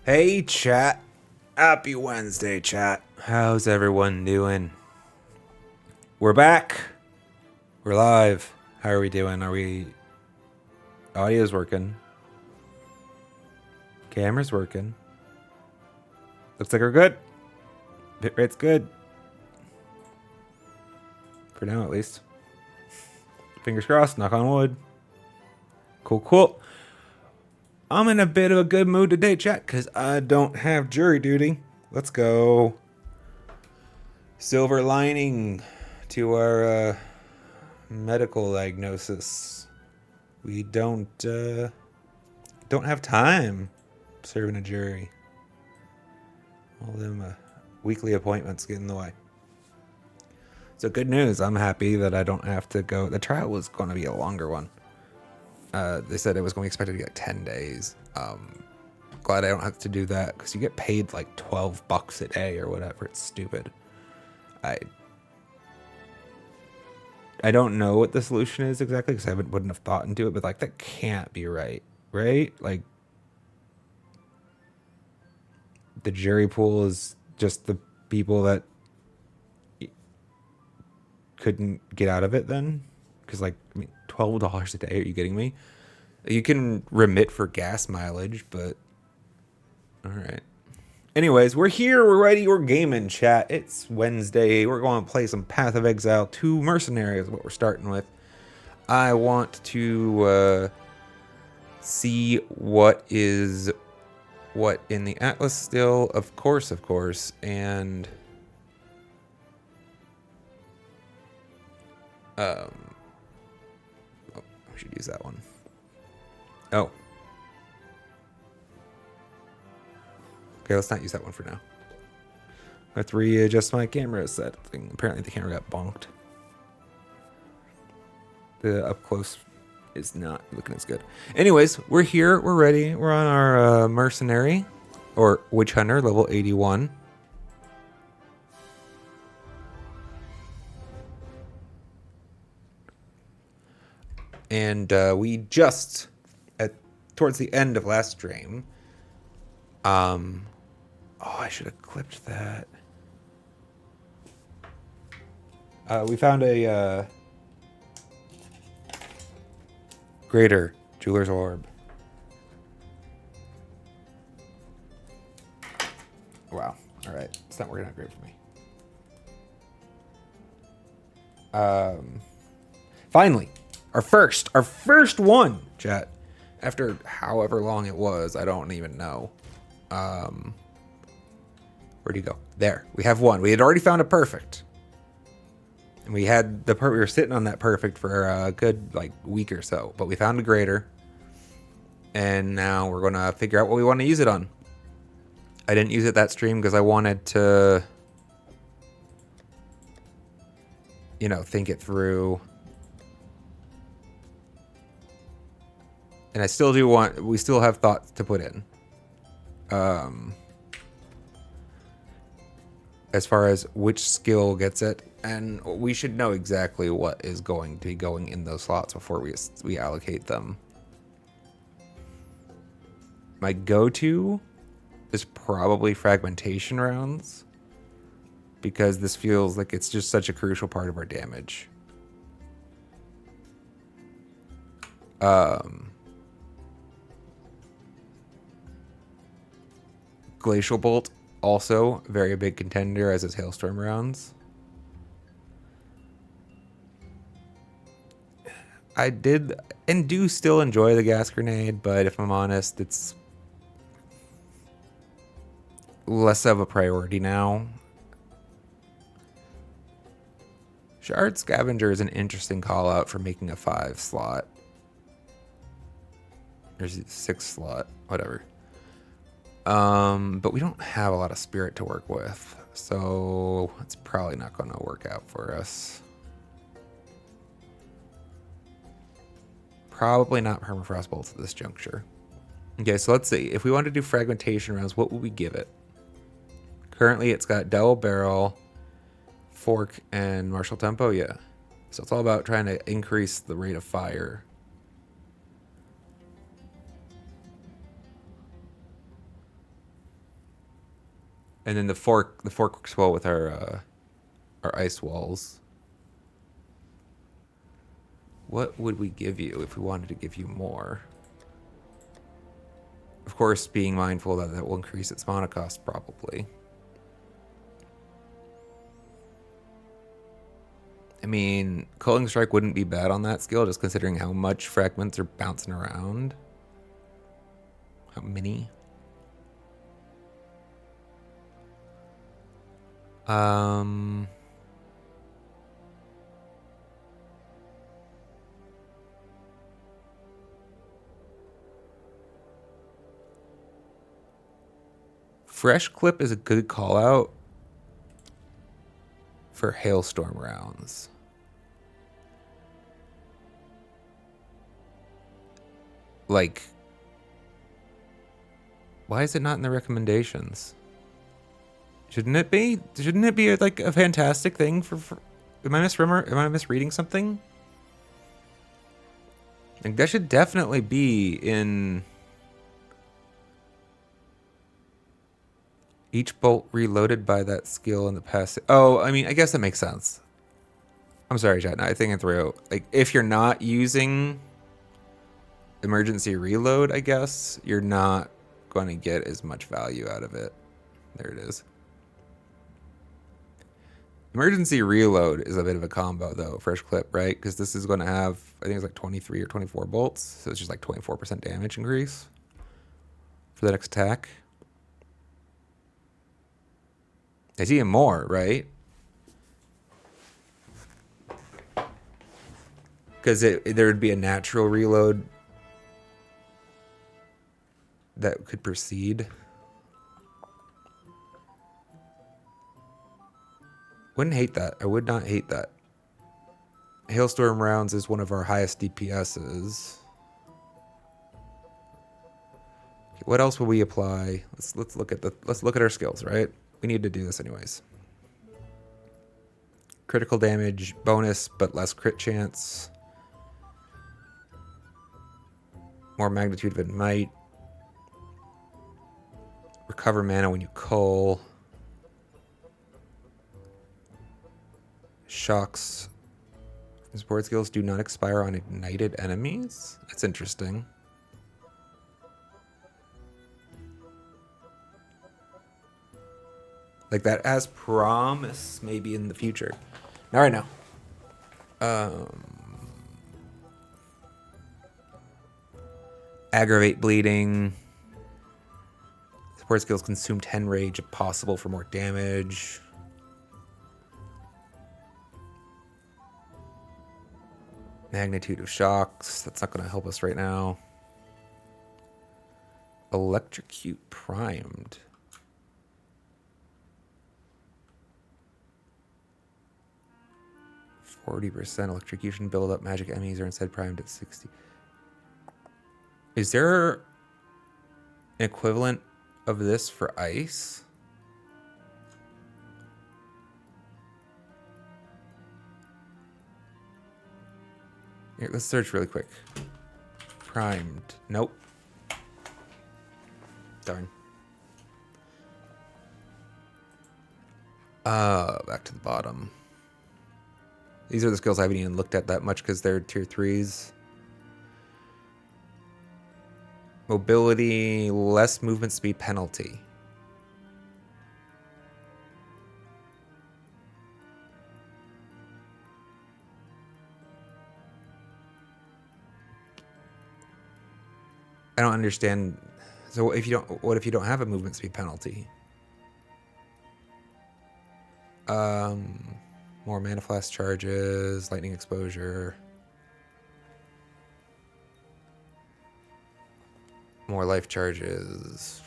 Hey, chat. Happy Wednesday, chat. How's everyone doing? We're back. We're live. How are we doing? Audio's working. Camera's working. Looks like we're good. Bitrate's good. For now, at least. Fingers crossed. Knock on wood. Cool. I'm in a bit of a good mood today, chat, because I don't have jury duty. Let's go. Silver lining to our medical diagnosis. We don't have time serving a jury. All them weekly appointments get in the way. So good news. I'm happy that I don't have to go. The trial was going to be a longer one. They said it was going to be expected to be like 10 days. Glad I don't have to do that because you get paid like $12 a day or whatever. It's stupid. I don't know what the solution is exactly because I wouldn't have thought into it, but like that can't be right? Like the jury pool is just the people that couldn't get out of it then? Because like, I mean, $12 a day, are you kidding me? You can remit for gas mileage, but all right. Anyways, we're here, we're ready, we're gaming, chat. It's Wednesday. We're going to play some Path of Exile 2 Mercenary is what we're starting with. I want to see what is what in the Atlas still, of course, and oh, we should use that one. Oh. Okay, let's not use that one for now. I have to readjust my camera set thing. Apparently the camera got bonked. The up close is not looking as good. Anyways, we're here. We're ready. We're on our mercenary or witch hunter level 81. And we just towards the end of last stream. Oh, I should have clipped that. We found a greater jeweler's orb. Wow. All right. It's not working out great for me. Finally, our first one, chat. After however long it was, I don't even know. Where'd he go? There. We have one. We had already found a perfect. And we had we were sitting on that perfect for a good like week or so, but we found a greater. And now we're gonna figure out what we want to use it on. I didn't use it that stream because I wanted to, you know, think it through. And I still do we still have thoughts to put in. As far as which skill gets it, and we should know exactly what is going to be going in those slots before we allocate them. My go-to is probably fragmentation rounds because this feels like it's just such a crucial part of our damage. Glacial Bolt, also very big contender as is Hailstorm rounds. I did and do still enjoy the gas grenade, but if I'm honest, it's less of a priority now. Shard Scavenger is an interesting call out for making a 5 slot. There's a 6 slot, whatever. But we don't have a lot of spirit to work with, so it's probably not going to work out for us. Probably not Permafrost Bolts at this juncture. Okay, so let's see. If we want to do fragmentation rounds, what would we give it? Currently, it's got Double Barrel, Fork, and Martial Tempo, yeah. So it's all about trying to increase the rate of fire. And then the fork works well with our ice walls. What would we give you if we wanted to give you more? Of course, being mindful that that will increase its mana cost probably. I mean, Culling Strike wouldn't be bad on that skill, just considering how much fragments are bouncing around. How many? Fresh Clip is a good call out for Hailstorm rounds. Like, why is it not in the recommendations? Shouldn't it be? Shouldn't it be like a fantastic thing for am I misreading something? Like that should definitely be in each bolt reloaded by that skill in the past. Oh, I mean, I guess that makes sense. I'm sorry, chat. No, I think I'm through. Like, if you're not using emergency reload, I guess you're not going to get as much value out of it. There it is. Emergency reload is a bit of a combo though, Fresh Clip, right? Because this is going to have, I think it's like 23 or 24 bolts, so it's just like 24% damage increase for the next attack. It's even more, right? Because there would be a natural reload that could proceed. Wouldn't hate that. I would not hate that. Hailstorm rounds is one of our highest DPSs. Okay, what else will we apply? Let's look at our skills, right? We need to do this anyways. Critical damage bonus, but less crit chance. More magnitude of Ignite. Recover mana when you cull. Shocks. Support skills do not expire on ignited enemies. That's interesting. Like that as promise, maybe in the future. Not right now. Aggravate bleeding. Support skills consume 10 rage if possible for more damage. Magnitude of shocks. That's not going to help us right now. Electrocute primed. %, electrocution build-up. Magic enemies are instead primed at 60. Is there an equivalent of this for ice? Here, let's search really quick. Primed. Nope. Darn. Back to the bottom. These are the skills I haven't even looked at that much because they're tier 3s. Mobility, less movement speed penalty. I don't understand. So what if you don't have a movement speed penalty? More mana flash charges, lightning exposure. More life charges.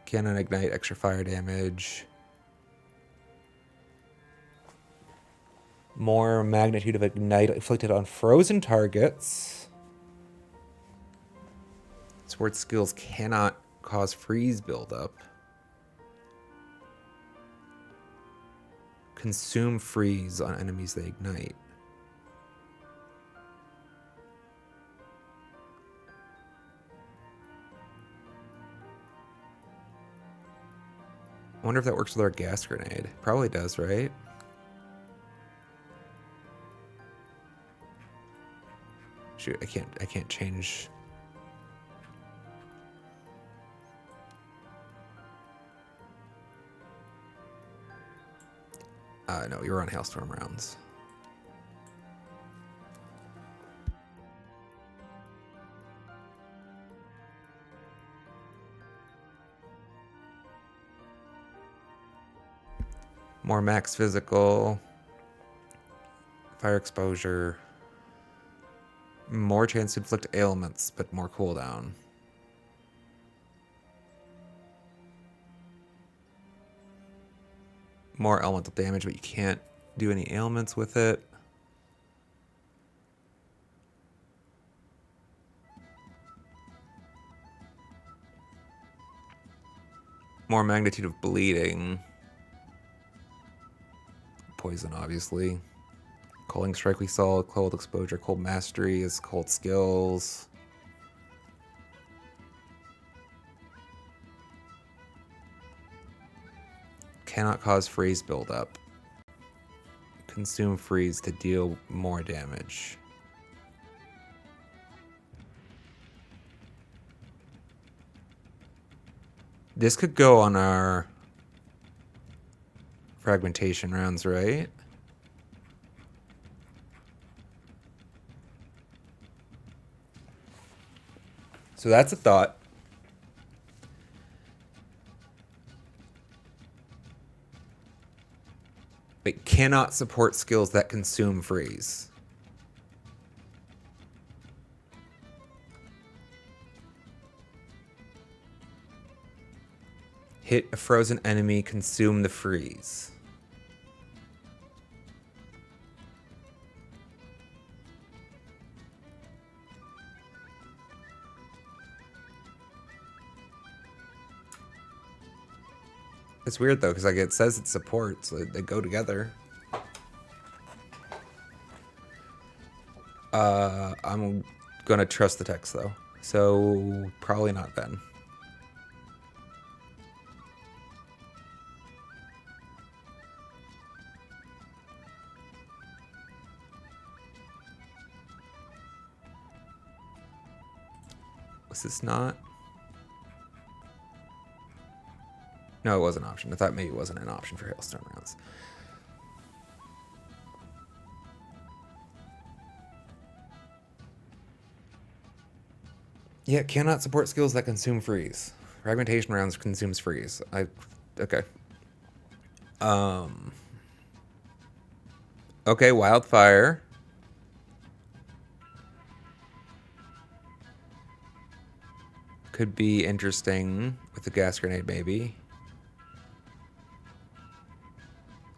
Cannon ignite, extra fire damage. More magnitude of ignite inflicted on frozen targets. Sword skills cannot cause freeze buildup. Consume freeze on enemies they ignite. I wonder if that works with our gas grenade. Probably does, right? Shoot, I can't change. No, we were on Hailstorm rounds. More max physical. Fire exposure. More chance to inflict ailments, but more cooldown. More elemental damage, but you can't do any ailments with it. More magnitude of bleeding. Poison, obviously. Calling Strike we saw, cold exposure, cold mastery is cold skills. Cannot cause freeze buildup. Consume freeze to deal more damage. This could go on our fragmentation rounds, right? So that's a thought. It cannot support skills that consume freeze. Hit a frozen enemy, consume the freeze. It's weird though, because like it says it supports, so they go together. I'm gonna trust the text though, so probably not then. Was this not? No, it was an option. I thought maybe it wasn't an option for Hailstorm rounds. Yeah, cannot support skills that consume freeze. Fragmentation rounds consumes freeze. Okay. Okay, wildfire. Could be interesting with the gas grenade, maybe.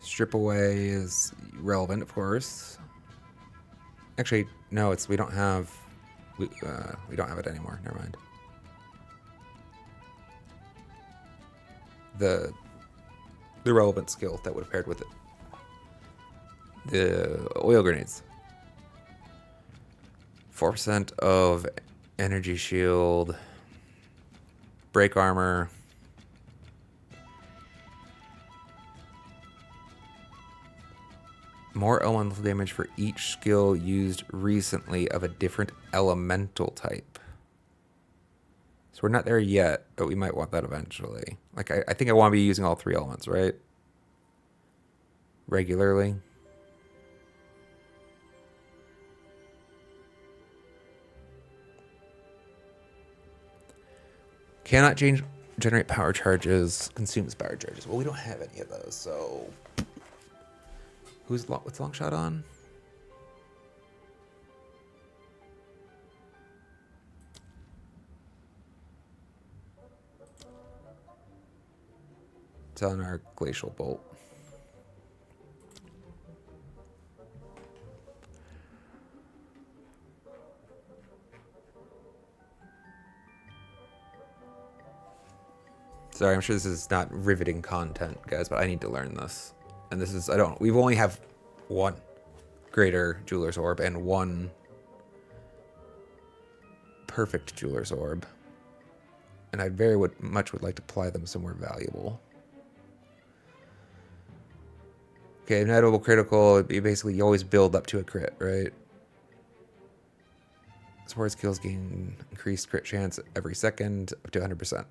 Strip away is relevant, of course. Actually, no, we don't have it anymore. Never mind. The relevant skill that would have paired with it. The oil grenades. 4% of energy shield. Break armor. More elemental damage for each skill used recently of a different elemental type. So we're not there yet, but we might want that eventually. Like, I think I want to be using all 3 elements, right? Regularly. Cannot generate power charges, consumes power charges. Well, we don't have any of those, so... what's Longshot on? It's on our Glacial Bolt. Sorry, I'm sure this is not riveting content, guys, but I need to learn this. And this is, we've only have 1 greater Jeweler's Orb and 1 perfect Jeweler's Orb. And I very much would like to apply them somewhere valuable. Okay, inevitable critical, you always build up to a crit, right? Support skills gain increased crit chance every second up to 100%.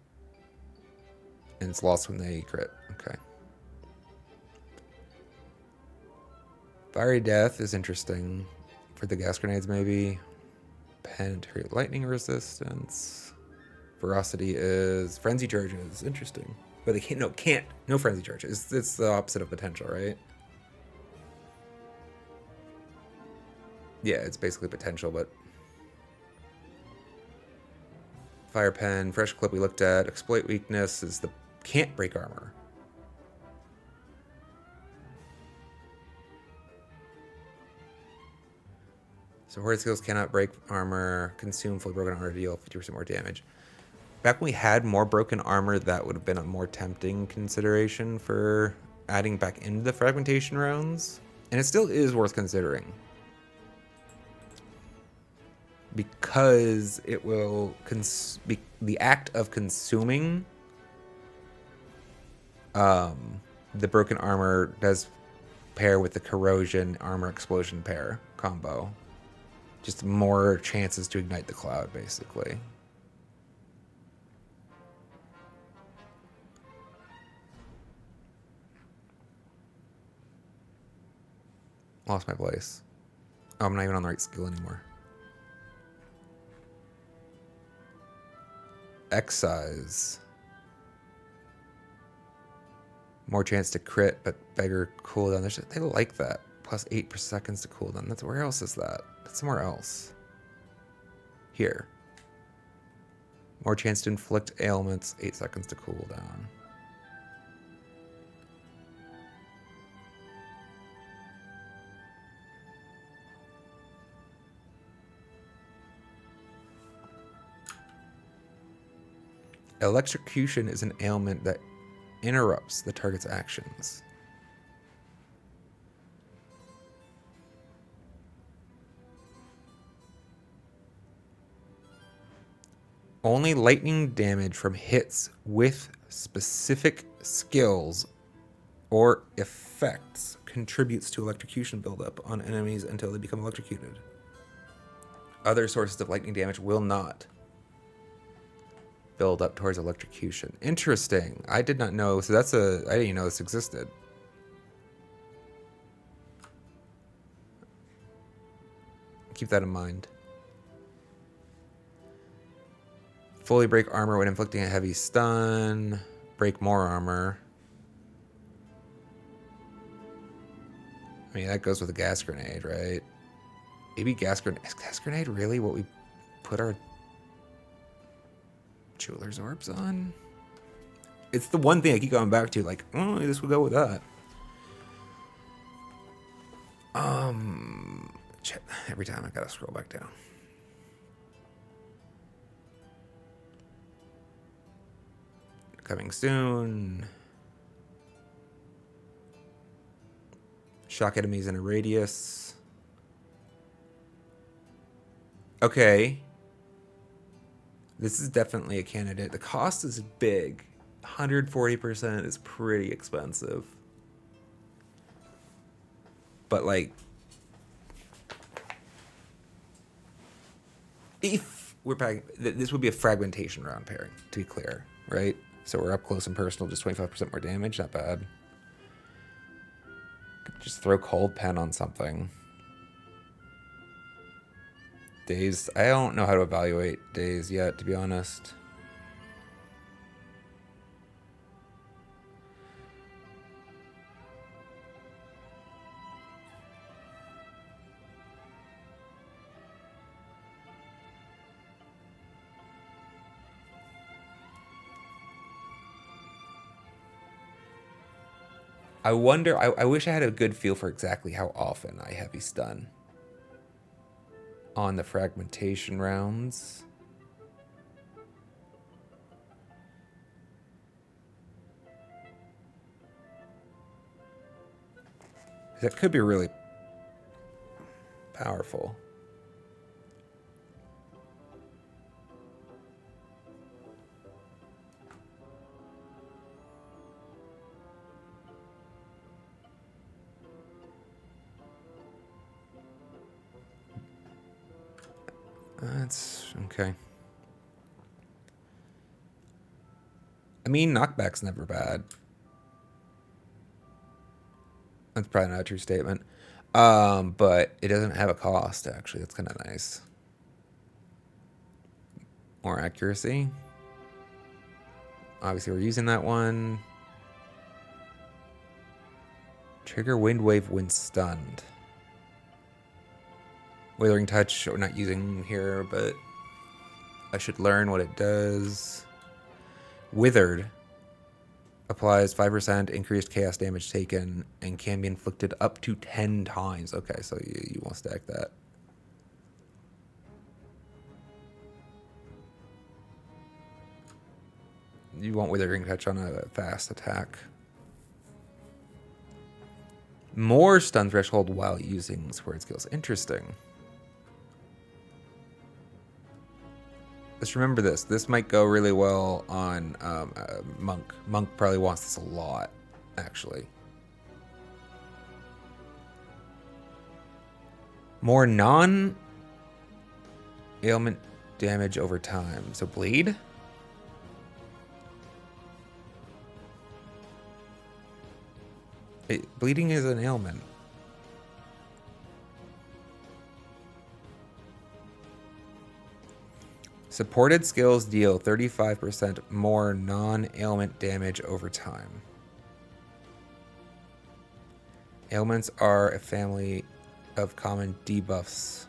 And it's lost when they crit. Okay. Fiery Death is interesting for the gas grenades, maybe. Pen to create lightning resistance. Ferocity is frenzy charges. Interesting. But they can't. No frenzy charges. It's the opposite of potential, right? Yeah, it's basically potential, but Fire Pen, Fresh Clip we looked at. Exploit weakness is the can't break armor. So horde skills cannot break armor. Consume fully broken armor to deal 50% more damage. Back when we had more broken armor, that would have been a more tempting consideration for adding back into the fragmentation rounds. And it still is worth considering. Because it will the act of consuming the broken armor does pair with the corrosion armor explosion pair combo. Just more chances to ignite the cloud, basically. Lost my place. Oh, I'm not even on the right skill anymore. Excise. More chance to crit, but bigger cooldown. They like that. Plus 8 per seconds to cooldown. That's where else is that? That's somewhere else. Here. More chance to inflict ailments. 8 seconds to cooldown. Electrocution is an ailment that interrupts the target's actions. Only lightning damage from hits with specific skills or effects contributes to electrocution buildup on enemies until they become electrocuted. Other sources of lightning damage will not build up towards electrocution. Interesting. I did not know. So I didn't even know this existed. Keep that in mind. Fully break armor when inflicting a heavy stun. Break more armor. I mean, that goes with a gas grenade, right? Maybe gas grenade. Is gas grenade really what we put our jeweler's orbs on? It's the one thing I keep going back to, like, oh, this would go with that. Every time I gotta scroll back down. Coming soon. Shock enemies in a radius. Okay. This is definitely a candidate. The cost is big. 140% is pretty expensive. But, like, if we're packing, this would be a fragmentation round pairing, to be clear, right? So we're up close and personal, just 25% more damage. Not bad. Just throw Cold Pen on something. Daze. I don't know how to evaluate Daze yet, to be honest. I wonder, I wish I had a good feel for exactly how often I heavy stun on the fragmentation rounds. That could be really powerful. That's okay. I mean, knockback's never bad. That's probably not a true statement. But it doesn't have a cost, actually. That's kind of nice. More accuracy. Obviously, we're using that one. Trigger wind wave when stunned. Withering touch, we're not using here, but I should learn what it does. Withered applies 5% increased chaos damage taken and can be inflicted up to 10 times. Okay, so you want to stack that. You want Withering Touch on a fast attack. More stun threshold while using sword skills. Interesting. Let's remember this. This might go really well on Monk. Monk probably wants this a lot, actually. More non-ailment damage over time. So bleed? Bleeding is an ailment. Supported skills deal 35% more non-ailment damage over time. Ailments are a family of common debuffs.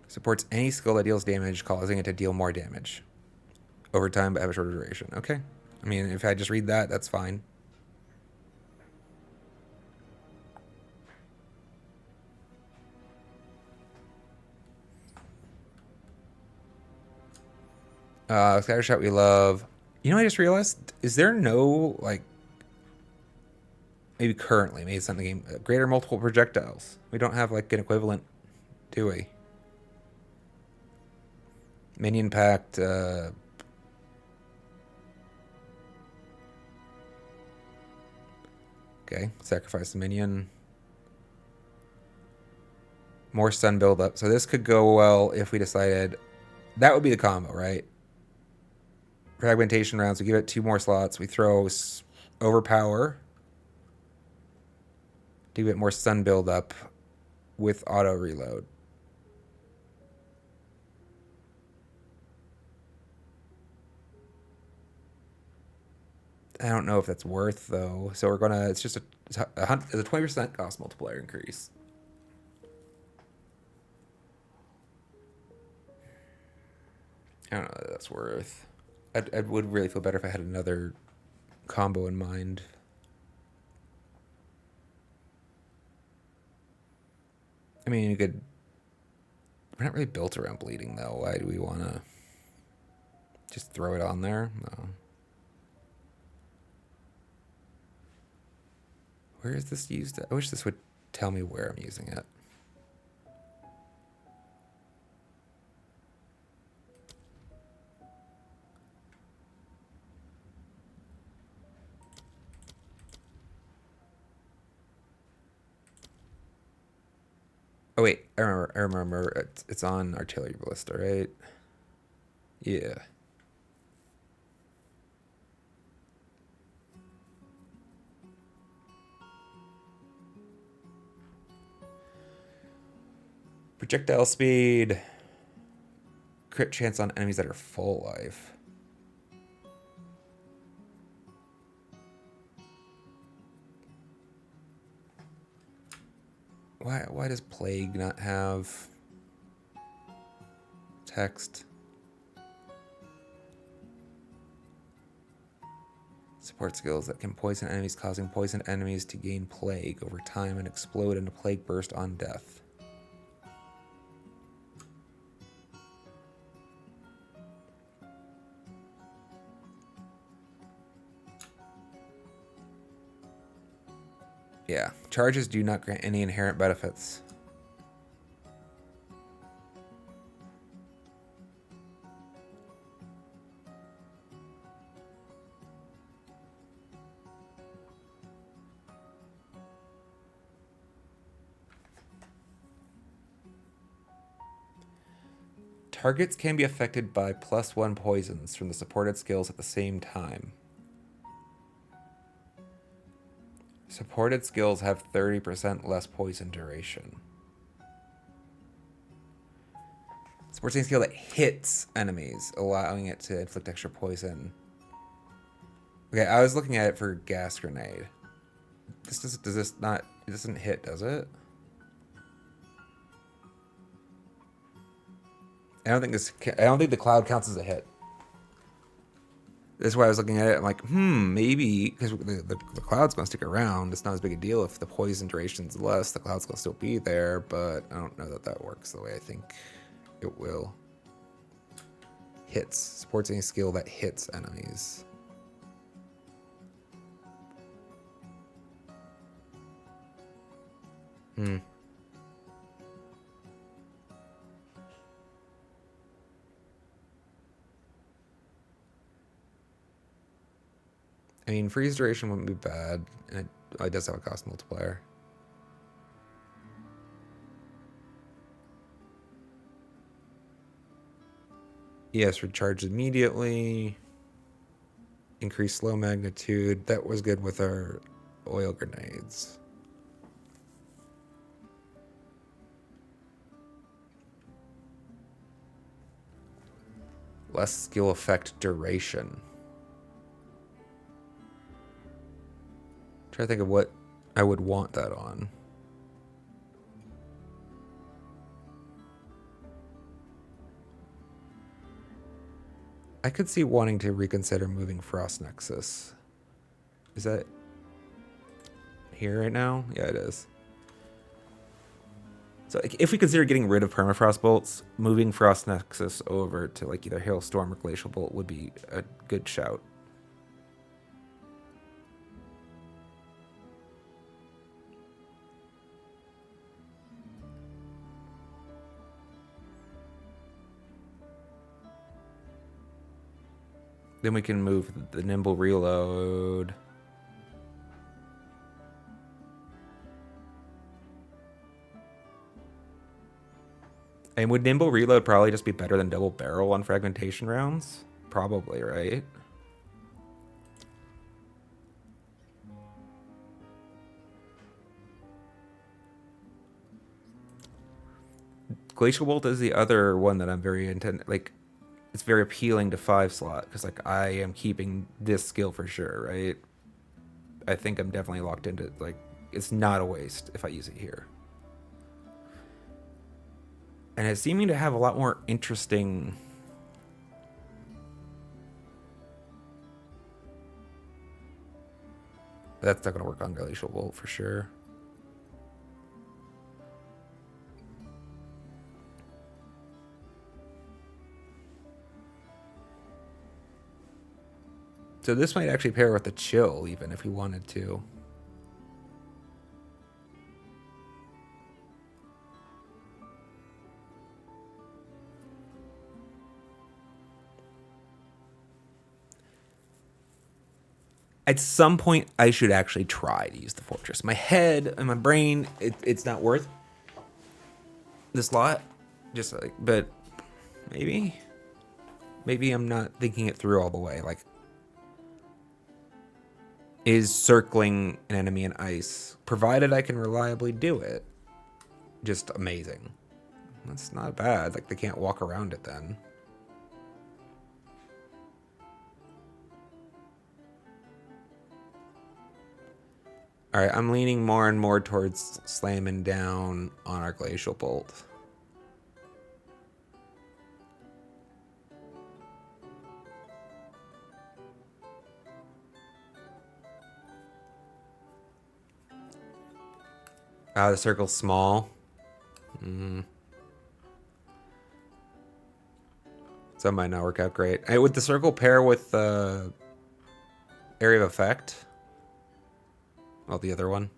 Supports any skill that deals damage, causing it to deal more damage over time but have a shorter duration. Okay. I mean, if I just read that, that's fine. Scattershot we love. You know, I just realized, is there no, like, maybe currently, maybe it's not in the game, greater multiple projectiles? We don't have, like, an equivalent, do we? Minion pact, okay, sacrifice the minion. More stun buildup. So this could go well if we decided that would be the combo, right? Fragmentation rounds. We give it 2 more slots. We throw overpower to get more stun buildup with auto reload. I don't know if that's worth though. So we're gonna. It's just a 20% cost multiplier increase. I don't know that that's worth. I would really feel better if I had another combo in mind. I mean, you could. We're not really built around bleeding though. Why do we want to just throw it on there? No. Where is this used? I wish this would tell me where I'm using it. Oh wait, I remember. It's on artillery ballista, right? Yeah. Projectile speed. Crit chance on enemies that are full life. Why does Plague not have text? Support skills that can poison enemies, causing poisoned enemies to gain Plague over time and explode in a Plague burst on death. Yeah, charges do not grant any inherent benefits. Targets can be affected by +1 poisons from the supported skills at the same time. Supported skills have 30% less poison duration. Supporting skill that hits enemies, allowing it to inflict extra poison. Okay, I was looking at it for gas grenade. Does this not? It doesn't hit, does it? I don't think the cloud counts as a hit. That's why I was looking at it. I'm like, maybe because the cloud's gonna stick around. It's not as big a deal if the poison duration's less. The cloud's gonna still be there, but I don't know that works the way I think it will. Hits. Supports any skill that hits enemies. I mean, freeze duration wouldn't be bad, and it does have a cost multiplier. Yes, recharge immediately. Increase slow magnitude. That was good with our oil grenades. Less skill effect duration. Try to think of what I would want that on. I could see wanting to reconsider moving Frost Nexus. Is that here right now? Yeah, it is. So if we consider getting rid of Permafrost Bolts, moving Frost Nexus over to like either Hailstorm or Glacial Bolt would be a good shout. Then we can move the Nimble Reload. And would Nimble Reload probably just be better than Double Barrel on Fragmentation rounds? Probably, right? Glacial Bolt is the other one that I'm very like, it's very appealing to 5-slot because like I am keeping this skill for sure, right? I think I'm definitely locked into like it's not a waste if I use it here. And it's seeming to have a lot more interesting that's not gonna work on Glacial Bolt for sure. So this might actually pair with the Chill, even if we wanted to. At some point, I should actually try to use the Fortress. My head and my brain, it's not worth this lot. Just like, but maybe I'm not thinking it through all the way. Like, is circling an enemy in ice, provided I can reliably do it, just amazing. That's not bad. Like, they can't walk around it then. All right, I'm leaning more and more towards slamming down on our Glacial Bolt. The circle's small. So that might not work out great. Would the circle pair with the area of effect? Well, the other one.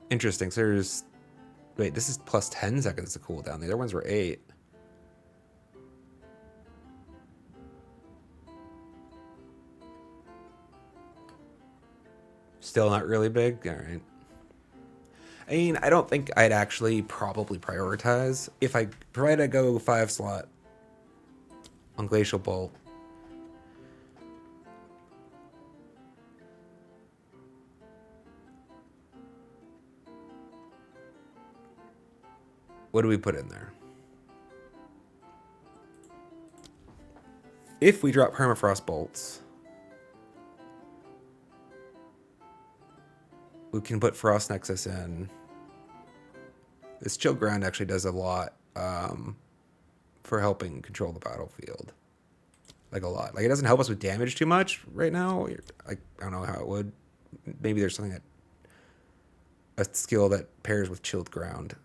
Interesting. So there's... Wait, this is plus 10 seconds to cool down. The other ones were 8. Still not really big? Alright. I mean, I don't think I'd actually probably prioritize. If I provided a go 5 slot on Glacial Bolt. What do we put in there? If we drop Permafrost Bolts, we can put Frost Nexus in. This Chill Ground actually does a lot for helping control the battlefield. Like a lot. Like it doesn't help us with damage too much right now. Like I don't know how it would. Maybe there's something that a skill that pairs with Chilled Ground.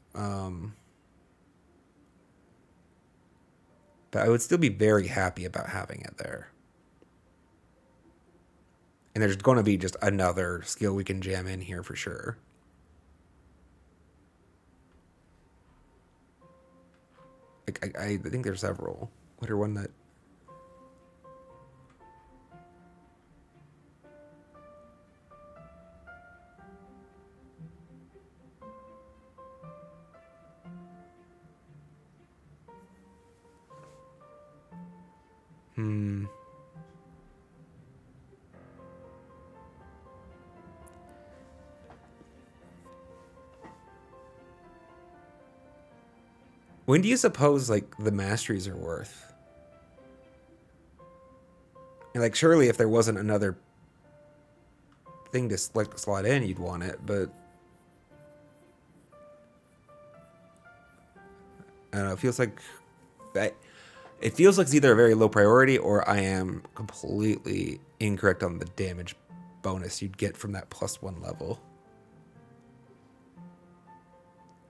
But I would still be very happy about having it there. And there's going to be just another skill we can jam in here for sure. Like I think there's several. What are one that... When do you suppose, like, the masteries are worth? And, like, surely if there wasn't another thing to like slot in, you'd want it, but... I don't know, it feels like... It feels like it's either a very low priority or I am completely incorrect on the damage bonus you'd get from that +1 level.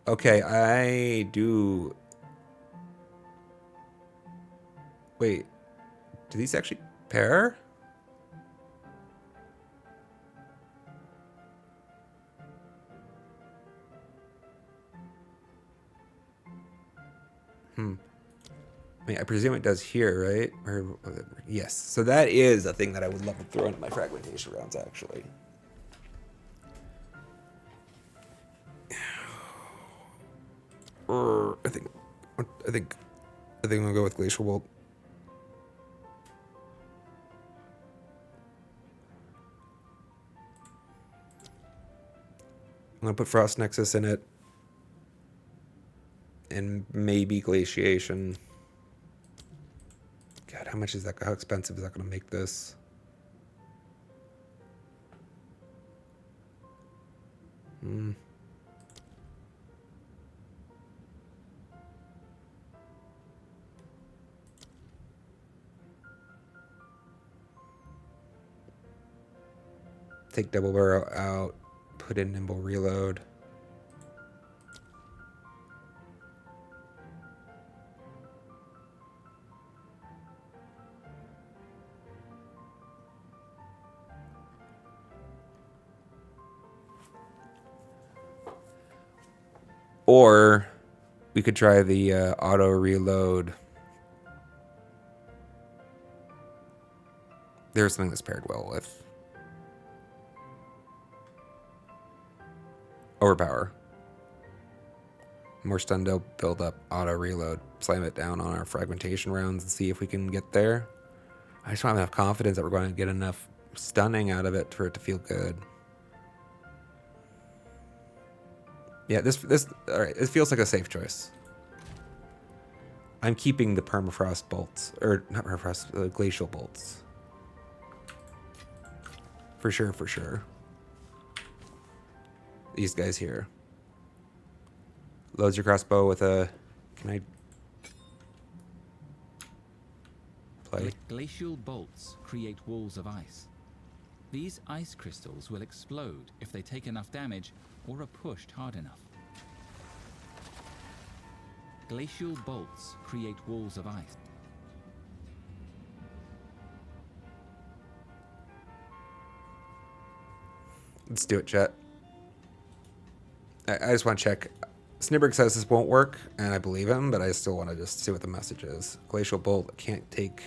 Okay, I do... Wait, do these actually pair? I mean, I presume it does here, right? Or yes. So that is a thing that I would love to throw into my fragmentation rounds, actually. I think I'm gonna go with Glacial Bolt. I'm gonna put Frost Nexus in it, and maybe Glaciation. God, how much is that? How expensive is that going to make this? Take Double Barrel out, put in Nimble Reload. Or we could try the auto reload. There's something that's paired well with Overpower. More stun build up, auto reload, slam it down on our fragmentation rounds and see if we can get there. I just want to have confidence that we're going to get enough stunning out of it for it to feel good. Yeah, this all right. It feels like a safe choice. I'm keeping the Permafrost bolts, or not Permafrost, Glacial bolts. For sure, for sure. These guys here. Loads your crossbow with a... Can I... play? Glacial bolts create walls of ice. These ice crystals will explode if they take enough damage or are pushed hard enough. Glacial bolts create walls of ice. Let's do it, chat. I just want to check. Snibberg says this won't work, and I believe him, but I still want to just see what the message is. Glacial Bolt can't take...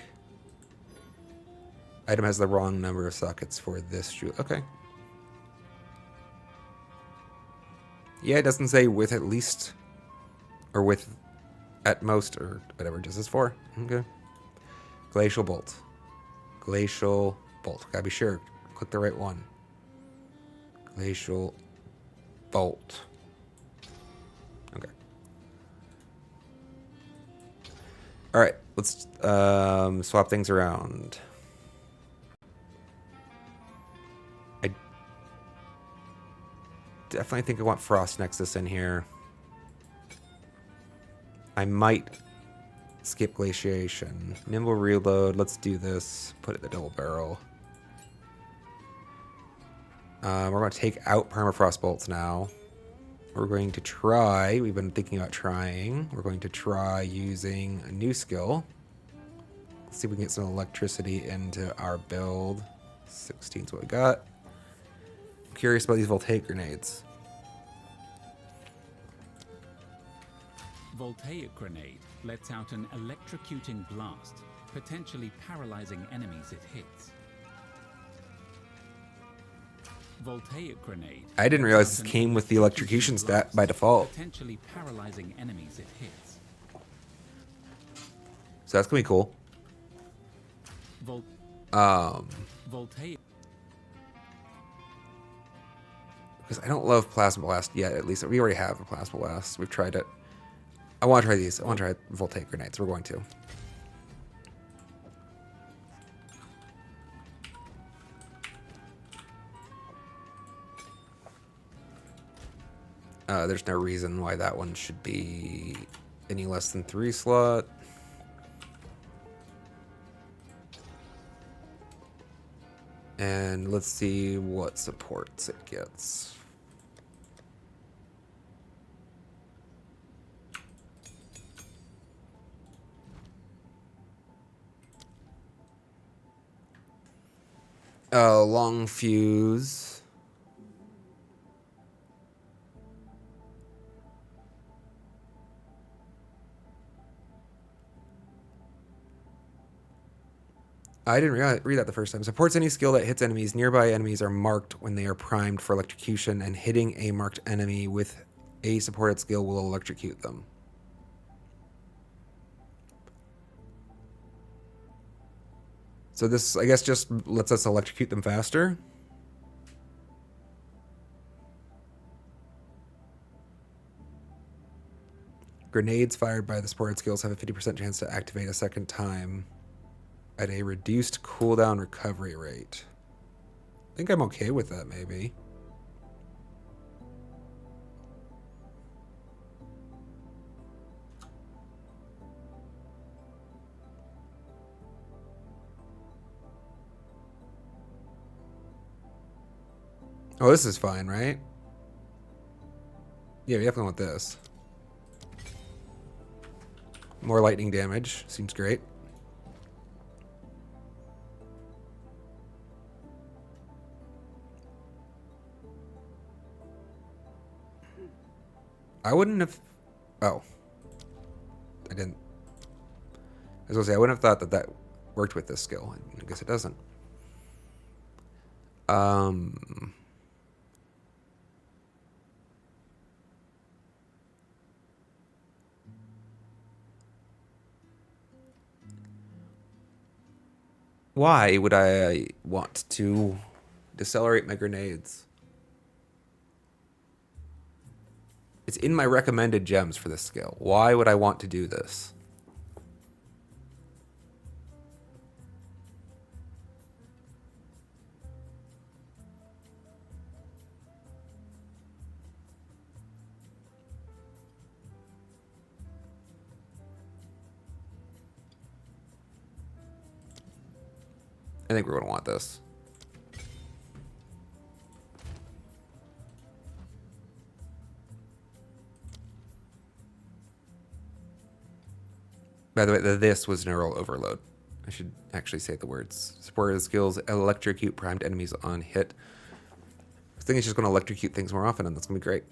Item has the wrong number of sockets for this jewel. Okay. Yeah, it doesn't say with at least or with at most or whatever. Does this for? Okay. Glacial Bolt. Glacial Bolt. Gotta be sure. Click the right one. Glacial Bolt. Okay. All right. Let's swap things around. I definitely think I want Frost Nexus in here. I might skip Glaciation. Nimble Reload. Let's do this. Put it in the double barrel. We're going to take out Permafrost Bolts now. We're going to try, we've been thinking about trying, we're going to try using a new skill. Let's see if we can get some electricity into our build. 16 is what we got. I'm curious about these Voltaic Grenades. Voltaic Grenade lets out an electrocuting blast, potentially paralyzing enemies it hits. Voltaic Grenade. I didn't realize this came with the electrocution stat by default. Potentially paralyzing enemies it hits. So that's gonna be cool. Voltaic. Because I don't love Plasma Blast yet, at least. We already have a Plasma Blast. We've tried it. I want to try these. I want to try Voltaic Grenades. We're going to. There's no reason why that one should be any less than 3 slot. And let's see what supports it gets. Long fuse. I didn't read that the first time. Supports any skill that hits enemies. Nearby enemies are marked when they are primed for electrocution, and hitting a marked enemy with a supported skill will electrocute them. So this, I guess, just lets us electrocute them faster. Grenades fired by the supported skills have a 50% chance to activate a second time at a reduced cooldown recovery rate. I think I'm okay with that, maybe. Oh, this is fine, right? Yeah, we definitely want this. More lightning damage. Seems great. I wouldn't have... Oh. I didn't... I was going to say, I wouldn't have thought that that worked with this skill. I guess it doesn't. Why would I want to decelerate my grenades? It's in my recommended gems for this skill. Why would I want to do this? I think we're going to want this. By the way, this was neural overload. I should actually say the words. Supported skills electrocute primed enemies on hit. I think it's just going to electrocute things more often, and that's going to be great.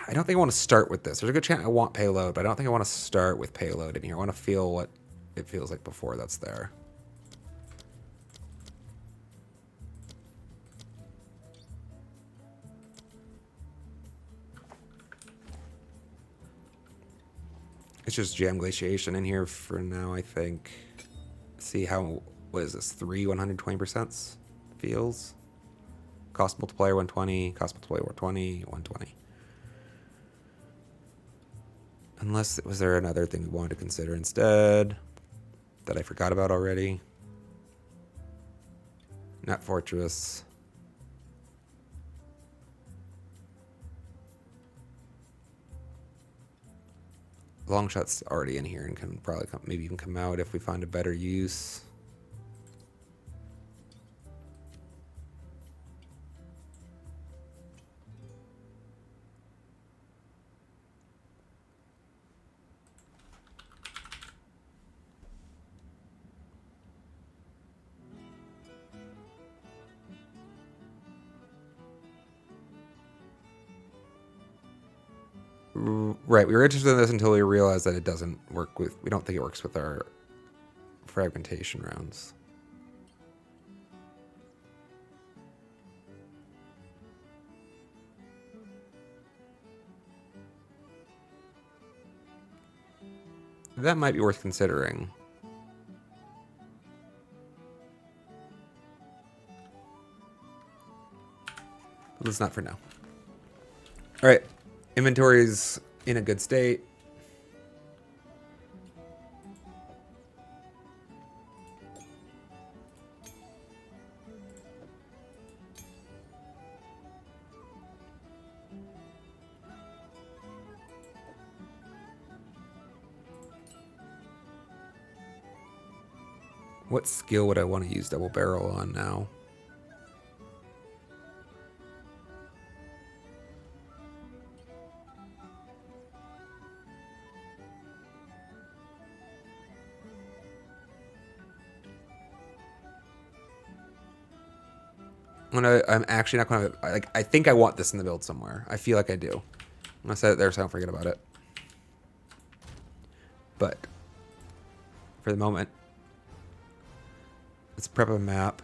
I don't think I want to start with this. There's a good chance I want payload, but I don't think I want to start with payload in here. I want to feel what it feels like before that's there. It's just Jam Glaciation in here for now, I think. See how, what is this, 120% feels? Cost multiplier 120, cost multiplier 120, 120. Unless, was there another thing we wanted to consider instead that I forgot about already? Not Fortress. Longshot's already in here and can probably come, maybe even come out if we find a better use. Right, we were interested in this until we realized that it doesn't work with, we don't think it works with our fragmentation rounds. That might be worth considering. But let's not for now. All right, inventory's in a good state. What skill would I want to use double barrel on now? I'm actually not gonna, like, I think I want this in the build somewhere. I feel like I do. I'm gonna set it there so I don't forget about it. But for the moment, let's prep a map.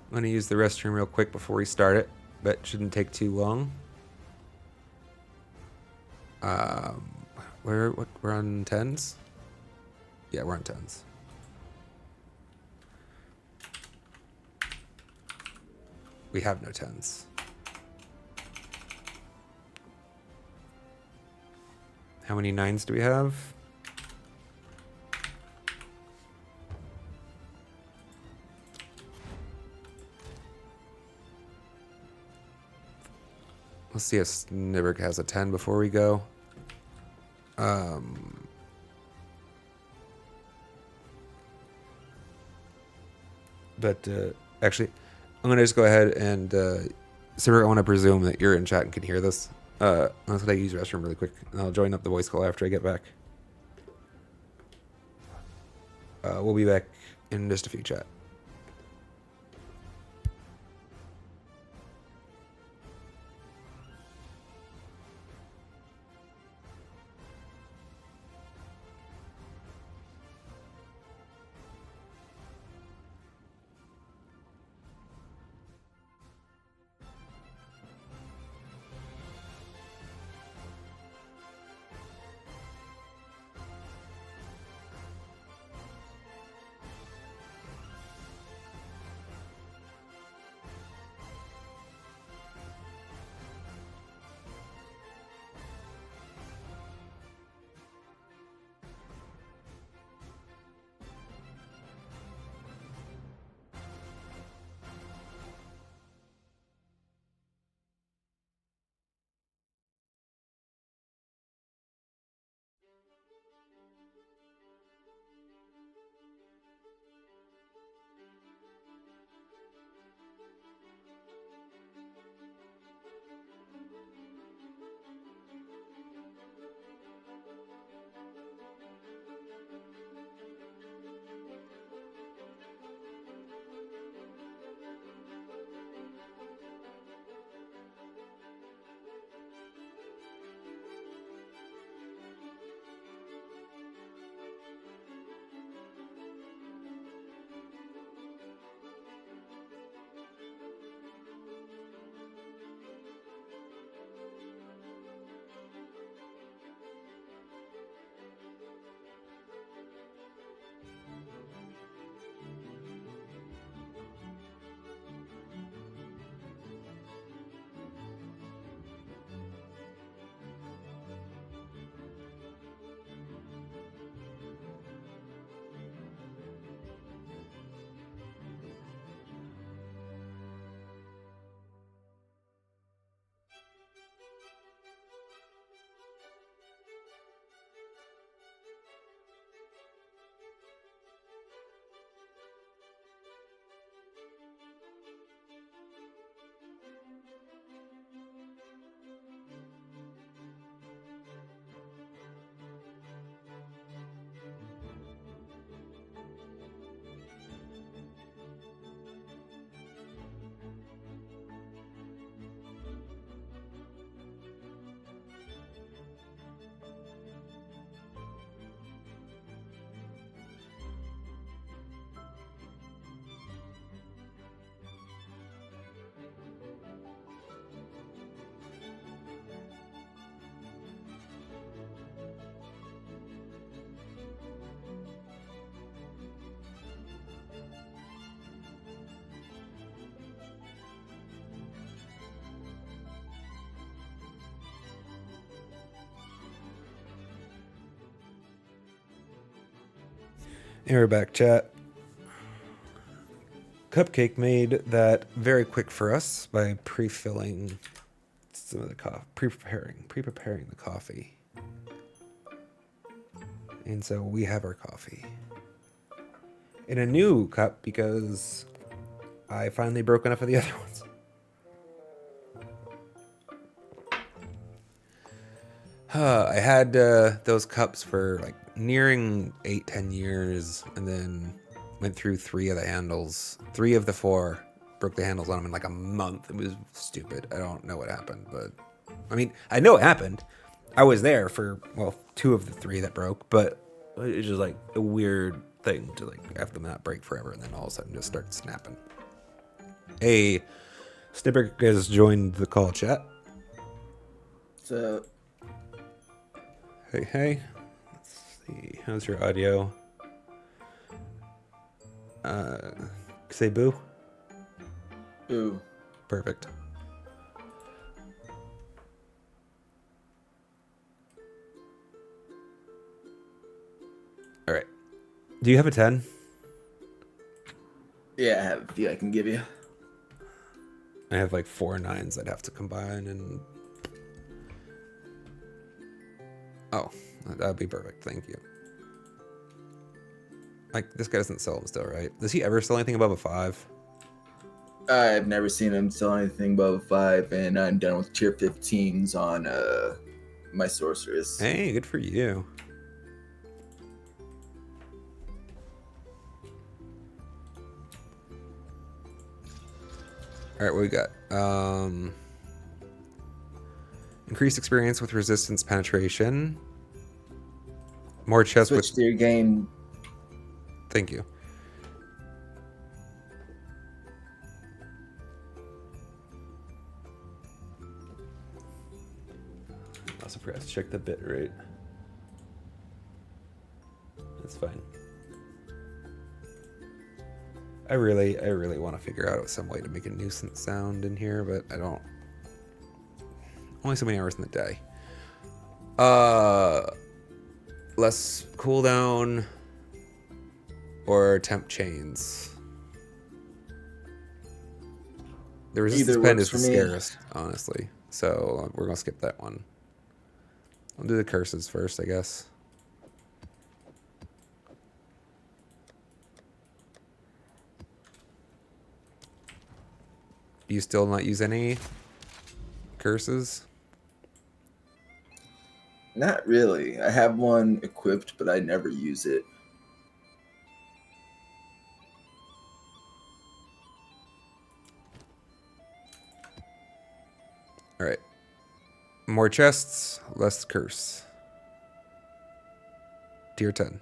I'm gonna use the restroom real quick before we start it, but it shouldn't take too long. We're on 10s? Yeah, we're on 10s. We have no 10s. How many 9s do we have? Let's see if Snibberg has a 10 before we go. Actually, I'm gonna just go ahead and Snibberg, I want to presume that you're in chat and can hear this. I'm just gonna use the restroom really quick, and I'll join up the voice call after I get back. We'll be back in just a few, chat. And we're back, chat. Cupcake made that very quick for us by pre-filling some of the coffee, pre-preparing the coffee. And so we have our coffee in a new cup because I finally broke enough of the other ones. I had those cups for like nearing 8-10 years, and then went through 3 of the handles. 3 of the 4 broke the handles on them in like a month. It was stupid. I don't know what happened, but I mean, I know it happened. I was there for, well, 2 of the 3 that broke, but it's just like a weird thing to like have them not break forever and then all of a sudden just start snapping. Hey, Snipper has joined the call, chat. So, Hey. Let's see. How's your audio? Say boo. ooh, Perfect. All right. Do you have a 10? yeah, I have a few I can give you. I have like 4 9s I'd have to combine and... Oh, that'd be perfect. Thank you. Like, this guy doesn't sell them still, right? Does he ever sell anything above a 5? I've never seen him sell anything above a 5, and I'm done with tier 15s on my sorceress. Hey, good for you. All right, what we got? Increased experience with resistance penetration. More chest Switch with... to your game. Thank you. I also forgot to check the bit rate. That's fine. I really want to figure out some way to make a nuisance sound in here, but I don't. Only so many hours in the day. Less cooldown or temp chains. The resistance pen is the scariest, honestly. So we're gonna skip that one. I'll do the curses first, I guess. Do you still not use any curses? Not really. I have one equipped, but I never use it. All right. More chests, less curse. Tier 10.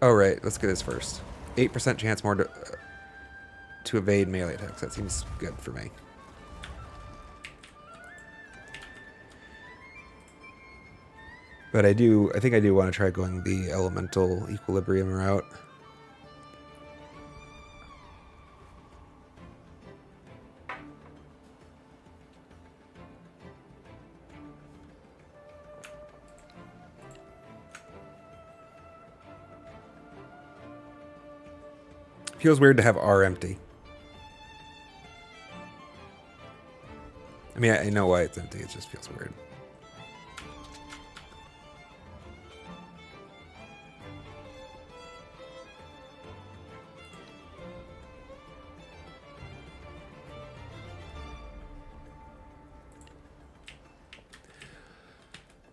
Oh, right. Let's get this first. 8% chance more to evade melee attacks. That seems good for me. But I think I do want to try going the elemental equilibrium route. Feels weird to have R empty. I mean, I know why it's empty. It just feels weird.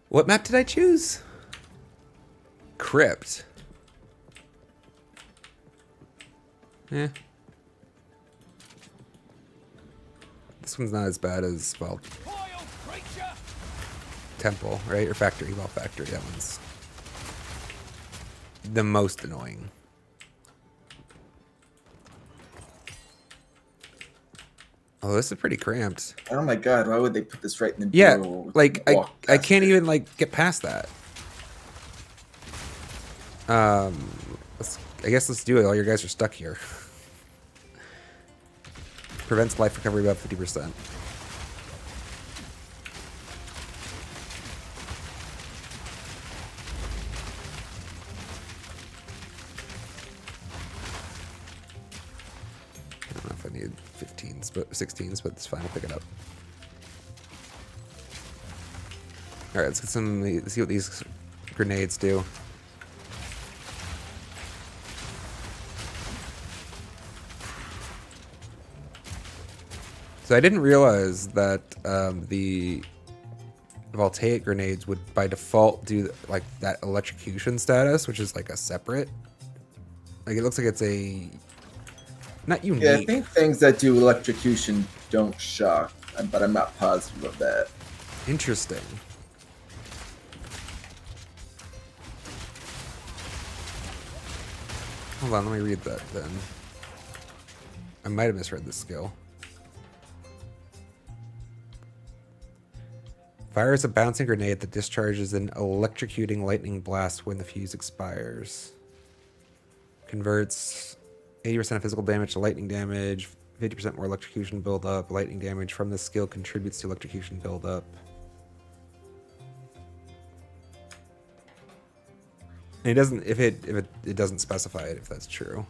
What map did I choose? Crypt. Eh. This one's not as bad as, well, Temple, right? Or Factory. Well, Factory. That one's the most annoying. Oh, this is pretty cramped. Oh my god, why would they put this right in the Yeah, door? like, I can't even, like, get past that. I guess let's do it. All your guys are stuck here. Prevents life recovery about 50%. I don't know if I need 15s, but 16s, but it's fine. I'll pick it up. All right, let's get let's see what these grenades do. So I didn't realize that the voltaic grenades would by default do like that electrocution status, which is like a separate. Like it looks like it's a not unique. Yeah, I think things that do electrocution don't shock, but I'm not positive of that. Interesting. Hold on, let me read that then. I might have misread this skill. Fires a bouncing grenade that discharges an electrocuting lightning blast when the fuse expires. Converts 80% of physical damage to lightning damage, 50% more electrocution buildup. Lightning damage from this skill contributes to electrocution buildup. And it doesn't if it doesn't specify it if that's true,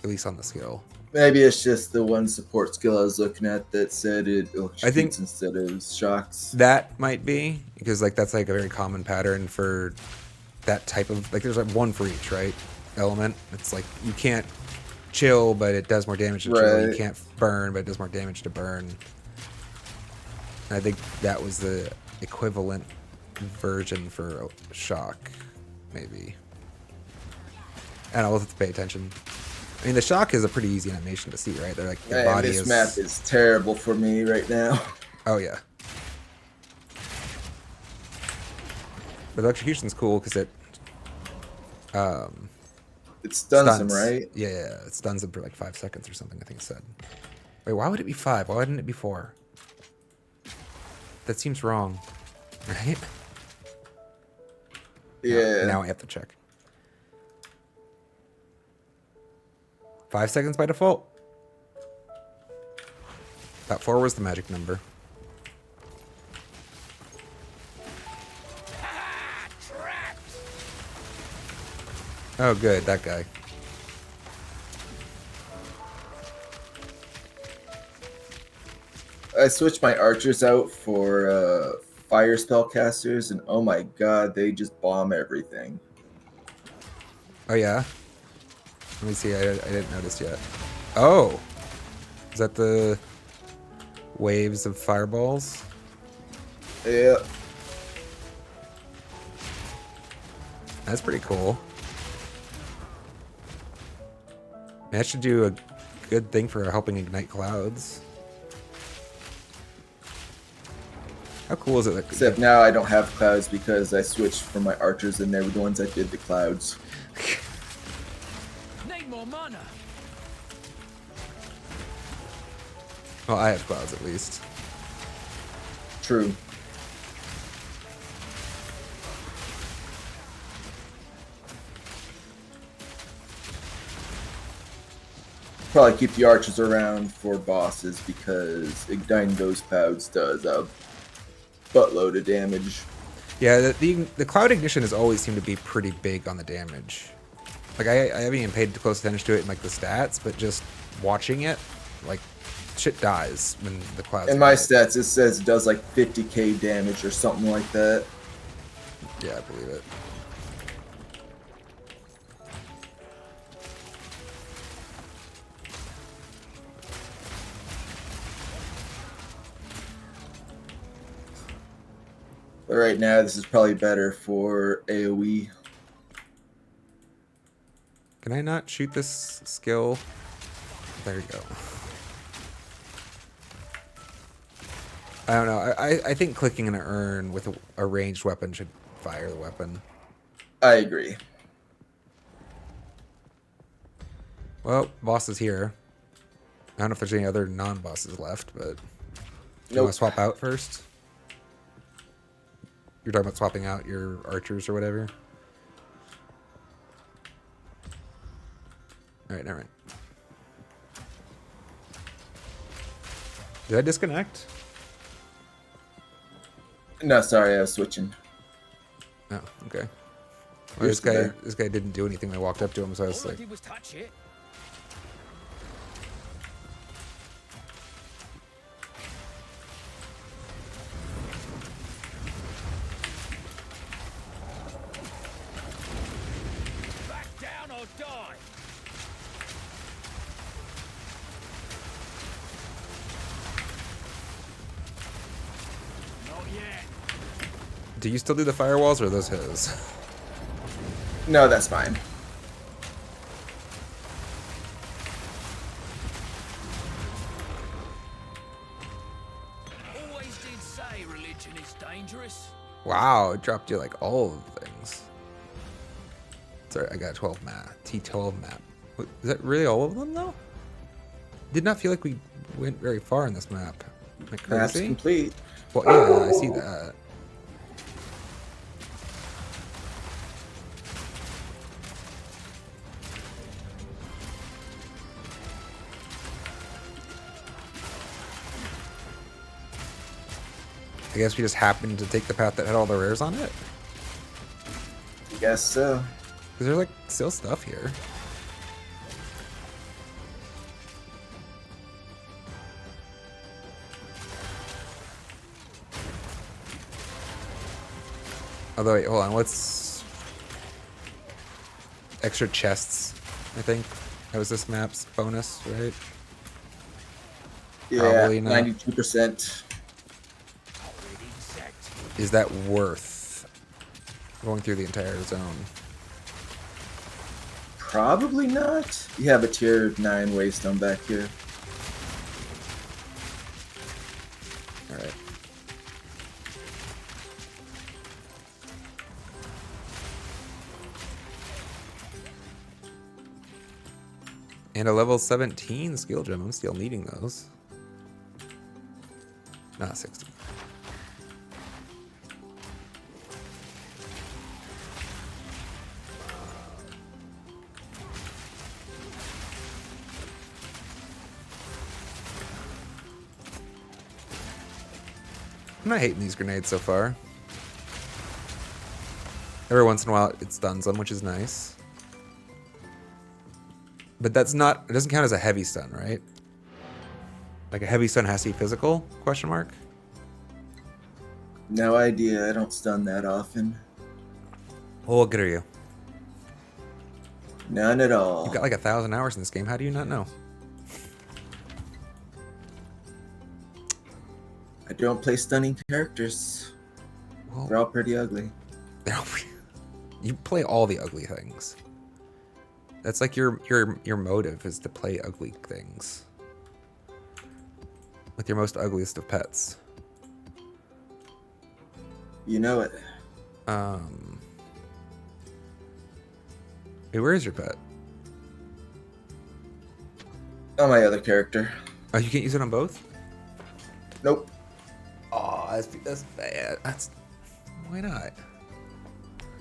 at least on the skill. Maybe it's just the one support skill I was looking at that said it I think electrocutes instead of shocks. That might be because like that's like a very common pattern for that type of like there's like one for each, right? Element. It's like you can't chill, but it does more damage to chill. You Right. can't burn, but it does more damage to burn. And I think that was the equivalent version for shock, maybe. I don't know, we'll have to pay attention. I mean, the shock is a pretty easy animation to see, right? They're like their Man, body this is. map is terrible for me right now. Oh yeah. But electrocution's cool because it It stuns him, right? Yeah, it stuns him for like 5 seconds or something, I think it said. Wait, why would it be 5? Why wouldn't it be 4? That seems wrong. Right? Yeah. Now I have to check. 5 seconds by default. That 4 was the magic number. Oh, good, that guy. I switched my archers out for fire spellcasters, and oh my god, they just bomb everything. Oh, yeah? Let me see, I didn't notice yet. Oh! Is that the waves of fireballs? Yeah. That's pretty cool. That should do a good thing for helping ignite clouds. How cool is it? That Except now I don't have clouds because I switched from my archers, and they were the ones that did the clouds. Need more mana. Well, I have clouds at least. True. Probably keep the archers around for bosses because igniting those clouds does a buttload of damage. Yeah, the cloud ignition has always seemed to be pretty big on the damage. Like I haven't even paid close attention to it in like the stats, but just watching it, like shit dies when the clouds. In my ignite. stats, it says it does like 50k damage or something like that. Yeah, I believe it. But right now, this is probably better for AoE. Can I not shoot this skill? There you go. I don't know. I think clicking an urn with a ranged weapon should fire the weapon. I agree. Well, boss is here. I don't know if there's any other non-bosses left, but you Nope. want to swap out first? You're talking about swapping out your archers or whatever? All right, never mind. Did I disconnect? No, sorry, I was switching. Oh, okay. Well, You're this still guy, there. this guy didn't do anything when I walked up to him, so I was All I like, did was touch it. Back down or die. Not yet. do you still do the firewalls or are those his? No, that's fine. Always did say religion is dangerous. Wow, it dropped you like all of the things. Sorry, I got a 12 map. T12 map. What, is that really all of them though? Did not feel like we went very far in this map. Am I That's crazy? complete. Well, yeah, I see that. I guess we just happened to take the path that had all the rares on it. I guess so. Because there's like still stuff here. Although, wait, hold on. What's extra chests? I think that was this map's bonus, right? Yeah, Probably not. 92%. Already set. Is that worth going through the entire zone? Probably not. You have a tier 9 waystone back here. All right. And a level 17 skill gem. I'm still needing those. Not 60. I'm not hating these grenades so far. Every once in a while it stuns them, which is nice. But that's not, it doesn't count as a heavy stun, right? Like a heavy stun has to be physical? Question mark. No idea. I don't stun that often. Oh, what good are you? None at all. You've got like 1,000 hours in this game. How do you not know? I don't play stunning characters. Well, They're all pretty ugly. you play all the ugly things. That's like your motive is to play ugly things. With your most ugliest of pets. You know it. Hey, where is your pet? Oh, my other character. Oh, you can't use it on both? Nope. Oh, that's bad. That's why not?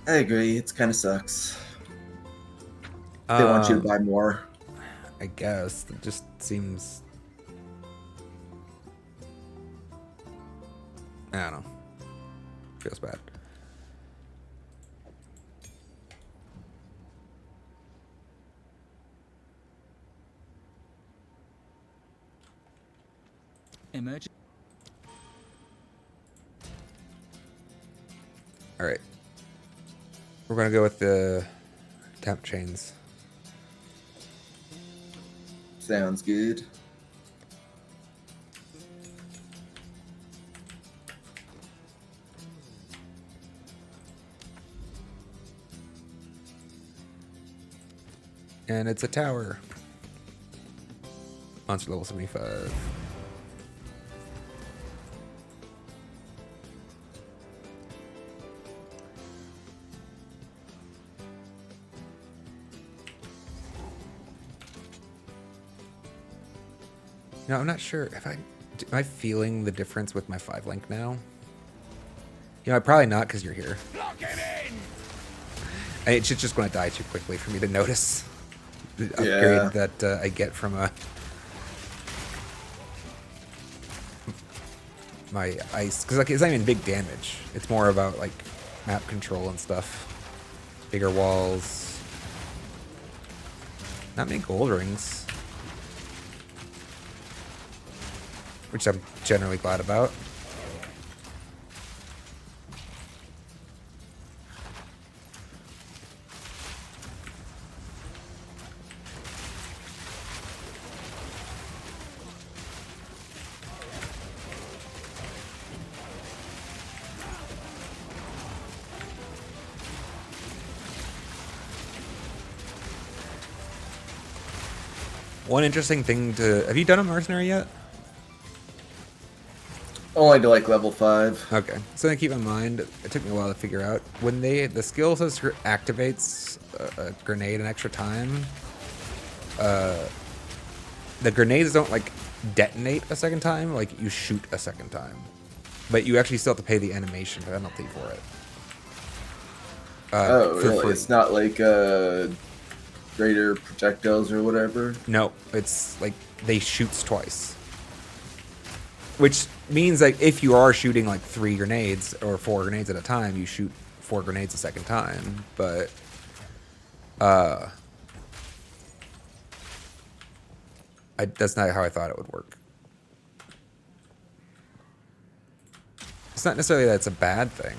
I agree. It kind of sucks. They want you to buy more. I guess it just seems. I don't know. Feels bad. Emerging. All right. We're gonna go with the temp chains. Sounds good. And it's a tower. Monster level 75. You know, I'm not sure if am I feeling the difference with my 5 link now? You know, I'm probably not because you're here. Lock him in. It's just going to die too quickly for me to notice. the upgrade Yeah. that I get from my ice, because like it's not even big damage. It's more about like map control and stuff. Bigger walls. Not many gold rings, which I'm generally glad about. One interesting thing to... Have you done a mercenary yet? Only to like level 5. Okay. Something to keep in mind, it took me a while to figure out. When the skill says activates a grenade an extra time, the grenades don't like detonate a second time, like you shoot a second time. But you actually still have to pay the animation penalty for it. Oh, for really? free. It's not like greater projectiles or whatever? No, it's like they shoots twice. Which means like if you are shooting like 3 grenades or 4 grenades at a time, you shoot 4 grenades a second time. But that's not how I thought it would work. It's not necessarily that it's a bad thing.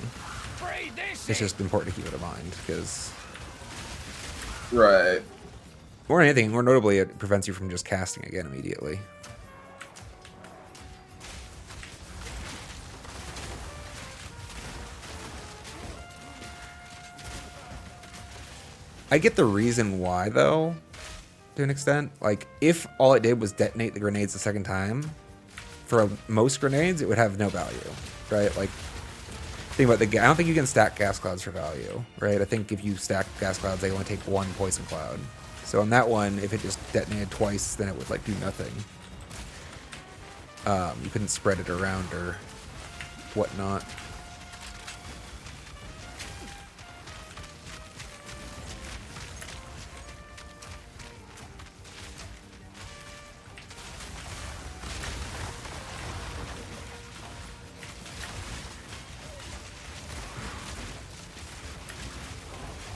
Breathe this It's in. just important to keep it in mind because Right. more than anything, more notably, it prevents you from just casting again immediately. I get the reason why, though, to an extent. Like, if all it did was detonate the grenades the second time, for most grenades, it would have no value, right? Like, think about I don't think you can stack gas clouds for value, right? I think if you stack gas clouds, they only take 1 poison cloud. So on that one, if it just detonated twice, then it would like do nothing. You couldn't spread it around or whatnot.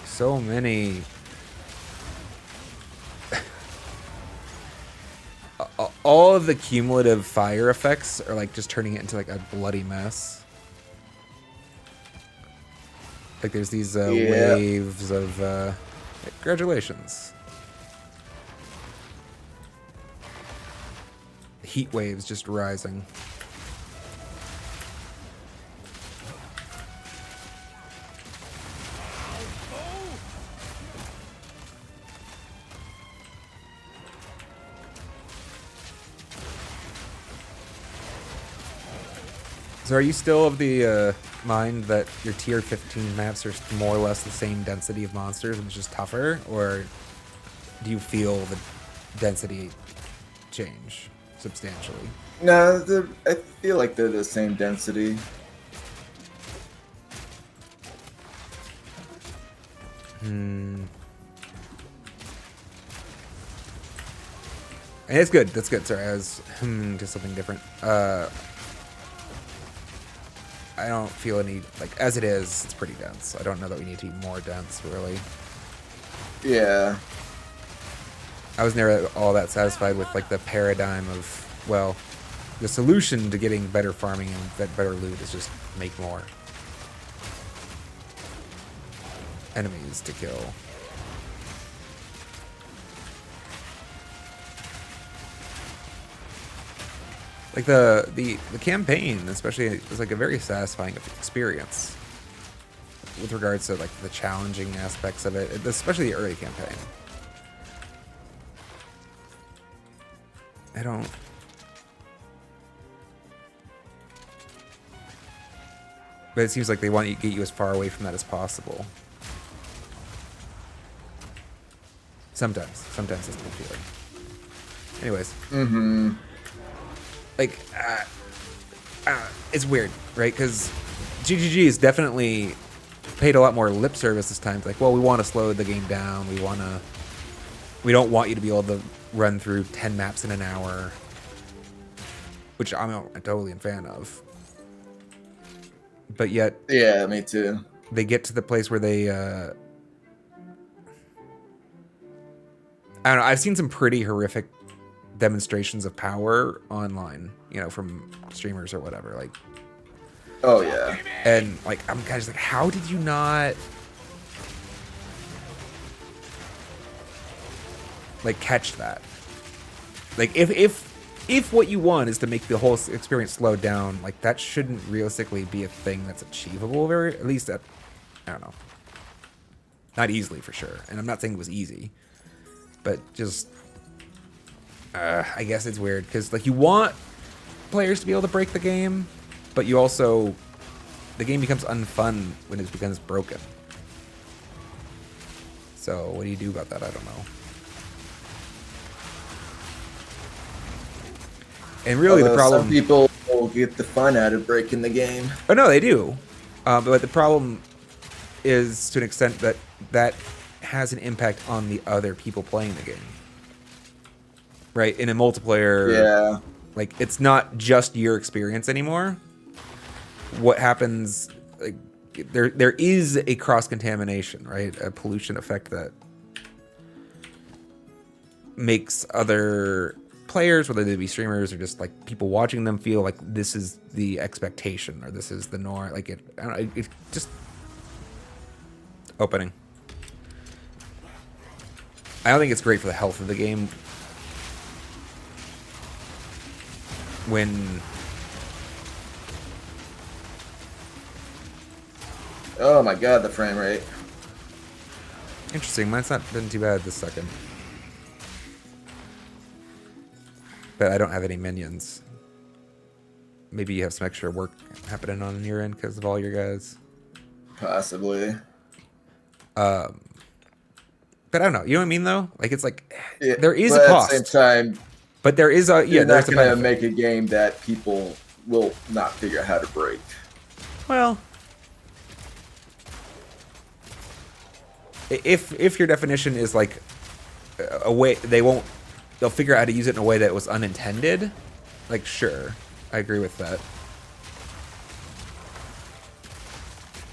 So many. All of the cumulative fire effects are like just turning it into like a bloody mess. Like there's these waves of congratulations. Heat waves just rising. So are you still of the mind that your tier 15 maps are more or less the same density of monsters and it's just tougher? Or do you feel the density change substantially? No, I feel like they're the same density. And it's good. That's good. Sorry, I was just something different. I don't feel any, like, as it is, it's pretty dense. I don't know that we need to be more dense, really. Yeah. I was never all that satisfied with, like, the paradigm of, well, the solution to getting better farming and better loot is just make more enemies to kill. Like the campaign, especially, is like a very satisfying experience with regards to like the challenging aspects of it, especially the early campaign. I don't. But it seems like they want to get you as far away from that as possible. Sometimes that's the feeling. Anyways. Mm-hmm. Like, it's weird, right? Because GGG has definitely paid a lot more lip service this time. It's like, well, we want to slow the game down. We We don't want you to be able to run through 10 maps in an hour, which I'm totally a fan of. But yet, Yeah, me too. they get to the place where they, I don't know, I've seen some pretty horrific demonstrations of power online, you know, from streamers or whatever, like, Oh yeah. and like, I'm kind of just like, how did you not, like, catch that? Like, if what you want is to make the whole experience slow down, like, that shouldn't realistically be a thing that's achievable, very, at least at, I don't know, not easily for sure. And I'm not saying it was easy, but just, I guess it's weird because, like, you want players to be able to break the game, but you also, the game becomes unfun when it becomes broken. So what do you do about that? I don't know. And really, the problem. Some people will get the fun out of breaking the game. Oh no, they do. But the problem is, to an extent, that that has an impact on the other people playing the game. Right? In a multiplayer, Yeah. like, it's not just your experience anymore. What happens, like, there is a cross-contamination, right? A pollution effect that makes other players, whether they be streamers or just like people watching them, feel like this is the expectation or this is the norm. Like, it, I don't know, it just opening. I don't think it's great for the health of the game when. Oh my god, the frame rate. Interesting. Mine's not been too bad this second. But I don't have any minions. Maybe you have some extra work happening on your end because of all your guys. Possibly. But I don't know. You know what I mean, though? Like, it's like, Yeah, there is but a cost. At the same time, But there is a, yeah, you're not there's a gonna benefit. make a game that people will not figure out how to break. Well, if your definition is like a way, they'll figure out how to use it in a way that was unintended. Like, sure, I agree with that.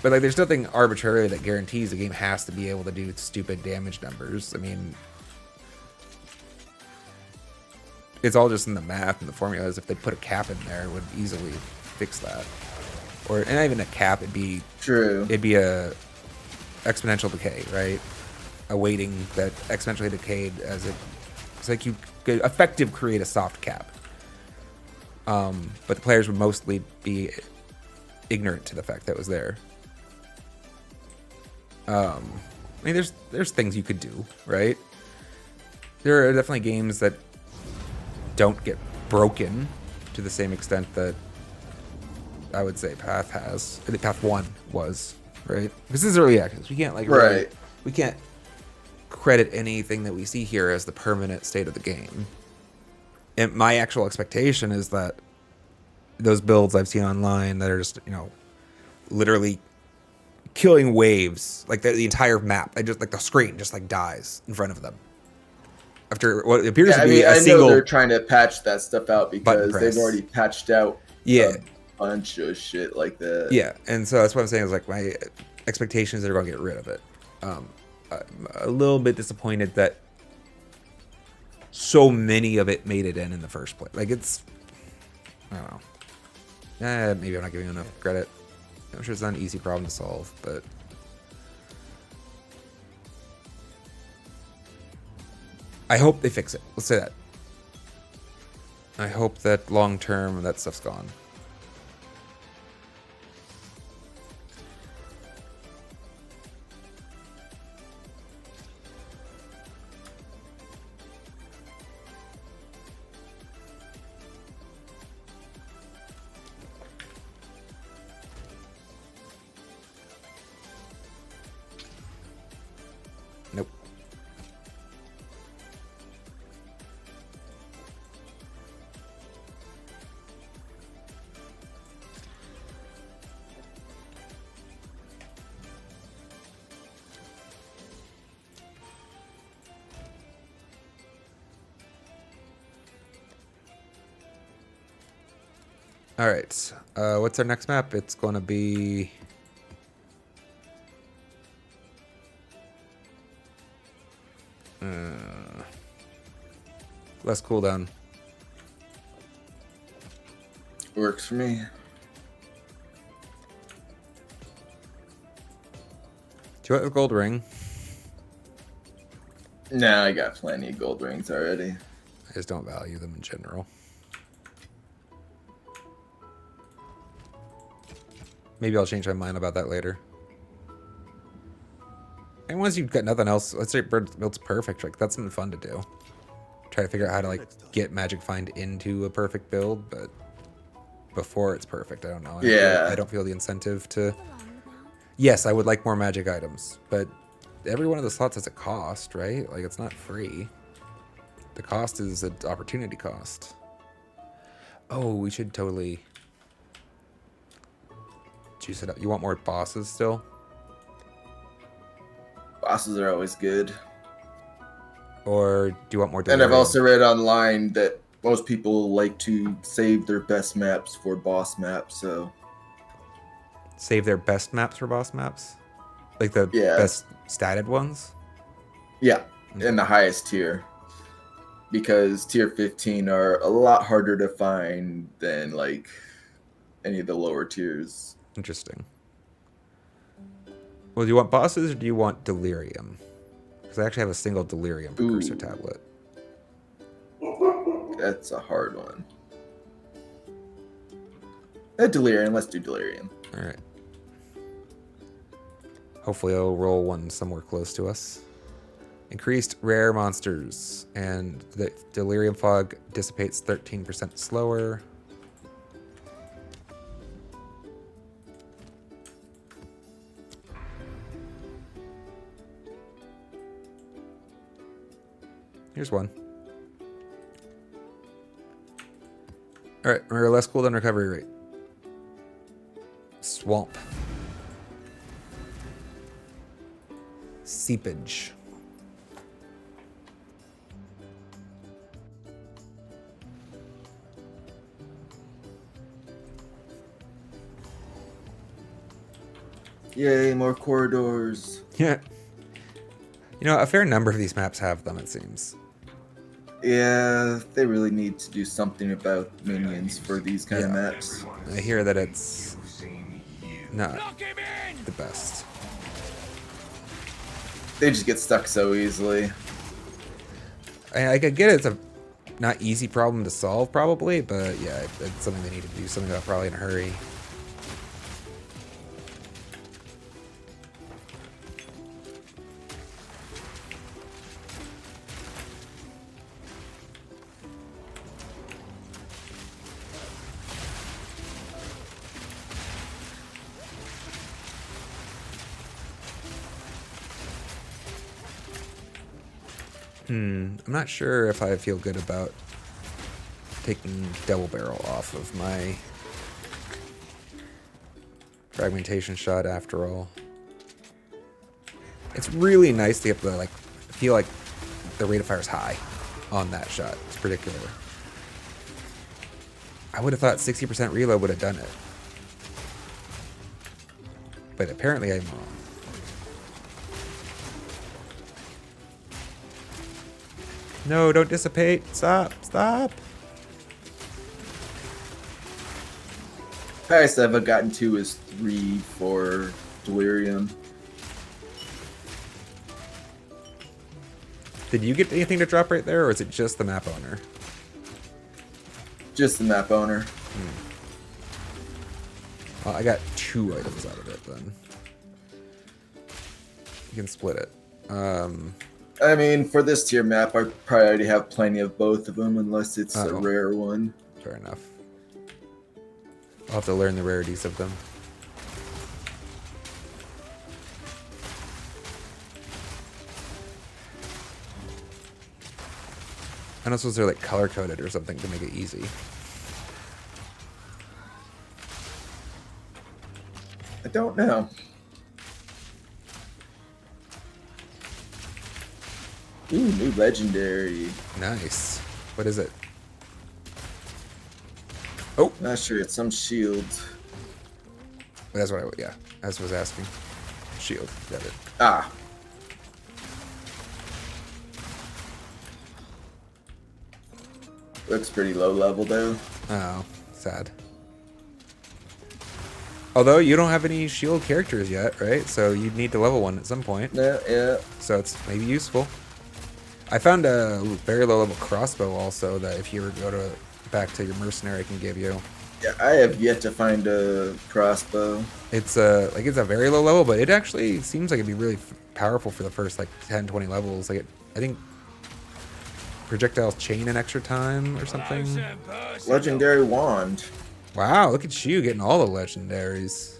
But like, there's nothing arbitrary that guarantees a game has to be able to do stupid damage numbers. I mean, it's all just in the math and the formulas. If they put a cap in there, it would easily fix that. Or, and not even a cap, it'd be a exponential decay, right? A weighting that exponentially decayed as it. It's like you could effective create a soft cap. But the players would mostly be ignorant to the fact that it was there. I mean, there's things you could do, right? There are definitely games that don't get broken to the same extent that I would say Path has. I think Path 1 was, right? Because this is early access. We can't, like, really, Right. we can't credit anything that we see here as the permanent state of the game. And my actual expectation is that those builds I've seen online that are just, you know, literally killing waves, like the entire map, I just, like, the screen just, like, dies in front of them after what appears Yeah, to I be mean, a I single. know they're trying to patch that stuff out because press. they've already patched out Yeah. a bunch of shit like that. Yeah, and so that's what I'm saying is, like, my expectations are going to get rid of it. I'm a little bit disappointed that so many of it made it in the first place. Like, it's, I don't know. Maybe I'm not giving enough credit. I'm sure it's not an easy problem to solve, but I hope they fix it. Let's say that. I hope that long term that stuff's gone. Nope. All right. What's our next map? It's going to be... less cooldown. Works for me. Do you want a gold ring? Nah, I got plenty of gold rings already. I just don't value them in general. Maybe I'll change my mind about that later. And once you've got nothing else, let's say build's perfect. Like, that's something fun to do. Try to figure out how to, like, get Magic Find into a perfect build, but before it's perfect, I don't know. I don't feel the incentive to... Yes, I would like more magic items, but every one of the slots has a cost, right? Like, it's not free. The cost is an opportunity cost. Oh, we should totally juice it up. You want more bosses still? Bosses are always good. Or do you want more And I've delirium? also read online that most people like to save their best maps for boss maps, so... Save their best maps for boss maps? Like the Yeah. best statted ones? Yeah, in the highest tier. Because tier 15 are a lot harder to find than, like, any of the lower tiers. Interesting. Well, do you want bosses or do you want delirium? Because I actually have a single delirium precursor Ooh. tablet. That's a hard one. Delirium, let's do Delirium. Alright. Hopefully I'll roll one somewhere close to us. Increased rare monsters. And the delirium fog dissipates 13% slower. Here's one. Alright, remember less cooldown recovery rate. Swamp. Seepage. Yay, more corridors. Yeah. You know, a fair number of these maps have them, it seems. Yeah, they really need to do something about minions for these kind of Yeah. maps. I hear that it's not Knock him in! the best. They just get stuck so easily. I could get it's a not easy problem to solve, probably, but yeah, it's something they need to do something about probably in a hurry. I'm not sure if I feel good about taking double barrel off of my fragmentation shot after all. It's really nice to get the like feel like the rate of fire is high on that shot. It's particular. I would have thought 60% reload would have done it. But apparently I'm wrong. No, don't dissipate. Stop. Stop. Highest I've gotten to is 3 for Delirium. Did you get anything to drop right there, or is it just the map owner? Just the map owner. Well, I got 2 items out of it, then. You can split it. I mean, for this tier map, I probably already have plenty of both of them, unless it's a Uh-oh. rare one. Fair enough. I'll have to learn the rarities of them. I don't suppose they're like color coded or something to make it easy. I don't know. Ooh, new legendary. Nice. What is it? Oh, Not sure. It's some shield. that's what yeah, as was asking. Shield, got it. Ah. Looks pretty low level though. Oh, sad. Although you don't have any shield characters yet, right? So you'd need to level one at some point. Yeah, yeah. So it's maybe useful. I found a very low level crossbow also that if you were to go to back to your mercenary, I can give you. Yeah, I have yet to find a crossbow. It's it's a very low level, but it actually seems like it'd be really powerful for the first like 10, 20 levels. I think projectiles chain an extra time or something. Close and personal. Legendary wand. Wow, look at you getting all the legendaries.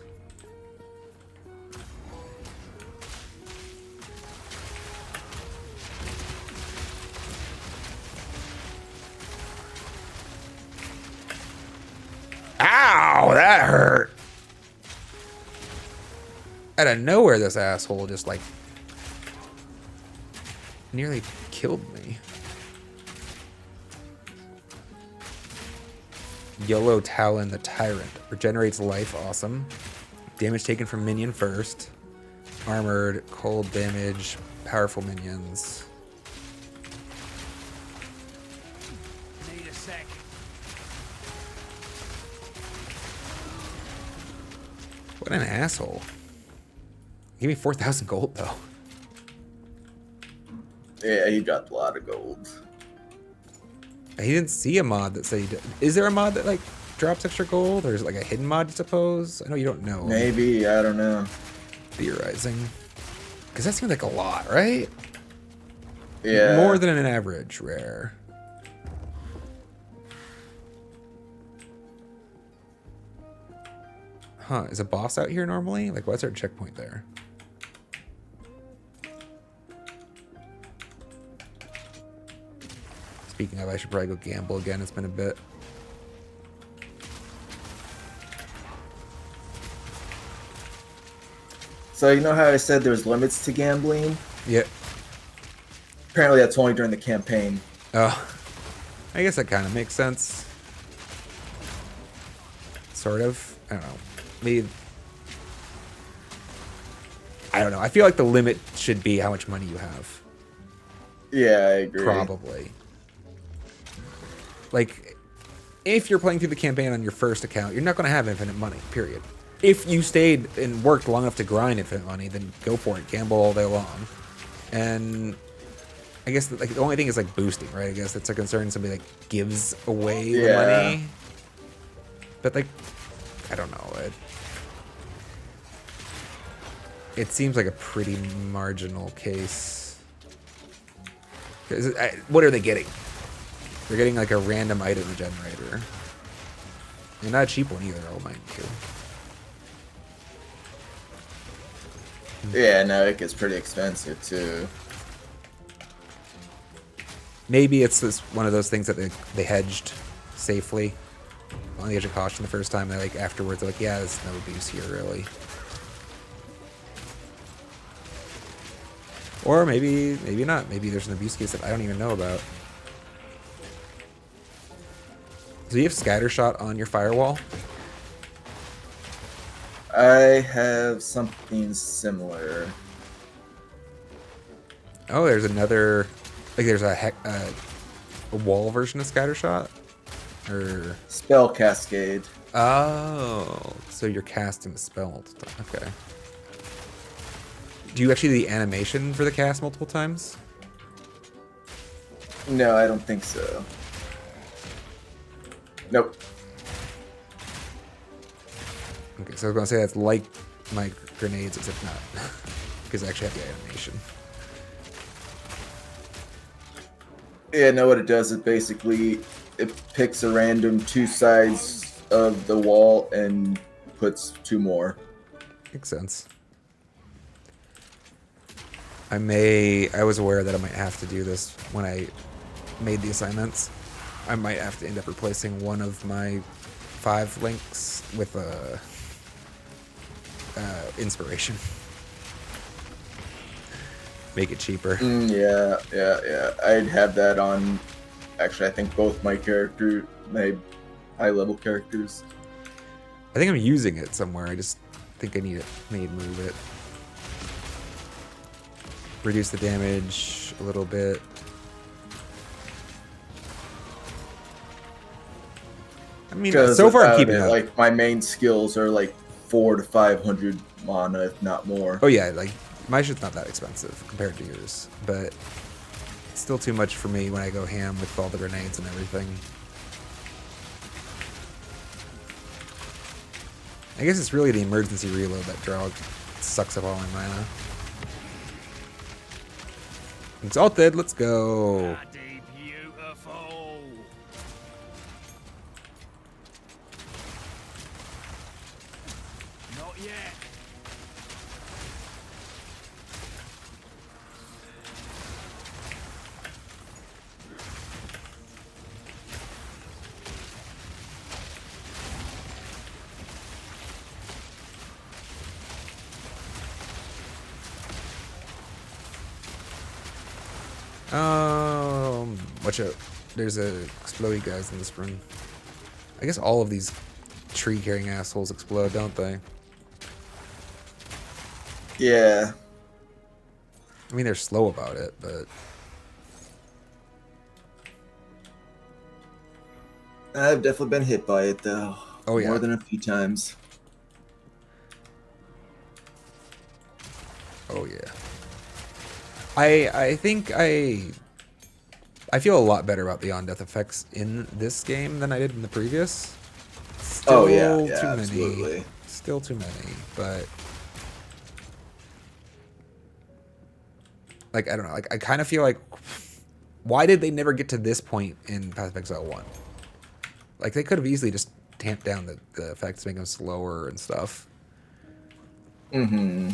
Ow, that hurt. Out of nowhere, this asshole just like nearly killed me. Yellow Talon the Tyrant. Regenerates life, awesome. Damage taken from minion first. Armored, cold damage, powerful minions. Need a sec. What an asshole. Give me 4,000 gold though. Yeah, he dropped a lot of gold. He didn't see a mod that said he did. Is there a mod that like drops extra gold, or is it like a hidden mod? I suppose. I know you don't know. Maybe, I don't know. Theorizing, because that seems like a lot, right? Yeah. More than an average rare. Huh? Is a boss out here normally? Like, what's our checkpoint there? Speaking of, I should probably go gamble again. It's been a bit. So you know how I said there's limits to gambling? Yeah. Apparently that's only during the campaign. Oh, I guess that kind of makes sense. Sort of. I don't know. Maybe. I don't know. I feel like the limit should be how much money you have. Yeah, I agree. Probably. Like, if you're playing through the campaign on your first account, you're not going to have infinite money, period. If you stayed and worked long enough to grind infinite money, then go for it. Gamble all day long. And I guess like the only thing is like boosting, right? I guess that's a concern. Somebody like gives away the Yeah. money. But like, I don't know. It seems like a pretty marginal case. 'Cause what are they getting? They're getting like a random item generator. And not a cheap one either, I'll mind you. Yeah, no, it gets pretty expensive too. Maybe it's this one of those things that they hedged safely on the edge of caution the first time. They like afterwards they're like, yeah, there's no abuse here really. Or maybe not. Maybe there's an abuse case that I don't even know about. Do you have Scattershot on your firewall? I have something similar. Oh, there's another. Like there's a wall version of Scattershot? Or. Spell Cascade. Oh, so you're casting the spell multiple times. Okay. Do you actually do the animation for the cast multiple times? No, I don't think so. Nope. Okay, so I was gonna say that's like my grenades, except not, because I actually have the animation. Yeah, no, what it does is basically it picks a random two sides of the wall and puts two more. Makes sense. I was aware that I might have to do this when I made the assignments. I might have to end up replacing one of my 5 links with a inspiration. Make it cheaper. Yeah. I'd have that on. Actually, I think both my high level characters. I think I'm using it somewhere. I just think I need it made move it. Reduce the damage a little bit. I mean, so far I'm keeping up. Like my main skills are like 400 to 500 mana, if not more. Oh yeah, like my shit's not that expensive compared to yours, but it's still too much for me when I go ham with all the grenades and everything. I guess it's really the emergency reload that sucks up all my mana. Exalted, let's go. Bloody beautiful. Not yet. Watch out. There's a explodey guys in this room. I guess all of these tree carrying assholes explode, don't they? Yeah. I mean, they're slow about it, but I've definitely been hit by it though. Oh, yeah. More than a few times. oh yeah. I think I feel a lot better about the on-death effects in this game than I did in the previous. Still yeah, too many. absolutely. Still too many, but like I don't know. Like I kind of feel like, why did they never get to this point in Path of Exile 1? Like they could have easily just tamped down the effects, make them slower and stuff. Mm-hmm.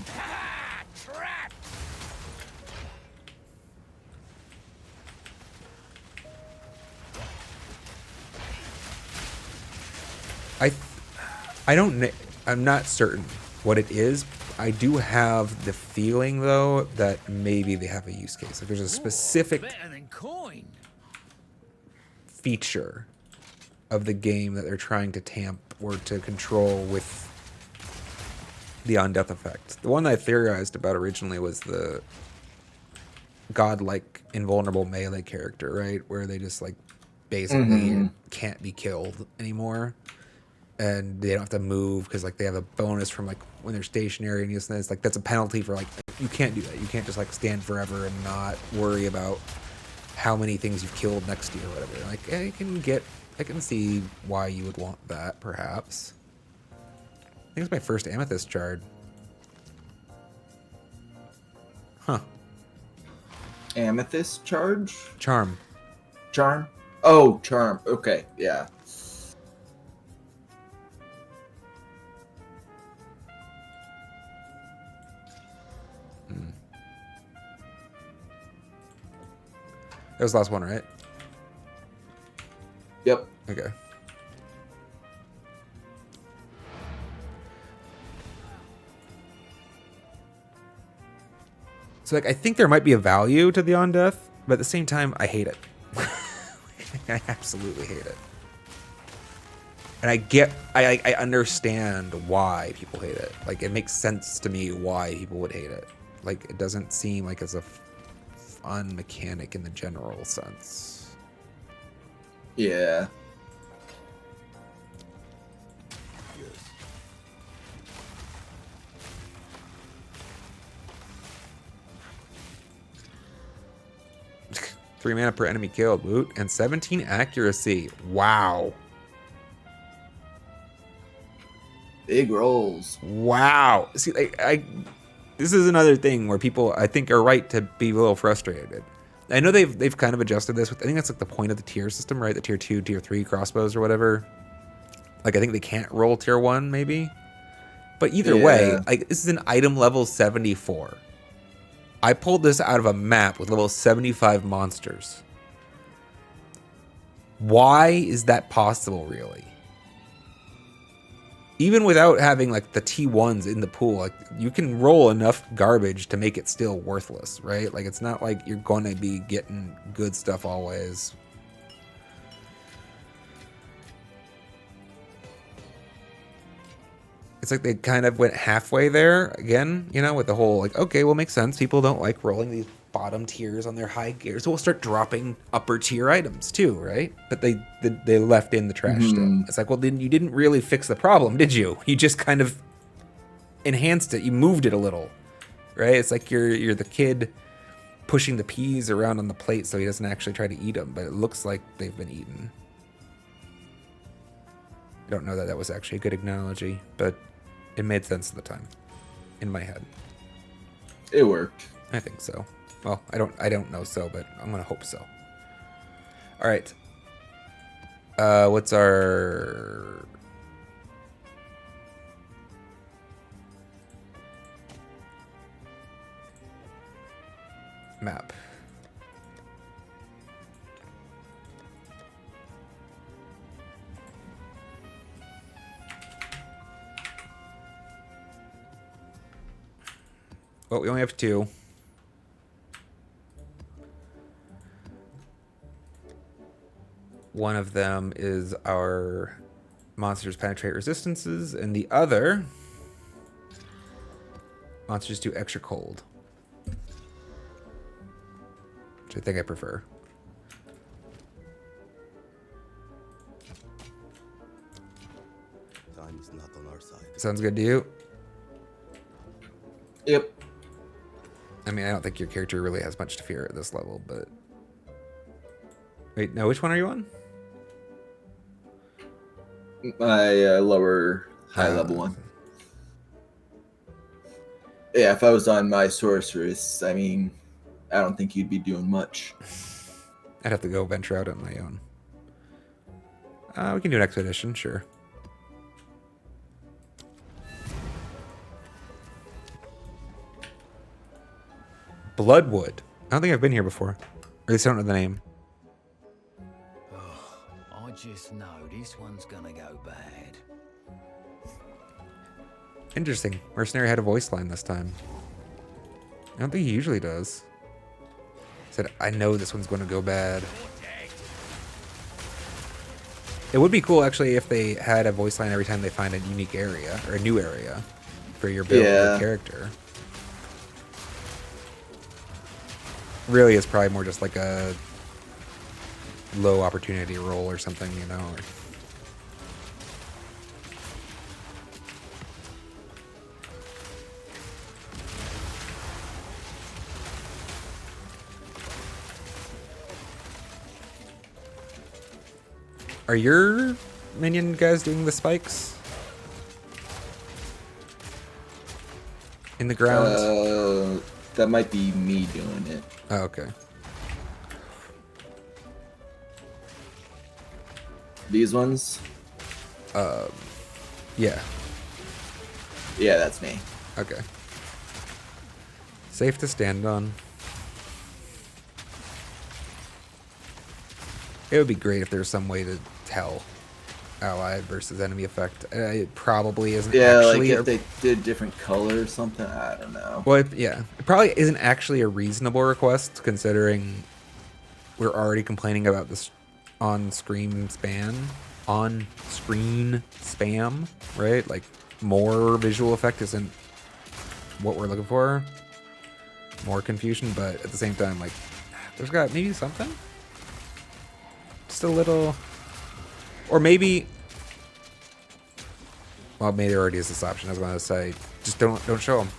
Trapped. I don't kn- I'm not certain what it is. I do have the feeling though that maybe they have a use case. Like there's a specific Better than coin. feature of the game that they're trying to tamp or to control with the on-death effect. The one that I theorized about originally was the godlike invulnerable melee character, right? Where they just like basically can't be killed anymore. And they don't have to move because like they have a bonus from like when they're stationary and this. Like that's a penalty for like, you can't do that. You can't just like stand forever and not worry about how many things you've killed next to you or whatever. Like I can see why you would want that perhaps. I think it's my first amethyst shard. Huh. Amethyst charge? Charm. Charm? Oh, charm. Okay, yeah. That was the last one, right? Yep. Okay. So like I think there might be a value to the on death, but at the same time I hate it. I absolutely hate it. And I understand why people hate it. Like it makes sense to me why people would hate it. Like it doesn't seem like it's a fun mechanic in the general sense. Yeah. Three mana per enemy killed, loot, and 17 accuracy. Wow. Big rolls. Wow. See, this is another thing where people, I think, are right to be a little frustrated. I know they've kind of adjusted this. I think that's like the point of the tier system, right? The tier 2, tier 3 crossbows or whatever. Like, I think they can't roll tier 1, maybe. But either way, like, this is an item level 74. I pulled this out of a map with level 75 monsters. Why is that possible, really? Even without having like the T1s in the pool, like you can roll enough garbage to make it still worthless, right? Like it's not like you're going to be getting good stuff always. It's like they kind of went halfway there again, you know, with the whole like, okay, well, makes sense. People don't like rolling these bottom tiers on their high gears, so we'll start dropping upper tier items too, right? But they left in the trash still. It's like, well, then you didn't really fix the problem, did you? You just kind of enhanced it. You moved it a little, right? It's like you're the kid pushing the peas around on the plate so he doesn't actually try to eat them, but it looks like they've been eaten. I don't know that that was actually a good analogy, but it made sense at the time in my head. It worked. I think so. Well, I don't know so, but I'm gonna hope so. All right. What's our map? Well, we only have 2. One of them is our monsters penetrate resistances, and the other monsters do extra cold, which I think I prefer. Time is not on our side. Sounds good to you? Yep. I mean, I don't think your character really has much to fear at this level, but... Wait, no, which one are you on? My lower high level one. Yeah, if I was on my sorceress, I mean, I don't think you'd be doing much. I'd have to go venture out on my own. We can do an expedition, sure. Bloodwood. I don't think I've been here before. Or at least I don't know the name. I just know this one's gonna go bad. Interesting. Mercenary had a voice line this time. I don't think he usually does. Said, I know this one's going to go bad. It would be cool, actually, if they had a voice line every time they find a unique area, or a new area, for your build or character. Really, it's probably more just like a low opportunity roll or something, you know? Or... Are your minion guys doing the spikes? In the ground? That might be me doing it. Oh, okay. These ones? Yeah. Yeah, that's me. Okay. Safe to stand on. It would be great if there's some way to tell allied versus enemy effect. It probably isn't actually... like if they did different color or something, I don't know. Well, yeah. It probably isn't actually a reasonable request, considering we're already complaining about this on-screen spam. On-screen spam, right? Like, more visual effect isn't what we're looking for. More confusion, but at the same time, like, there's got maybe something? Just a little... Or maybe... Well, maybe there already is this option. I was going to say, just don't show them.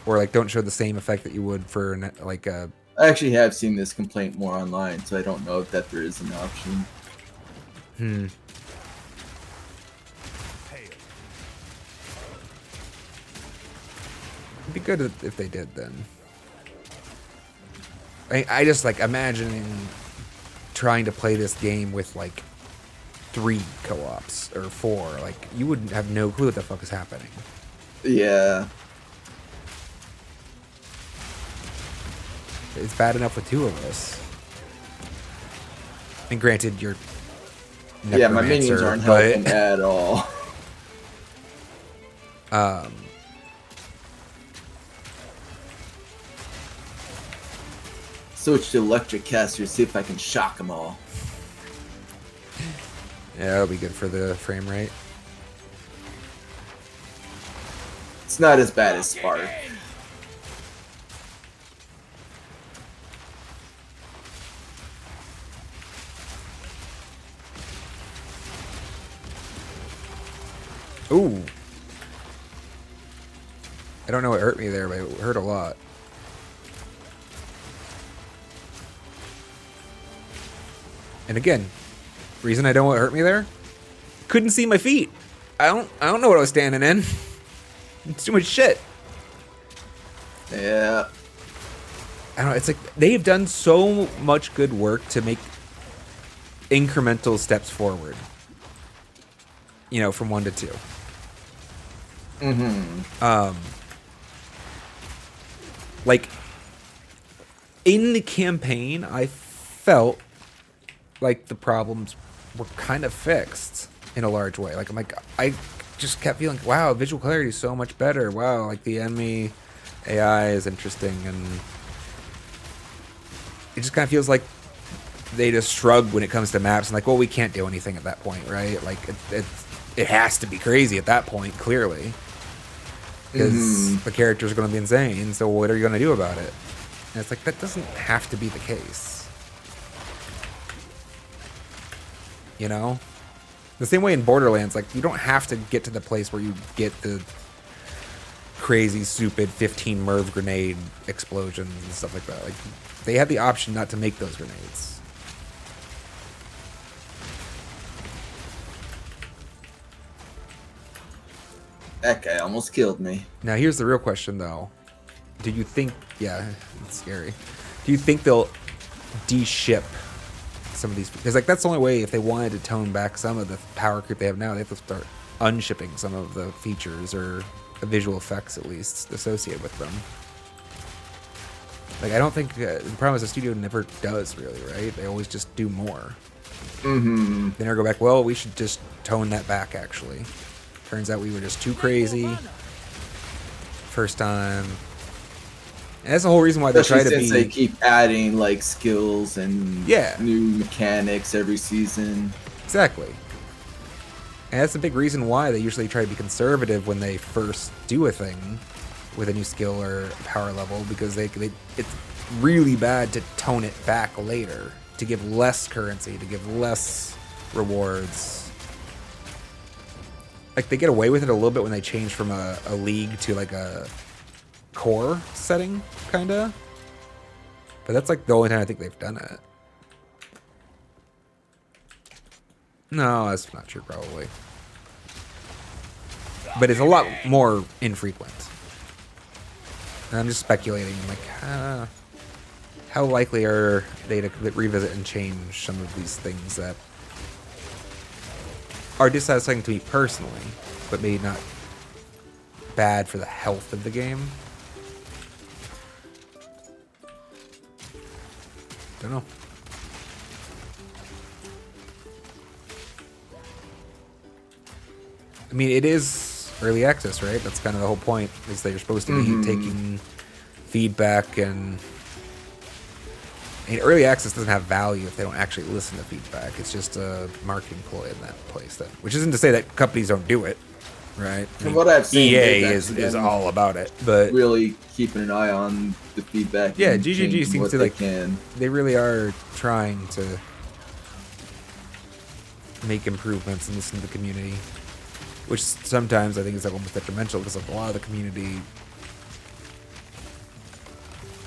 Or, like, don't show the same effect that you would for, like, a... I actually have seen this complaint more online, so I don't know if that there is an option. It'd be good if they did, then. I just, like, imagining trying to play this game with, like, 3 co-ops or 4. Like, you would have no clue what the fuck is happening. Yeah. It's bad enough with 2 of us. And granted, you're Yeah, my minions aren't helping at all. Switch to electric caster, see if I can shock them all. Yeah, that'll be good for the frame rate. It's not as bad as Spark. Ooh. I don't know what hurt me there, but it hurt a lot. And again, reason I don't know what hurt me there? Couldn't see my feet. I don't know what I was standing in. It's too much shit. Yeah. I don't know, it's like they've done so much good work to make incremental steps forward. You know, from 1 to 2. Like in the campaign, I felt like the problems were kind of fixed in a large way. Like I just kept feeling, wow, visual clarity is so much better. Wow, like the enemy AI is interesting, and it just kind of feels like they just shrug when it comes to maps and like, well, we can't do anything at that point, right? Like it has to be crazy at that point, clearly, because the characters are going to be insane. So what are you going to do about it? And it's like, that doesn't have to be the case. You know? The same way in Borderlands, like, you don't have to get to the place where you get the crazy, stupid 15 MIRV grenade explosions and stuff like that. Like, they had the option not to make those grenades. That guy almost killed me. Now, here's the real question, though. Do you think... Yeah, it's scary. Do you think they'll de-ship some of these... Because, like, that's the only way, if they wanted to tone back some of the power creep they have now, they have to start unshipping some of the features, or the visual effects, at least, associated with them. Like, I don't think... the problem is the studio never does, really, right? They always just do more. They never go back, well, we should just tone that back, actually. Turns out we were just too crazy first time. And that's the whole reason why they try to be... they keep adding, like, skills and new mechanics every season. Exactly. And that's the big reason why they usually try to be conservative when they first do a thing with a new skill or power level, because it's really bad to tone it back later, to give less currency, to give less rewards. Like, they get away with it a little bit when they change from a league to, like, a core setting, kind of. But that's, like, the only time I think they've done it. No, that's not true, probably. But it's a lot more infrequent. And I'm just speculating, like, how likely are they to revisit and change some of these things that are dissatisfying to me personally, but maybe not bad for the health of the game? Don't know. I mean, it is early access, right? That's kind of the whole point, is that you're supposed to be taking feedback, and early access doesn't have value if they don't actually listen to feedback. It's just a marketing ploy in that place, then. Which isn't to say that companies don't do it, right? From what I've seen, EA is all about it, but really keeping an eye on the feedback. Yeah, and GGG seems to, like, they really are trying to make improvements and listen to the community, which sometimes I think is almost detrimental, because a lot of the community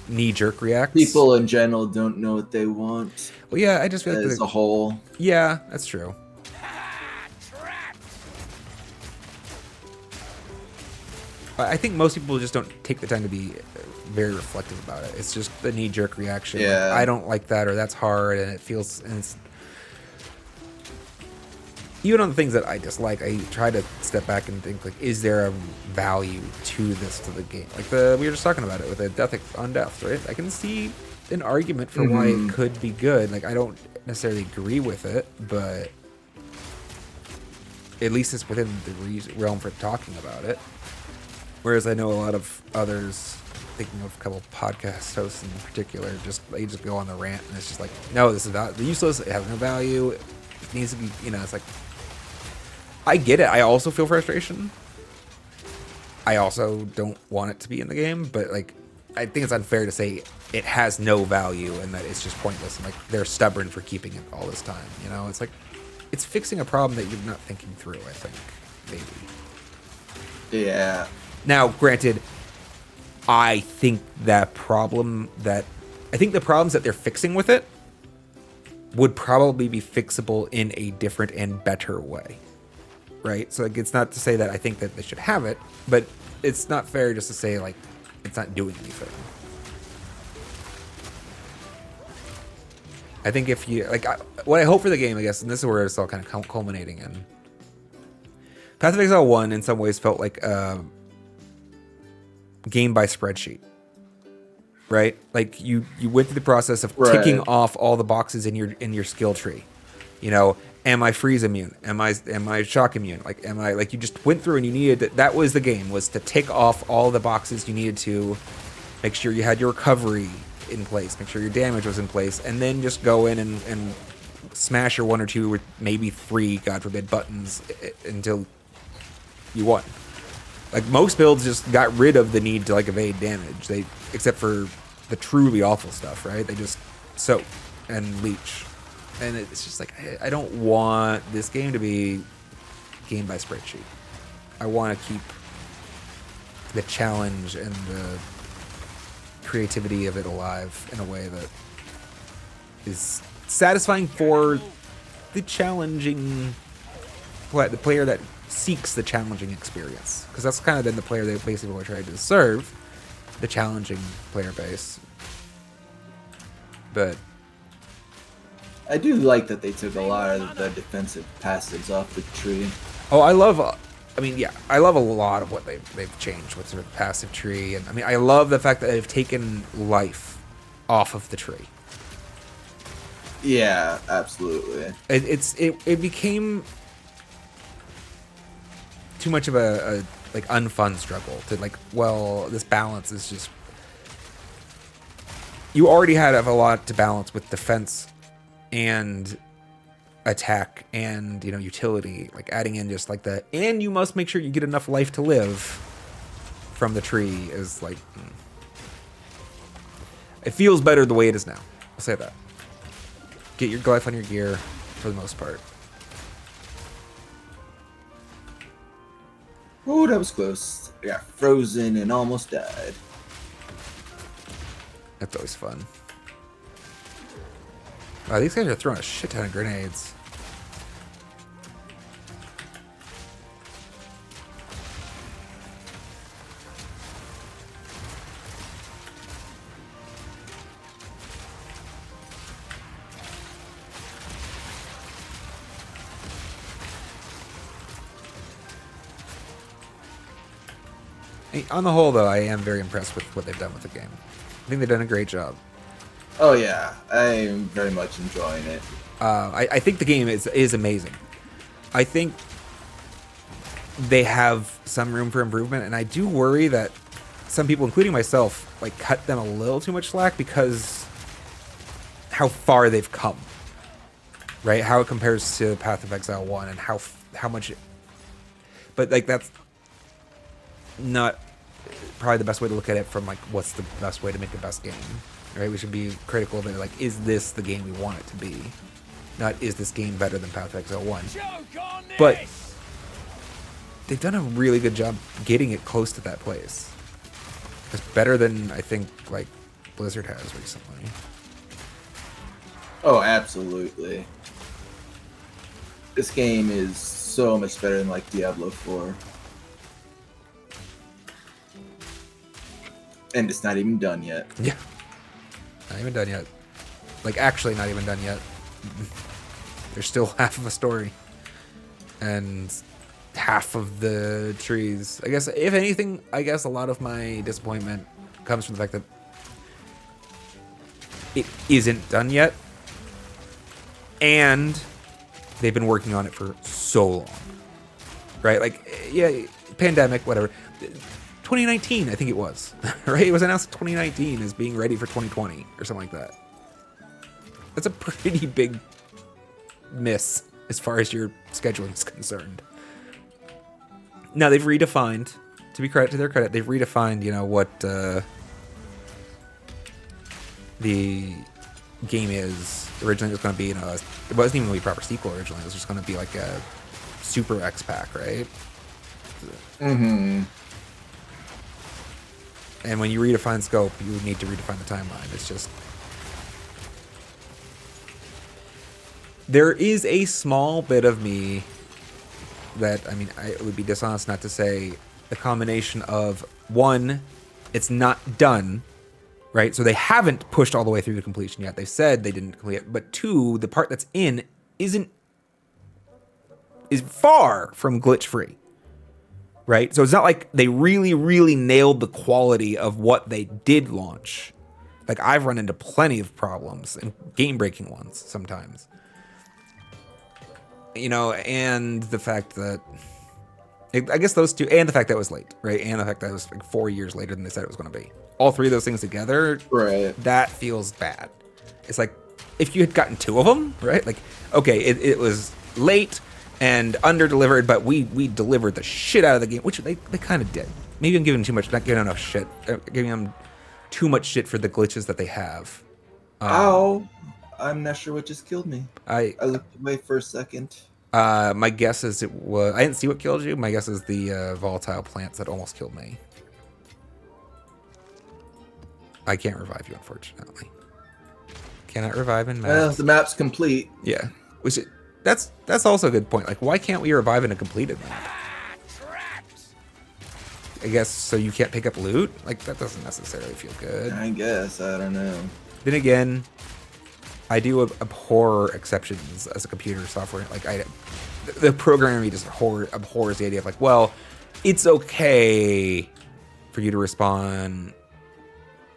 knee-jerk reacts. People in general don't know what they want. Well, yeah, I just feel like as a whole. Yeah, that's true. I think most people just don't take the time to be very reflective about it. It's just the knee-jerk reaction. Yeah. Like, I don't like that, or that's hard, and it feels... And it's, even on the things that I dislike, I try to step back and think, like, is there a value to this, to the game? Like, we were just talking about it with the Death on Death, right? I can see an argument for why it could be good. Like, I don't necessarily agree with it, but at least it's within the realm for talking about it. Whereas I know a lot of others, thinking of a couple of podcast hosts in particular, they just go on the rant, and it's just like, no, this is useless, it has no value, it needs to be, it's like, I get it. I also feel frustration. I also don't want it to be in the game, but like I think it's unfair to say it has no value and that it's just pointless and like they're stubborn for keeping it all this time. You know, it's like it's fixing a problem that you're not thinking through, I think, maybe. Yeah. Now, granted, I think the problems that they're fixing with it would probably be fixable in a different and better way. Right? So like, it's not to say that I think that they should have it, but it's not fair just to say like it's not doing anything. I think if you like, what I hope for the game, I guess, and this is where it's all kind of culminating in. Path of Exile 1 in some ways felt like a game by spreadsheet, right? Like you went through the process of ticking off all the boxes in your skill tree. You know, am I freeze immune? Am I shock immune? Like, am I like you just went through and you needed that was the game, was to tick off all the boxes you needed to make sure you had your recovery in place, make sure your damage was in place, and then just go in and smash your 1 or 2 or maybe 3, God forbid, buttons until you won. Like most builds just got rid of the need to like evade damage. They, except for the truly awful stuff, right? They just soak and leech. And it's just like, I don't want this game to be game by spreadsheet. I want to keep the challenge and the creativity of it alive in a way that is satisfying for the challenging, the player that seeks the challenging experience. Because that's kind of been the player they basically were trying to serve, the challenging player base. But I do like that they took a lot of the defensive passives off the tree. oh, I love a lot of what they've changed with the passive tree, and I mean I love the fact that they've taken life off of the tree. Yeah, absolutely. It became too much of a like unfun struggle to like, well, this balance is just, you already had a lot to balance with defense and attack and, you know, utility, like adding in just like the, and you must make sure you get enough life to live from the tree is like, it feels better the way it is now. I'll say that. Get your life on your gear for the most part. Oh, that was close. I got frozen and almost died. That's always fun. Wow, these guys are throwing a shit ton of grenades. On the whole, though, I am very impressed with what they've done with the game. I think they've done a great job. Oh yeah, I'm very much enjoying it. I think the game is amazing. I think they have some room for improvement, and I do worry that some people, including myself, like cut them a little too much slack because how far they've come, right? How it compares to Path of Exile 1 and how much. But like that's not probably the best way to look at it from like what's the best way to make the best game, right? We should be critical of it, like, is this the game we want it to be, not is this game better than Path of Exile 1. But they've done a really good job getting it close to that place. It's better than I think like Blizzard has recently. Oh, absolutely. This game is so much better than like Diablo 4. And it's not even done yet. Yeah. Not even done yet. Like, actually not even done yet. There's still half of a story. And half of the trees. I guess, if anything, I guess a lot of my disappointment comes from the fact that it isn't done yet. And they've been working on it for so long. Right? Like, yeah, pandemic, whatever. 2019, I think it was, right? It was announced in 2019 as being ready for 2020 or something like that. That's a pretty big miss as far as your scheduling is concerned. Now, they've redefined to be credit to their credit, they've redefined, what the game is. Originally, it was going to be, it wasn't even going to be a proper sequel originally. It was just going to be like a Super X Pack, right? Mm-hmm. And when you redefine scope, you need to redefine the timeline. It's just... There is a small bit of me that, it would be dishonest not to say a combination of, one, it's not done, right? So they haven't pushed all the way through to completion yet. They've said they didn't complete it. But two, the part that's in is far from glitch-free. Right? So it's not like they really, really nailed the quality of what they did launch. Like, I've run into plenty of problems, and game-breaking ones sometimes. And the fact that... I guess those two, and the fact that it was late, right? And the fact that it was like 4 years later than they said it was going to be. All three of those things together, Right. That feels bad. It's like, if you had gotten two of them, right? Like, okay, it was late and under-delivered, but we delivered the shit out of the game, which they kind of did. Maybe I'm giving too much, not giving enough shit. Giving them too much shit for the glitches that they have. Ow! I'm not sure what just killed me. I looked away for a second. My guess is it was... I didn't see what killed you. My guess is the volatile plants that almost killed me. I can't revive you, unfortunately. Cannot revive in maps. Well, the map's complete. Yeah. That's also a good point. Like, why can't we revive in a completed map? I guess so you can't pick up loot? Like, that doesn't necessarily feel good. I guess. I don't know. Then again, I do abhor exceptions as a computer software. Like, the programmer in me just abhors the idea of, like, well, it's okay for you to respawn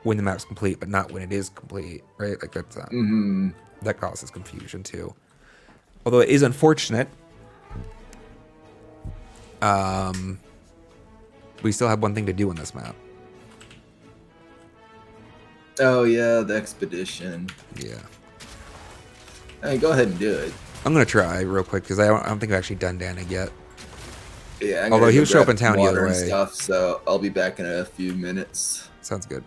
when the map's complete, but not when it is complete, right? Like, that's that causes confusion too. Although it is unfortunate, we still have one thing to do on this map. Oh yeah, the expedition. Yeah. Hey, go ahead and do it. I'm gonna try real quick because I don't think I've actually done Danig yet. Yeah. Although gonna he'll go show up grab in town some either water and way. Stuff, so I'll be back in a few minutes. Sounds good.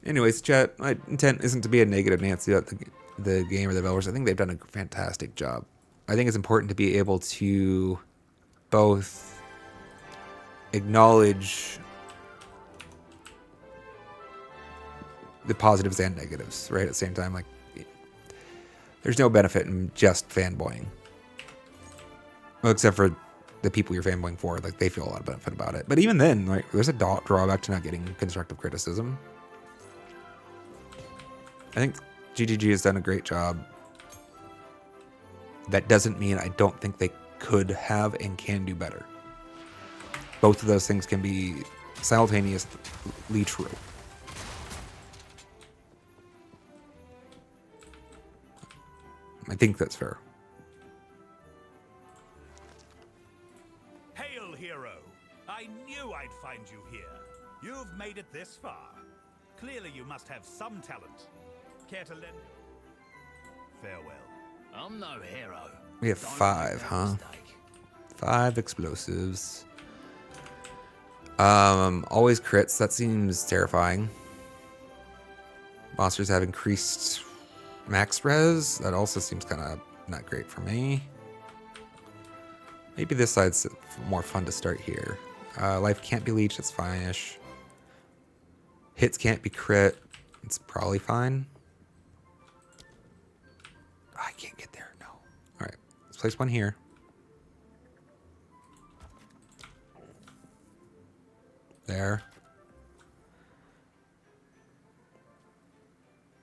Anyways, chat, my intent isn't to be a negative Nancy about the game or the developers. I think they've done a fantastic job. I think it's important to be able to both acknowledge the positives and negatives, right? At the same time, like, there's no benefit in just fanboying. Well, except for the people you're fanboying for. Like, they feel a lot of benefit about it. But even then, like, there's a drawback to not getting constructive criticism. I think GGG has done a great job. That doesn't mean I don't think they could have and can do better. Both of those things can be simultaneously true. I think that's fair. Hail, hero! I knew I'd find you here. You've made it this far. Clearly you must have some talent. Care to lend? Farewell. I'm no hero. We have Don't 5, make that huh? mistake. 5 explosives. Always crits. That seems terrifying. Monsters have increased max res. That also seems kind of not great for me. Maybe this side's more fun to start here. Life can't be leeched. It's fine-ish. Hits can't be crit. It's probably fine. I can't get there. No. All right. Let's place one here. There.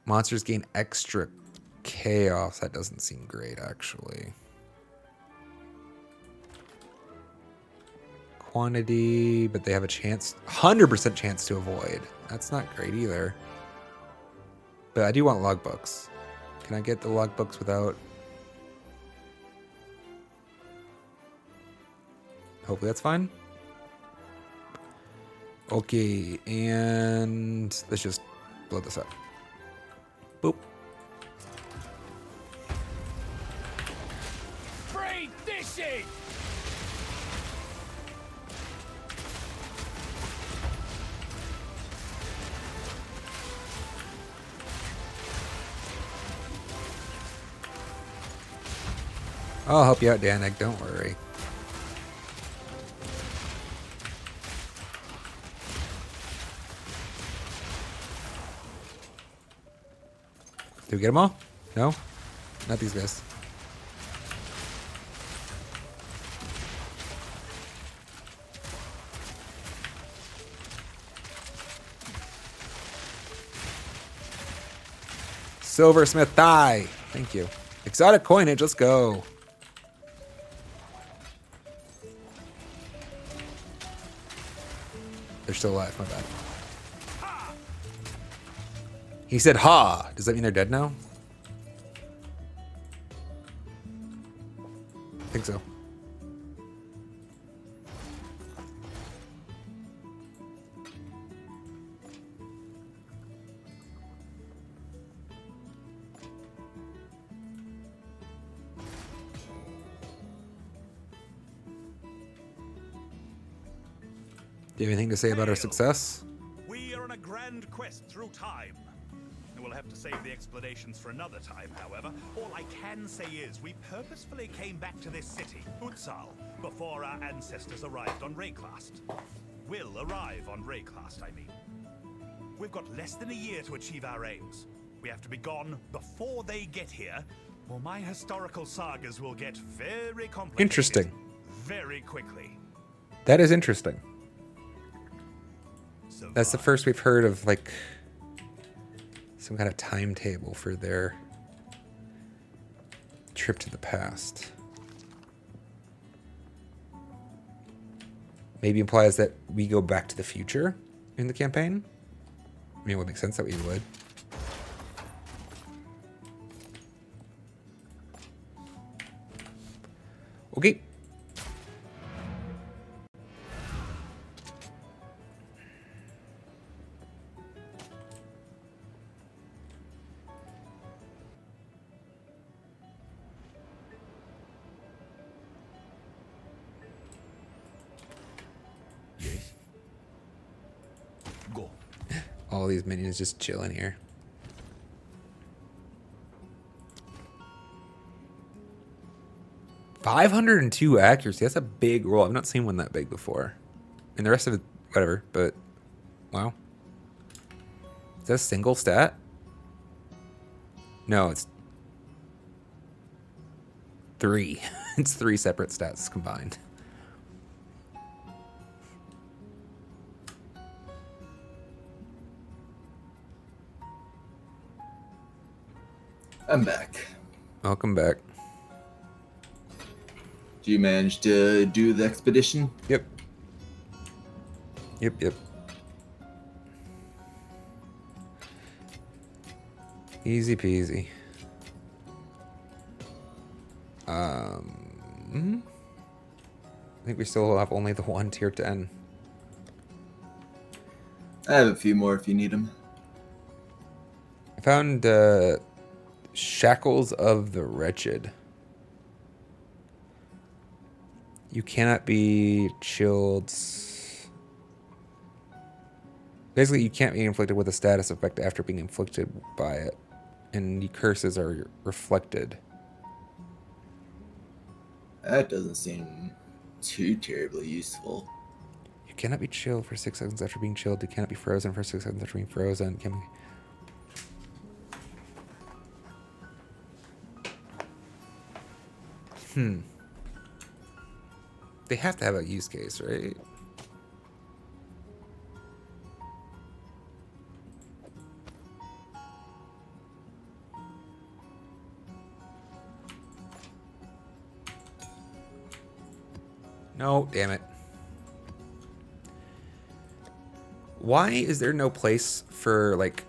Monsters gain extra chaos. That doesn't seem great, actually. Quantity, but they have a chance, 100% chance to avoid. That's not great either. But I do want logbooks. Can I get the logbooks without... Hopefully that's fine. Okay, and let's just blow this up. Boop. Engaging! I'll help you out, Danik. Don't worry. Did we get them all? No? Not these guys. Silversmith die. Thank you. Exotic coinage. Let's go. They're still alive. My bad. He said, "Ha." Does that mean they're dead now? I think so. Do you have anything to say about our success? We are on a grand quest through time. We'll have to save the explanations for another time, however. All I can say is we purposefully came back to this city, Utsal, before our ancestors arrived on Rayclast. Will arrive on Rayclast, I mean. We've got less than a year to achieve our aims. We have to be gone before they get here, or my historical sagas will get very complicated. Interesting. Very quickly. That is interesting. So That's the first we've heard of, like, some kind of timetable for their trip to the past. Maybe implies that we go back to the future in the campaign. I mean, it would make sense that we would. Okay. Yes. Go. All these minions just chilling here. .502 accuracy. That's a big roll. I've not seen one that big before. And the rest of it, whatever. But wow. Is that a single stat? No, it's 3. It's 3 separate stats combined. I'm back. Welcome back. Do you manage to do the expedition? Yep. Yep. Easy peasy. I think we still have only the one tier 10. I have a few more if you need them. I found Shackles of the Wretched. You cannot be chilled. Basically, you can't be inflicted with a status effect after being inflicted by it. And the curses are reflected. That doesn't seem too terribly useful. You cannot be chilled for 6 seconds after being chilled. You cannot be frozen for 6 seconds after being frozen. They have to have a use case, right? No, damn it. Why is there no place for, like,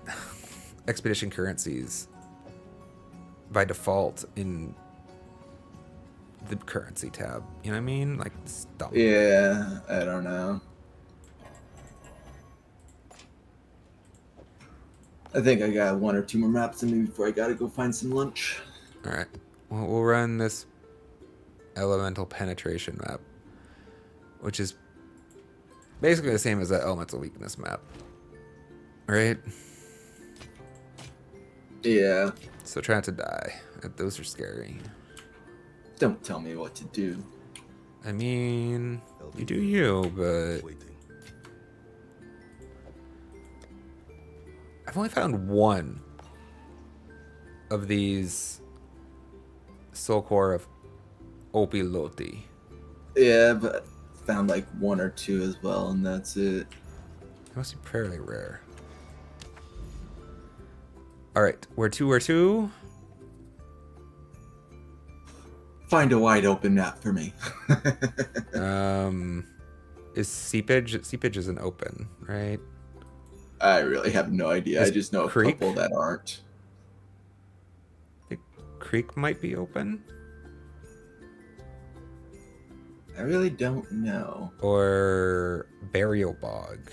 expedition currencies by default in the currency tab? You know what I mean? Like, it's dumb. Yeah, I don't know. I think I got 1 or 2 more maps in me before I gotta go find some lunch. All right. Well, we'll run this elemental penetration map, which is basically the same as that elemental weakness map, right? Yeah. So try not to die. Those are scary. Don't tell me what to do. I mean, you do you, but I've only found one of these Soul Core of Opiloti. Yeah, but found like 1 or 2 as well, and that's it. It must be fairly rare. Alright, where to? Find a wide open map for me. Is Seepage? Seepage isn't open, right? I really have no idea. Is I just know Creek? a couple that aren't. The creek might be open. I really don't know. Or Burial Bog.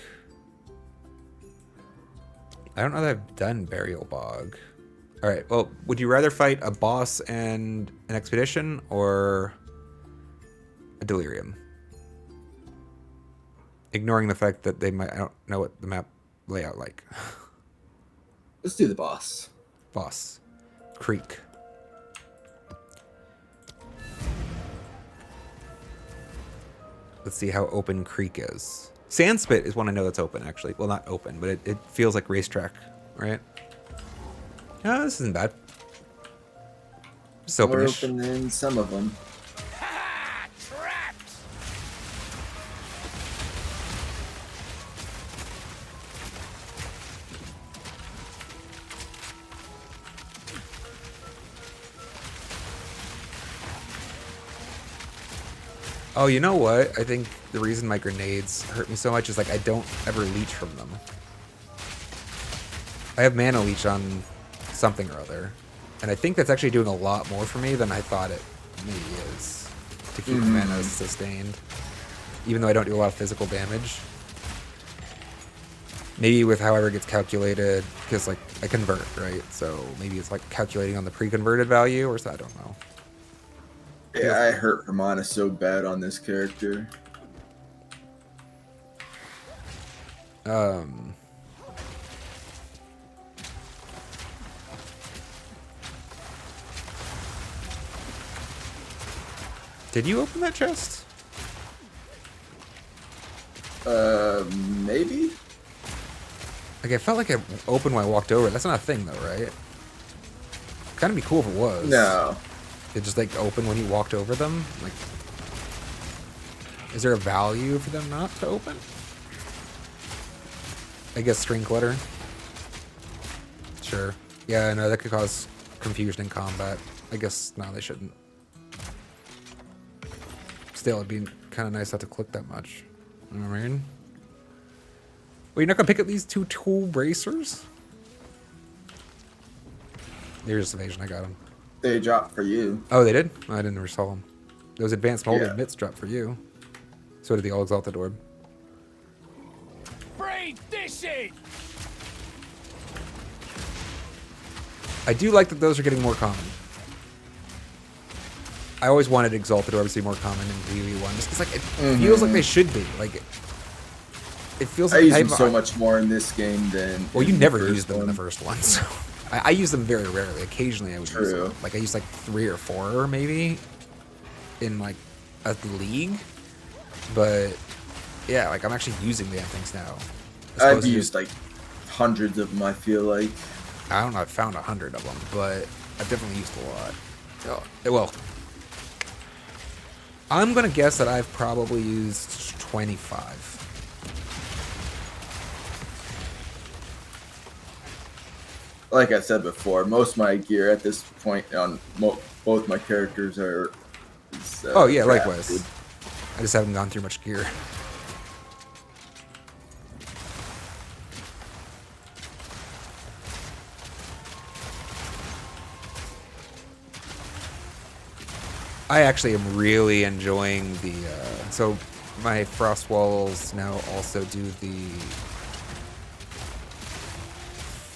I don't know that I've done Burial Bog. Alright, well, would you rather fight a boss and an expedition or a delirium? Ignoring the fact that they might, I don't know what the map layout like. Let's do the boss. Boss. Creek. Let's see how open Creek is. Sandspit is one I know that's open, actually. Well, not open, but it feels like racetrack, right? Oh, this isn't bad. It's More openish. open than some of them. Trapped! Oh, you know what? I think the reason my grenades hurt me so much is like I don't ever leech from them. I have mana leech on something or other. And I think that's actually doing a lot more for me than I thought it maybe is. To keep mana sustained. Even though I don't do a lot of physical damage. Maybe with however it gets calculated, because like I convert, right? So maybe it's like calculating on the pre-converted value or so, I don't know. Yeah, I hurt for mana so bad on this character. Did you open that chest? Maybe? Like I felt like I opened when I walked over. That's not a thing though, right? Kind of be cool if it was. No. It just like open when you walked over them. Like, is there a value for them not to open? I guess string clutter. Sure. Yeah, no, that could cause confusion in combat. I guess no, they shouldn't. Still, it'd be kind of nice not to click that much. You know what I mean? Well, you're not gonna pick up these 2 tool bracers? There's evasion. I got them. They dropped for you. Oh, they did? I didn't ever saw them. Those advanced molded Yeah. mitts dropped for you. So did the all exalted orb. Breathe this in! I do like that those are getting more common. I always wanted exalted orbs to be more common in PvE1, just because like it feels like they should be. Like it feels I like use the them type so of- much more in this game than. Well, you in the never first used them in the one. first one, so I use them very rarely. Occasionally, I would use True. them. Like I used like 3 or 4 maybe in like a league, but yeah, like I'm actually using the damn things now. As I've opposed to used like hundreds of them, I feel like. I don't know. I've found 100 of them, but I've definitely used a lot. So, well, I'm gonna guess that I've probably used 25. Like I said before, most of my gear at this point on both my characters are. Oh yeah, crafted. likewise. I just haven't gone through much gear. I actually am really enjoying the. So my frost walls now also do the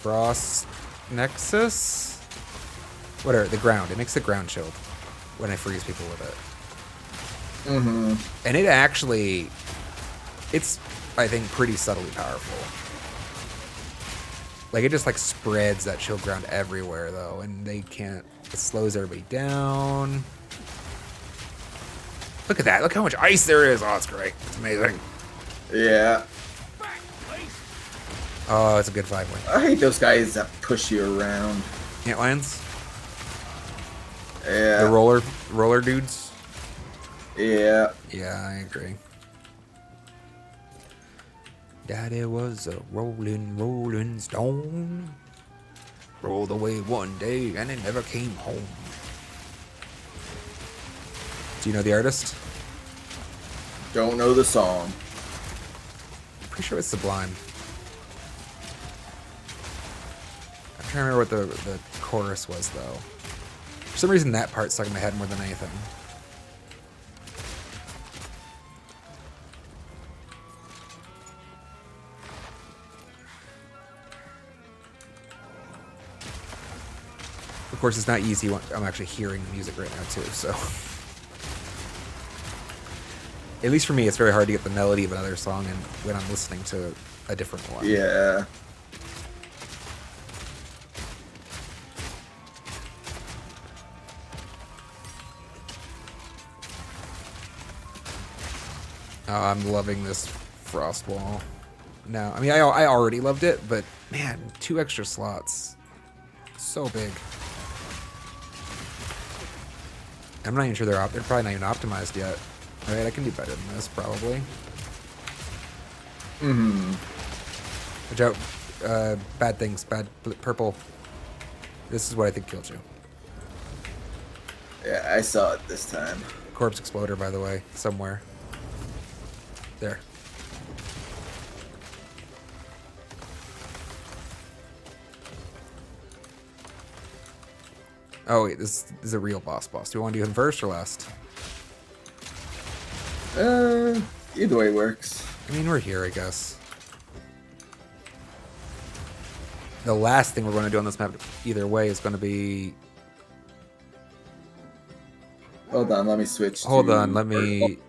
frost nexus. Whatever, the ground. It makes the ground chilled when I freeze people with it. Mm-hmm. And it actually, it's, I think, pretty subtly powerful. Like, it just, like, spreads that chill ground everywhere, though, and they can't, it slows everybody down. Look at that. Look how much ice there is. Oh, it's great. It's amazing. Yeah. Oh, it's a good 5-win. I hate those guys that push you around. Antlions? Yeah. The roller dudes? Yeah. Yeah, I agree. Daddy was a rolling stone. Rolled away one day and it never came home. Do you know the artist? Don't know the song. Pretty sure it's Sublime. I'm trying to remember what the chorus was, though. For some reason, that part stuck in my head more than anything. Of course, it's not easy when I'm actually hearing music right now, too, so... At least for me, it's very hard to get the melody of another song and when I'm listening to a different one. Yeah. I'm loving this frost wall. Now, I mean, I already loved it, but man, 2 extra slots. So big. I'm not even sure they're probably not even optimized yet. Alright, I can do better than this, probably. Mm-hmm. Watch out. Bad things. Purple. This is what I think killed you. Yeah, I saw it this time. Corpse exploder, by the way, somewhere. There. Oh wait, this is a real boss. Do we want to do him first or last? Either way works. I mean, we're here, I guess. The last thing we're going to do on this map, either way, is going to be... Hold on, let me switch. Hold to on, let me...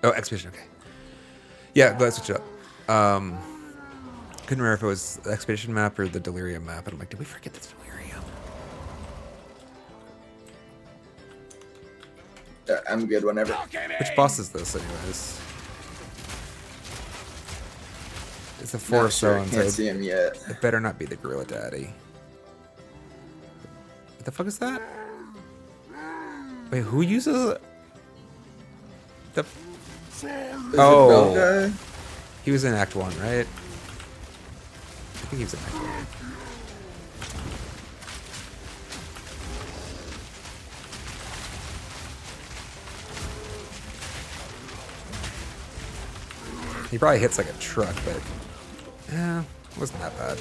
Oh, Expedition, okay. Yeah, go ahead, switch it up. Couldn't remember if it was the Expedition map or the Delirium map, and I'm like, did we forget the Delirium? I'm good whenever. Which boss is this, anyways? It's the Not Forest sure, Zones. can't see him yet. It better not be the Gorilla Daddy. What the fuck is that? Wait, who uses it? The... Is it Oh. Bell guy? He was in Act 1, right? I think he was in Act 1. He probably hits like a truck, but yeah, it wasn't that bad.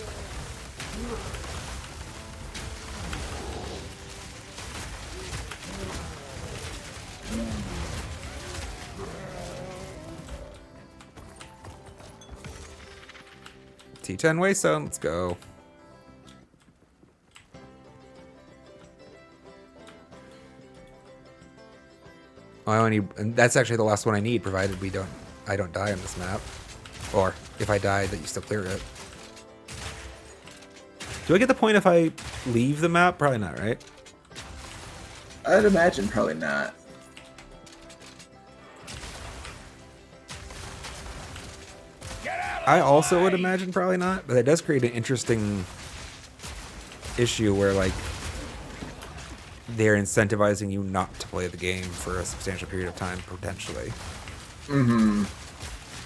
T10 Waystone, let's go. I only need, and that's actually the last one I need, provided I don't die on this map. Or, if I die, that you still clear it. Do I get the point if I leave the map? Probably not, right? I'd imagine probably not. I also would imagine probably not, but it does create an interesting issue where, like, they're incentivizing you not to play the game for a substantial period of time, potentially. Mm-hmm.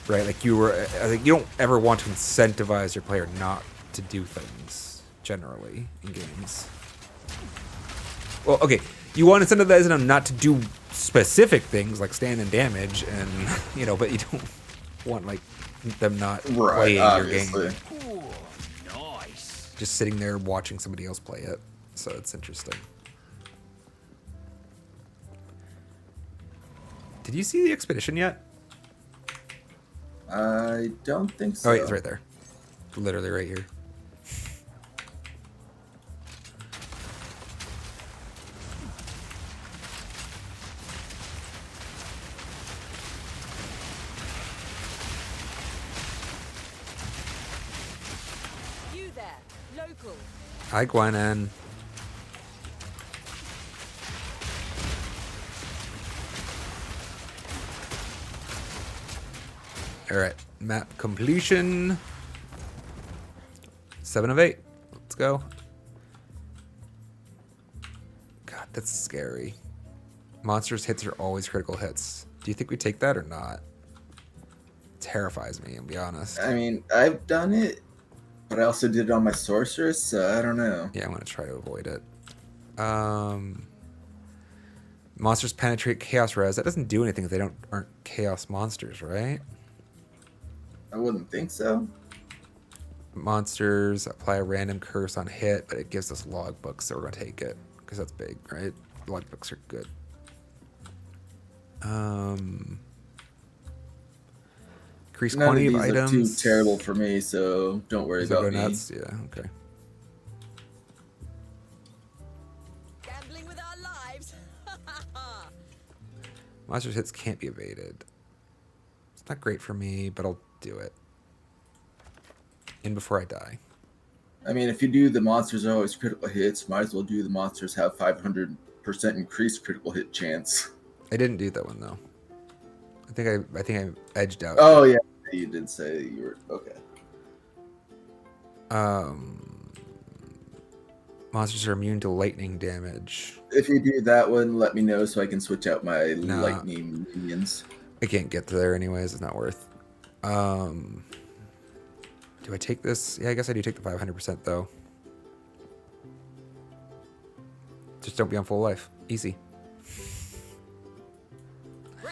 Right, like I think you don't ever want to incentivize your player not to do things, generally, in games. Well, okay, you want to incentivize them not to do specific things, like stand and damage, and, you know, but you don't want, like, them not playing obviously. your game. Nice. Just sitting there watching somebody else play it. So it's interesting. Did you see the Expedition yet? I don't think so. Oh, wait, it's right there. Literally right here. there. Local. Hi, Gwenan. All right, map completion. 7 of 8. Let's go. God, that's scary. Monsters hits are always critical hits. Do you think we take that or not? Terrifies me, I'll be honest. I mean, I've done it, but I also did it on my sorceress, so I don't know. Yeah, I'm gonna try to avoid it. Monsters penetrate chaos res. That doesn't do anything if they aren't chaos monsters, right? I wouldn't think so. Monsters apply a random curse on hit, but it gives us logbooks, so we're gonna take it because that's big, right? Logbooks are good. Increase None of quantity these of items. look too terrible for me, so don't worry Does it about go me. nuts? Yeah, okay. Gambling with our lives. Monsters hits can't be evaded. It's not great for me, but I'll do it. In before I die. I mean, if you do the monsters are always critical hits, might as well do the monsters have 500% increased critical hit chance. I didn't do that one though. I think I edged out. Oh yeah, you did say you were okay. Monsters are immune to lightning damage. If you do that one, let me know so I can switch out my Nah. lightning minions. I can't get to there anyways. It's not worth. Do I take this? Yeah, I guess I do take the 500% though. Just don't be on full life. Easy.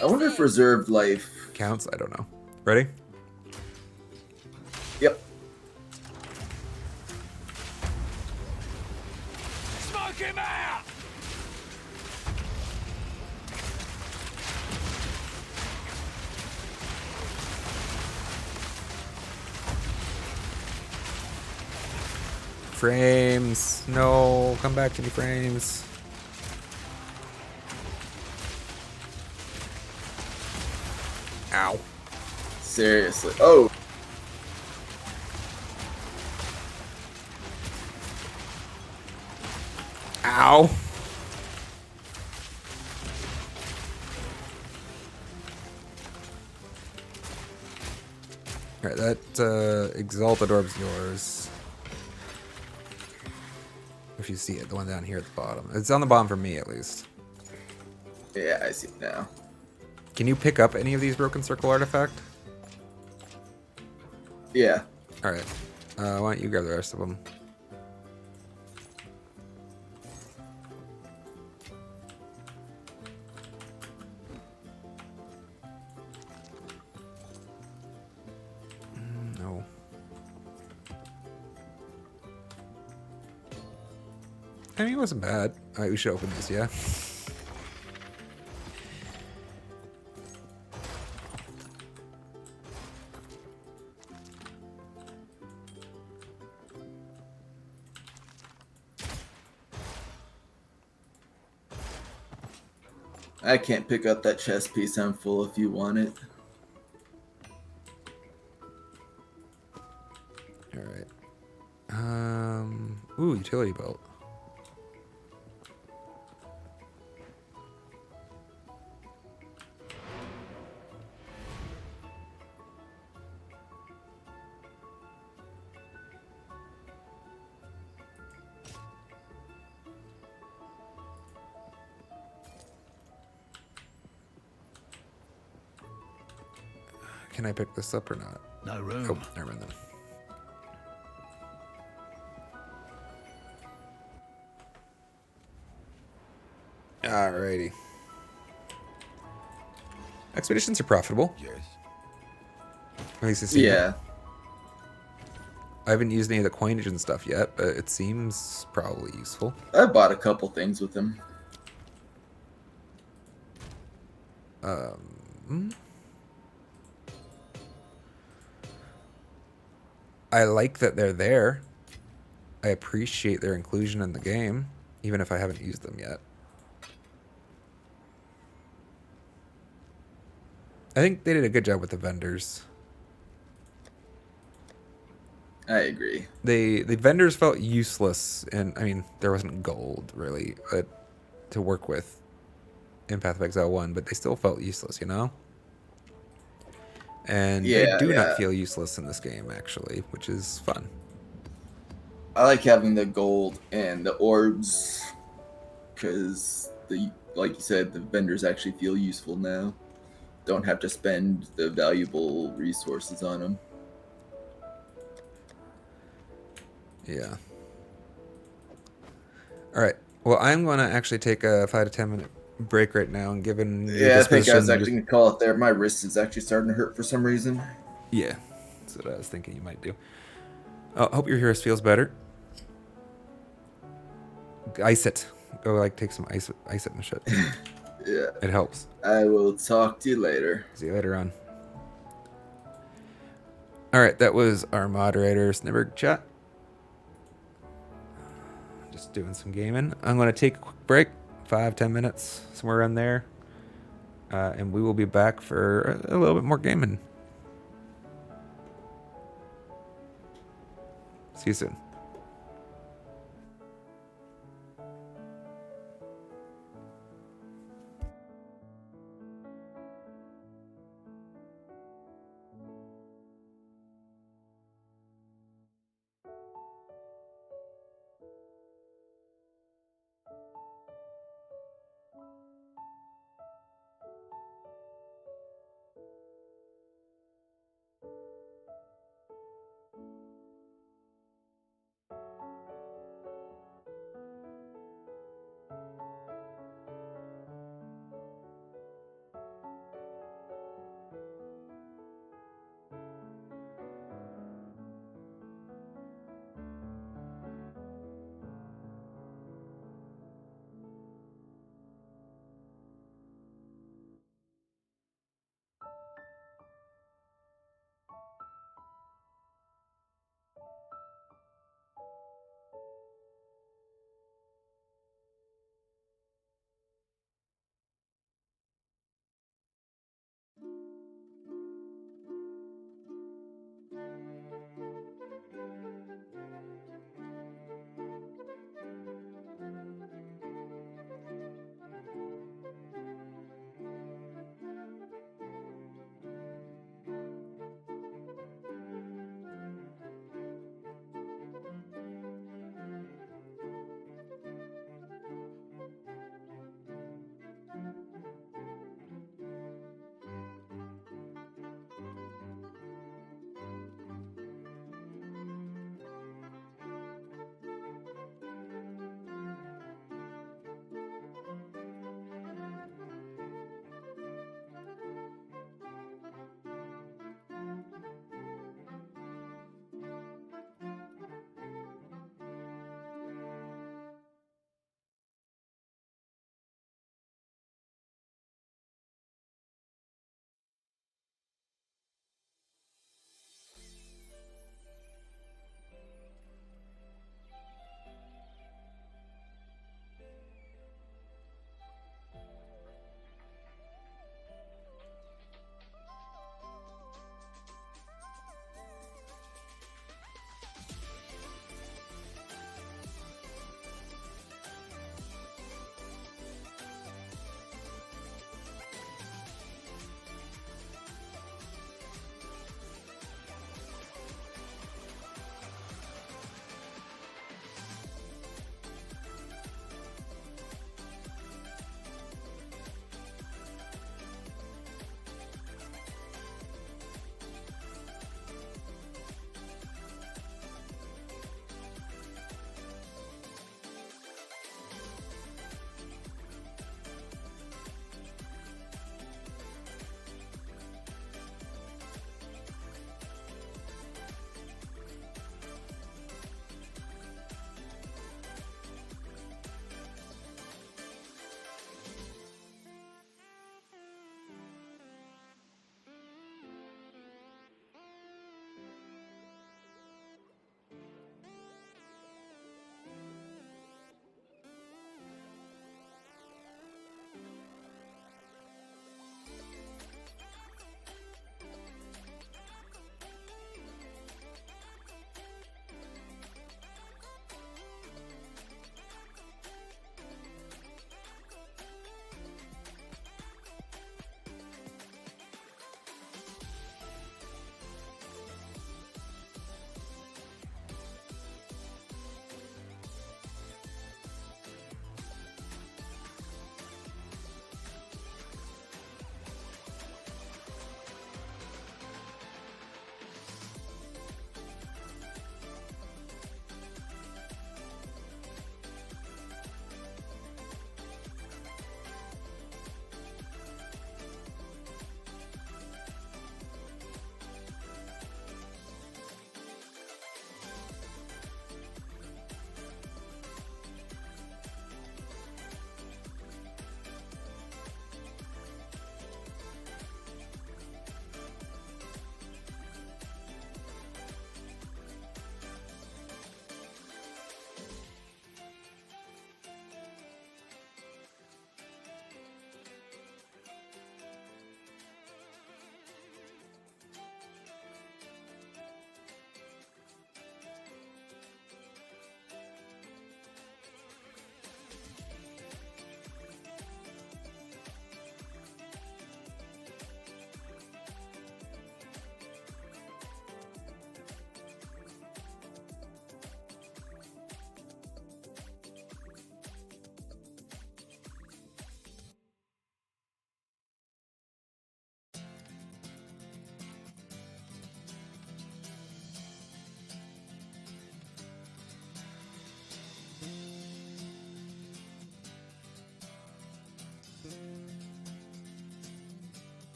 I wonder if reserved life Counts? I don't know. Ready? Yep. Smoke him out! Frames. No. Come back to me, frames. Ow. Seriously. Oh, Ow. Alright, that Exalted Orb's yours. If you see it, the one down here at the bottom. It's on the bottom for me, at least. yeah, I see it now. Can you pick up any of these Broken Circle artifact? Yeah. Alright. Why don't you grab the rest of them? No. I mean, it wasn't bad. Alright, we should open this, yeah? I can't pick up that chest piece. I'm full if you want it. Alright. Ooh, utility belt. Can I pick this up or not? No room. Oh, never mind then. Alrighty. Expeditions are profitable. Yes. At least it seems. Yeah. I haven't used any of the coinage and stuff yet, but it seems probably useful. I bought a couple things with them. I like that they're there. I appreciate their inclusion in the game, even if I haven't used them yet. I think they did a good job with the vendors. I agree. The vendors felt useless, and I mean there wasn't gold really to work with in Path of Exile 1, but they still felt useless, you know. And they Yeah, do not yeah. feel useless in this game actually, which is fun. I like having the gold and the orbs because like you said, the vendors actually feel useful now. Don't have to spend the valuable resources on them. Yeah. All right. Well, I'm going to actually take a 5 to 10 minute break right now, and given your Yeah, I think I was disposition, actually gonna call it there. My wrist is actually starting to hurt for some reason. yeah, that's what I was thinking you might do. I hope your wrist feels better. Ice it. Go like take some ice it and shit. Yeah. It helps. I will talk to you later. See you later on. All right, that was our moderator, Snibberg Chat. Just doing some gaming. I'm going to take a quick break, 5-10 minutes, somewhere around there. And we will be back for a little bit more gaming. See you soon.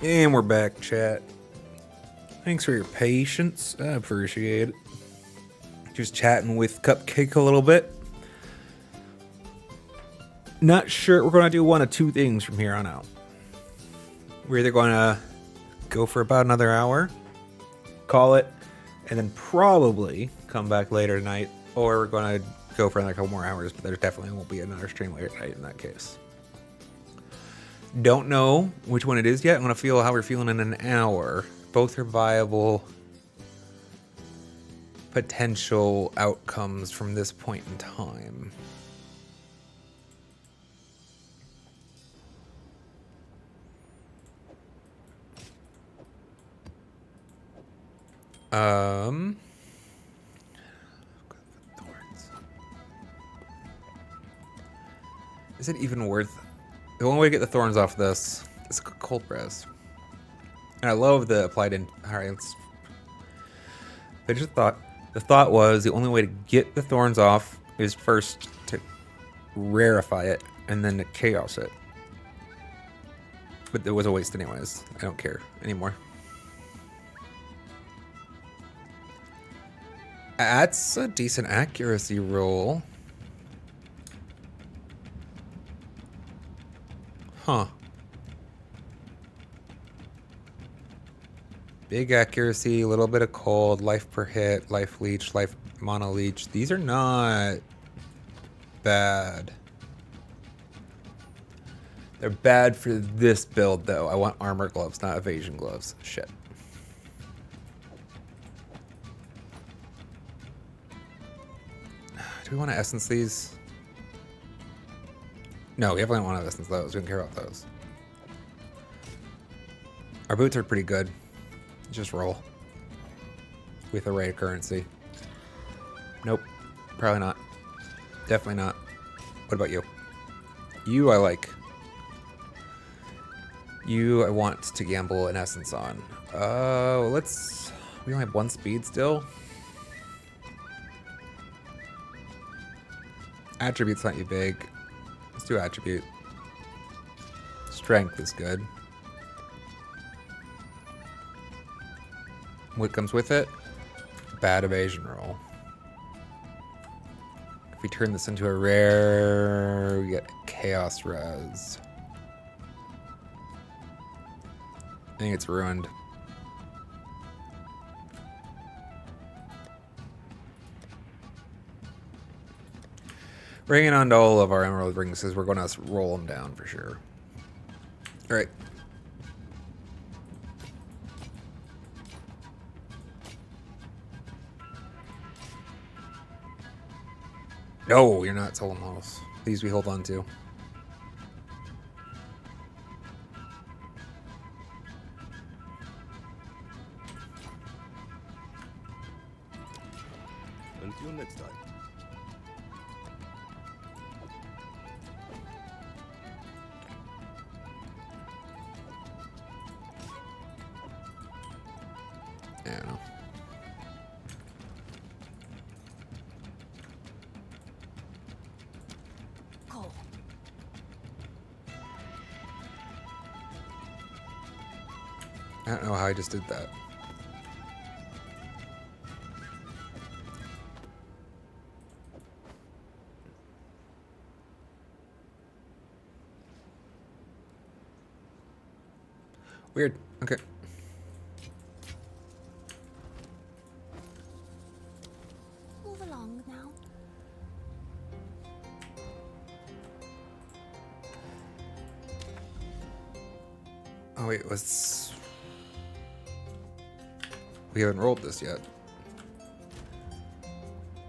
And we're back, chat. Thanks for your patience. I appreciate it. Just chatting with Cupcake a little bit. Not sure. We're going to do one of two things from here on out. We're either going to go for about another hour, call it, and then probably come back later tonight, or we're going to go for another couple more hours, but there definitely won't be another stream later tonight in that case. Don't know which one it is yet. I'm going to feel how we're feeling in an hour. Both are viable potential outcomes from this point in time. Is it even worth? The only way to get the thorns off this is cold press. And I love the applied in. Alright, I just thought. The thought was the only way to get the thorns off is first to rarefy it and then to chaos it. But it was a waste anyways. I don't care anymore. That's a decent accuracy roll. Huh. Big accuracy, a little bit of cold, life per hit, life leech, life mono leech. These are not bad. They're bad for this build though. I want armor gloves, not evasion gloves. Shit. Do we want to essence these? No, we definitely don't want to essence those. We don't care about those. Our boots are pretty good. Just roll. With a rate of currency. Nope. Probably not. Definitely not. What about you? You I like. You I want to gamble an essence on. Let's... We only have one speed still. Attribute's not too big. Let's do attribute. Strength is good. What comes with it? Bad evasion roll. If we turn this into a rare, we get chaos res. I think it's ruined. Bringing on to all of our emerald rings because we're going to roll them down for sure. All right. No, you're not selling those. These we hold on to. Until next time. I don't know. Cole. I don't know how I just did that. Weird. Okay. Move along now. Oh wait, let's... We haven't rolled this yet.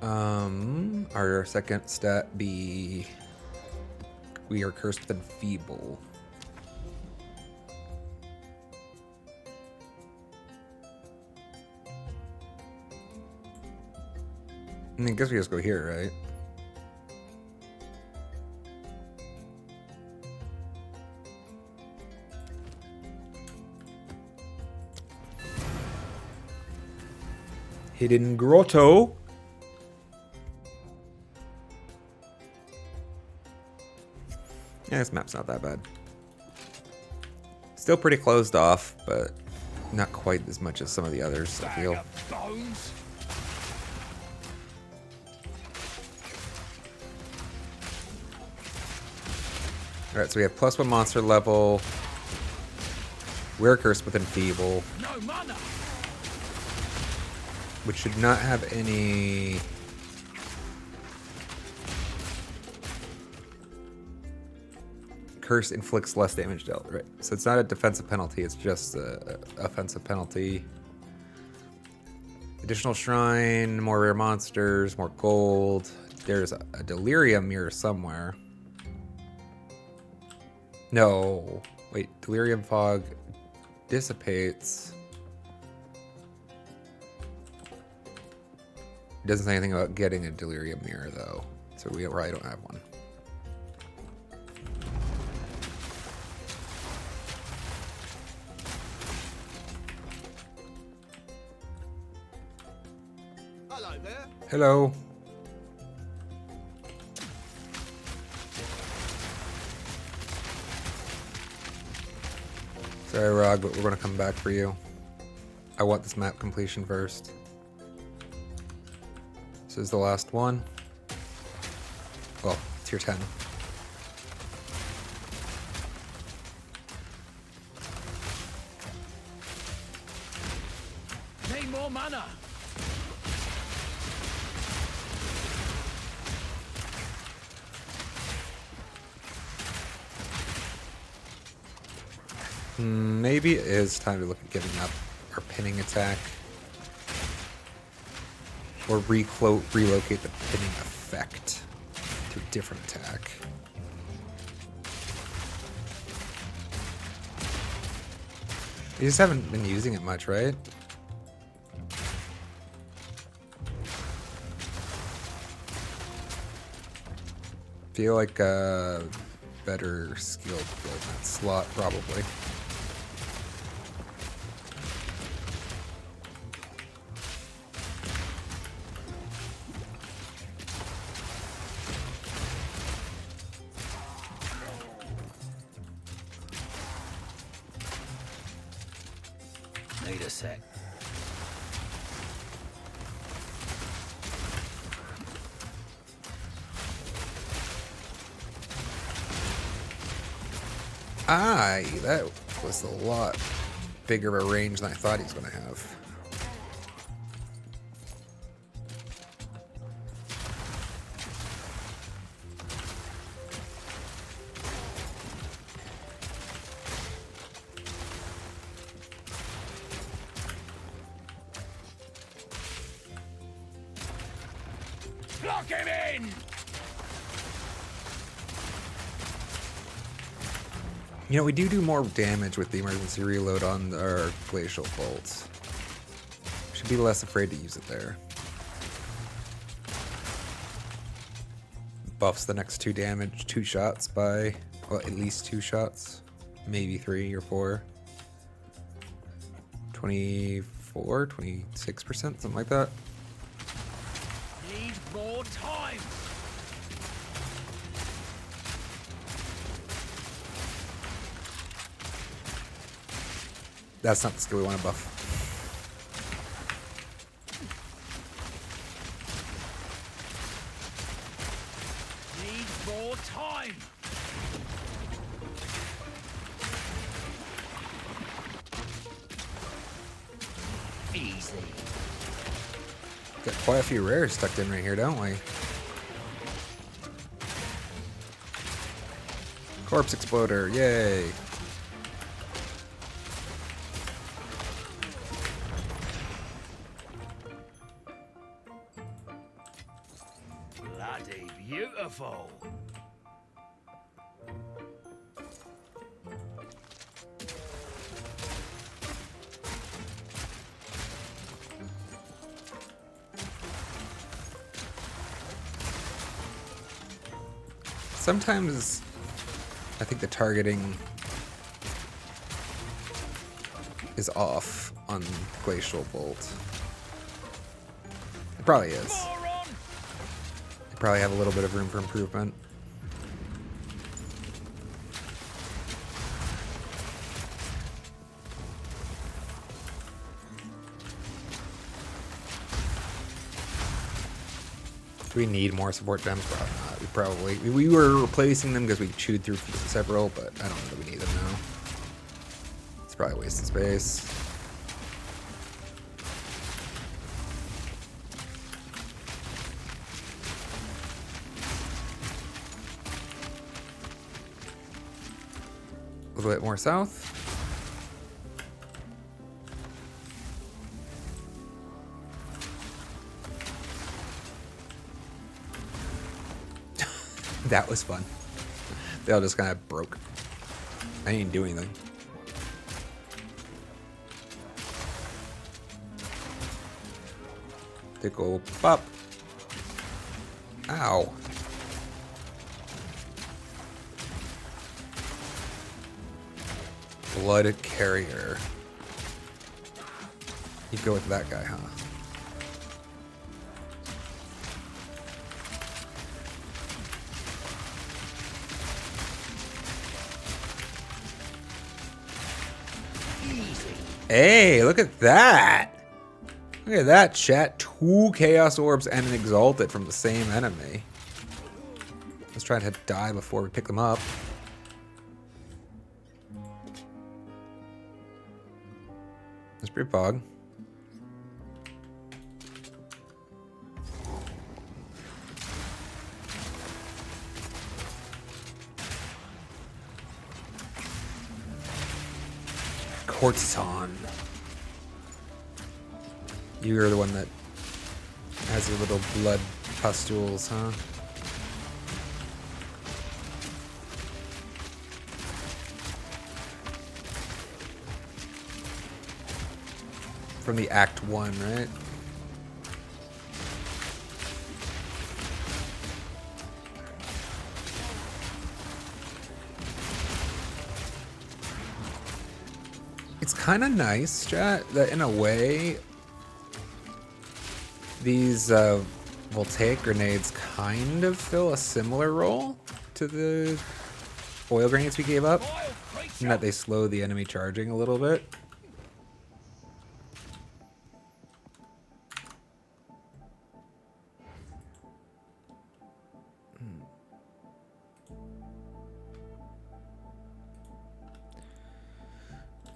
Our second stat be... We are cursed with enfeeble. I guess we just go here, right? Hidden grotto. Yeah, this map's not that bad. Still pretty closed off, but not quite as much as some of the others, I feel. Bones? Alright, so we have +1 monster level. We're cursed with Enfeeble, No mana! which should not have any... Curse inflicts less damage dealt, right? So it's not a defensive penalty, it's just a offensive penalty. Additional shrine, more rare monsters, more gold. There's a delirium mirror somewhere. No. Wait, delirium fog dissipates. It doesn't say anything about getting a delirium mirror though. So we probably don't have one. Hello there. Hello. Sorry, Rog, but we're gonna come back for you. I want this map completion first. This is the last one. Well, tier 10. Need more mana! Maybe it is time to look at giving up our pinning attack. Or relocate the pinning effect to a different attack. You just haven't been using it much, right? Feel like a better skill to build in that slot, probably. Need a sec. Aye, that was a lot bigger of a range than I thought he was going to have. Lock him in! You know, we do more damage with the emergency reload on our glacial bolts. Should be less afraid to use it there. Buffs the next 2 shots by, well, at least 2 shots. Maybe 3 or 4. 24, 26%, something like that. Need more time! That's not the skill we want to buff. Need more time! Easy. Got quite a few rares tucked in right here, don't we? Corpse Exploder, yay! Bloody beautiful. Sometimes I think the targeting is off on Glacial Bolt. It probably is. Moron! They probably have a little bit of room for improvement. Do we need more support gems? Probably not. We were replacing them because we chewed through several, but I don't know that we need them now. It's probably a waste of space. A little bit more south. That was fun. They all just kind of broke. I didn't do anything. Pickle pop. Ow. Blood carrier. You go with that guy, huh? Hey, look at that! Look at that, chat. 2 Chaos Orbs and an Exalted from the same enemy. Let's try to die before we pick them up. That's pretty pog. Cortison. You're the one that has your little blood pustules, huh? From the Act 1, right? It's kind of nice, chat, that in a way, these voltaic grenades kind of fill a similar role to the oil grenades we gave up, in that they slow the enemy charging a little bit.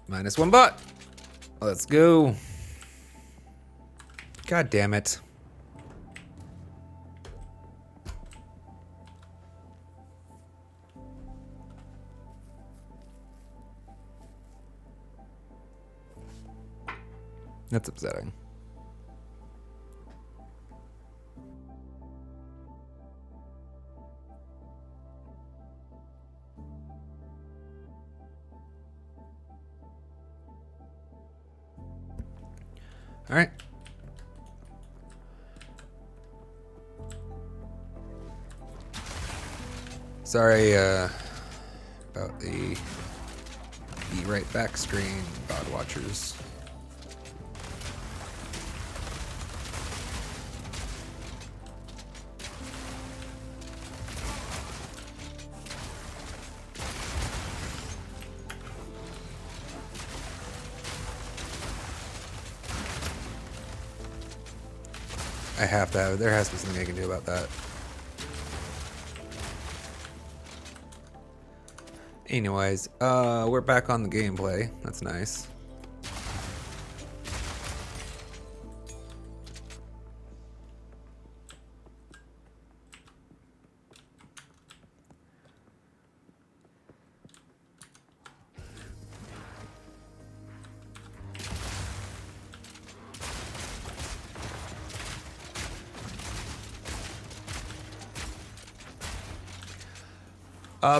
-1 bot. Let's go. God damn it. That's upsetting. All right. Sorry about the be right back screen, God Watchers. I have to have, there has to be something I can do about that. Anyways, we're back on the gameplay. That's nice.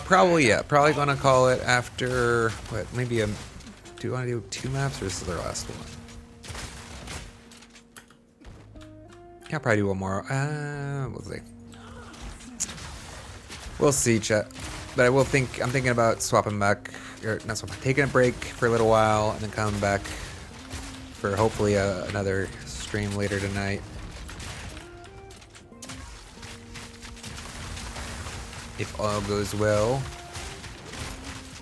Probably, yeah. Probably gonna call it after, what, maybe a, do you want to do 2 maps or is this the last one? Yeah, I'll probably do one more. We'll see. We'll see, chat. But I'm thinking about swapping back, or not swapping, taking a break for a little while and then coming back for hopefully another stream later tonight. If all goes well,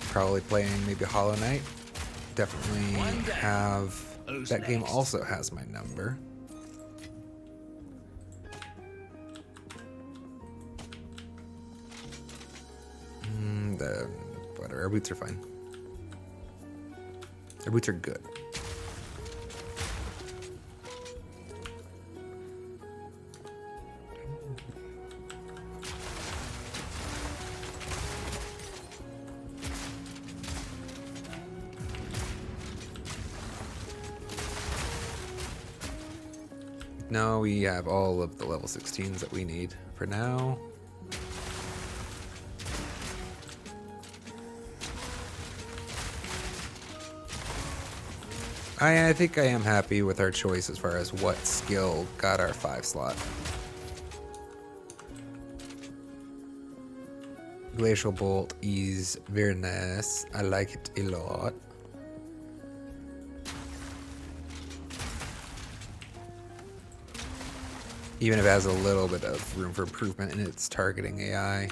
probably playing maybe Hollow Knight. Definitely have, that game also has my number. Our boots are fine. Our boots are good. No, we have all of the level 16s that we need for now. I think I am happy with our choice as far as what skill got our 5 slot. Glacial Bolt is very nice. I like it a lot. Even if it has a little bit of room for improvement in its targeting AI.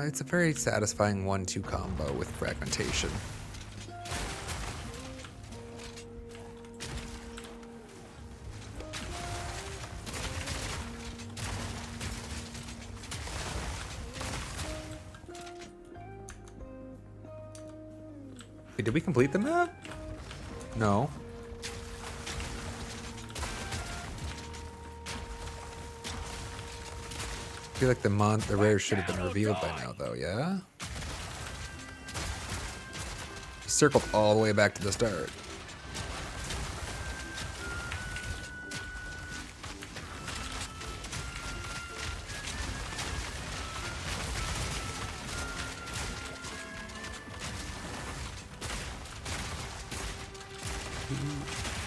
It's a very satisfying 1-2 combo with fragmentation. Wait, did we complete the map? No. I feel like the rare should have been revealed by now, though, yeah? He circled all the way back to the start.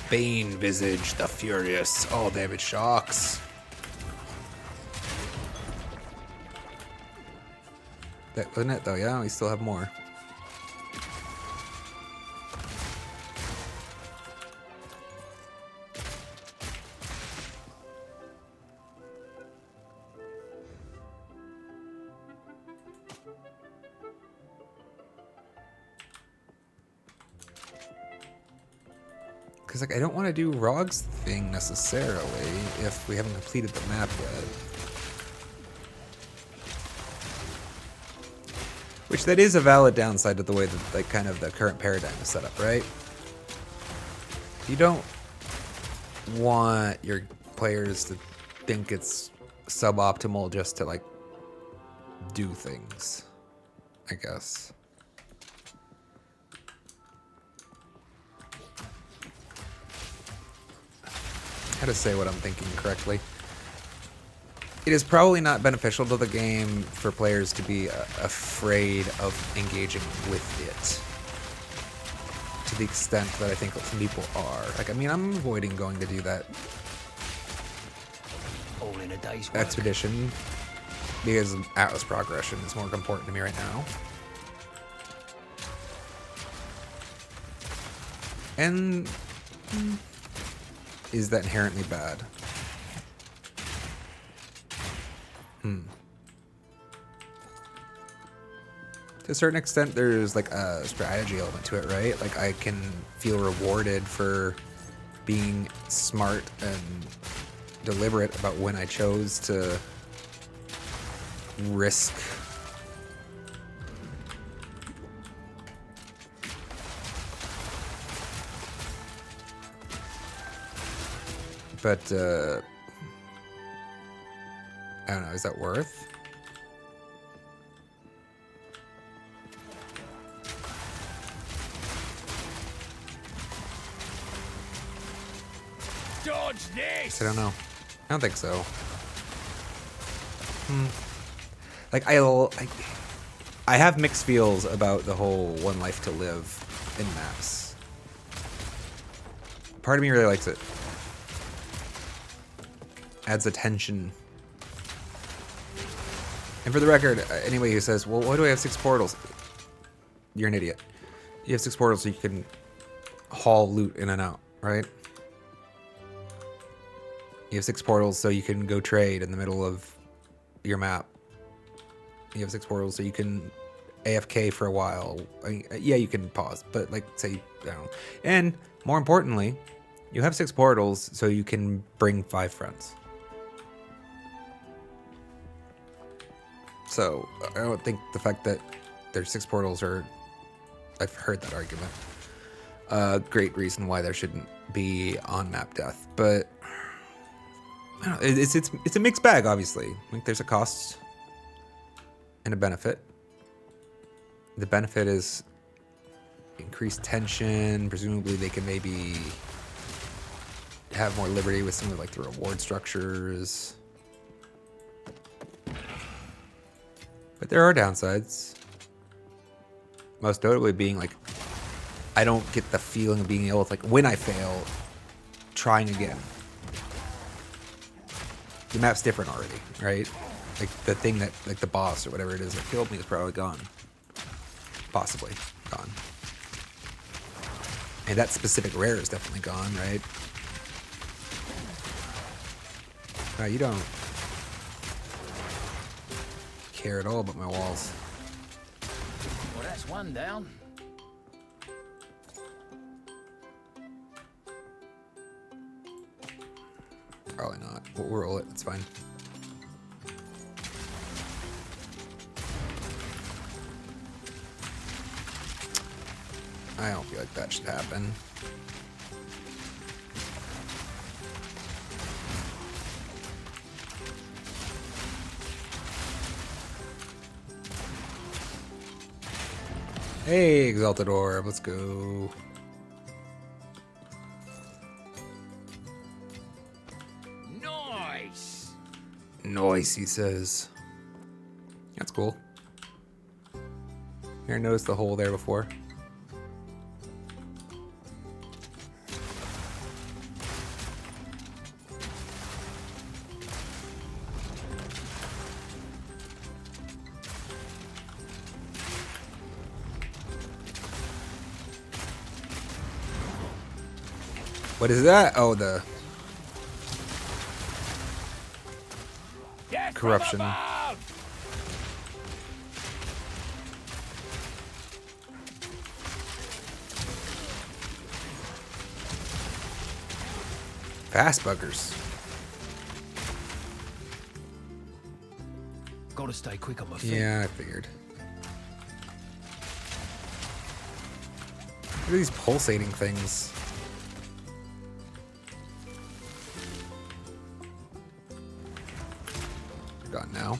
Bane Visage, the Furious, all damage shocks. That wasn't it though, yeah? We still have more. Because like I don't want to do Rog's thing necessarily if we haven't completed the map yet. Which that is a valid downside to the way that like kind of the current paradigm is set up, right? You don't want your players to think it's suboptimal just to like do things, I guess. How to say what I'm thinking correctly. It is probably not beneficial to the game for players to be afraid of engaging with it. To the extent that I think some people are. Like, I mean, I'm avoiding going to do that All in a day's work. expedition because Atlas progression is more important to me right now. And is that inherently bad? To a certain extent, there's like a strategy element to it, right? Like I can feel rewarded for being smart and deliberate about when I chose to risk but I don't know, is that worth? Dodge this! I don't know. I don't think so. Like I have mixed feels about the whole one life to live in maps. Part of me really likes it. Adds attention. And for the record, anybody who says, well, why do I have 6 portals? You're an idiot. You have 6 portals so you can haul loot in and out, right? You have 6 portals so you can go trade in the middle of your map. You have 6 portals so you can AFK for a while, yeah, you can pause, but like say, I don't know. And more importantly, you have 6 portals, so you can bring 5 friends. So I don't think the fact that there's 6 portals are, I've heard that argument, great reason why there shouldn't be on map death, but I don't know, it's a mixed bag, obviously. Like there's a cost and a benefit. The benefit is increased tension. Presumably they can maybe have more liberty with some of like the reward structures. But there are downsides. Most notably being like, I don't get the feeling of being able to, like, when I fail, trying again. The map's different already, right? Like the thing that, like the boss or whatever it is that killed me is probably gone. Possibly gone. And that specific rare is definitely gone, right? You don't care at all about my walls. Well, that's one down. Probably not. We'll roll it. It's fine. I don't feel like that should happen. Hey, Exalted Orb, let's go. Nice. Nice, he says. That's cool. Here, I noticed the hole there before. What is that? Oh, the corruption. Fast buggers. Gotta stay quick on my feet. Yeah, I figured. What are these pulsating things? Gone now.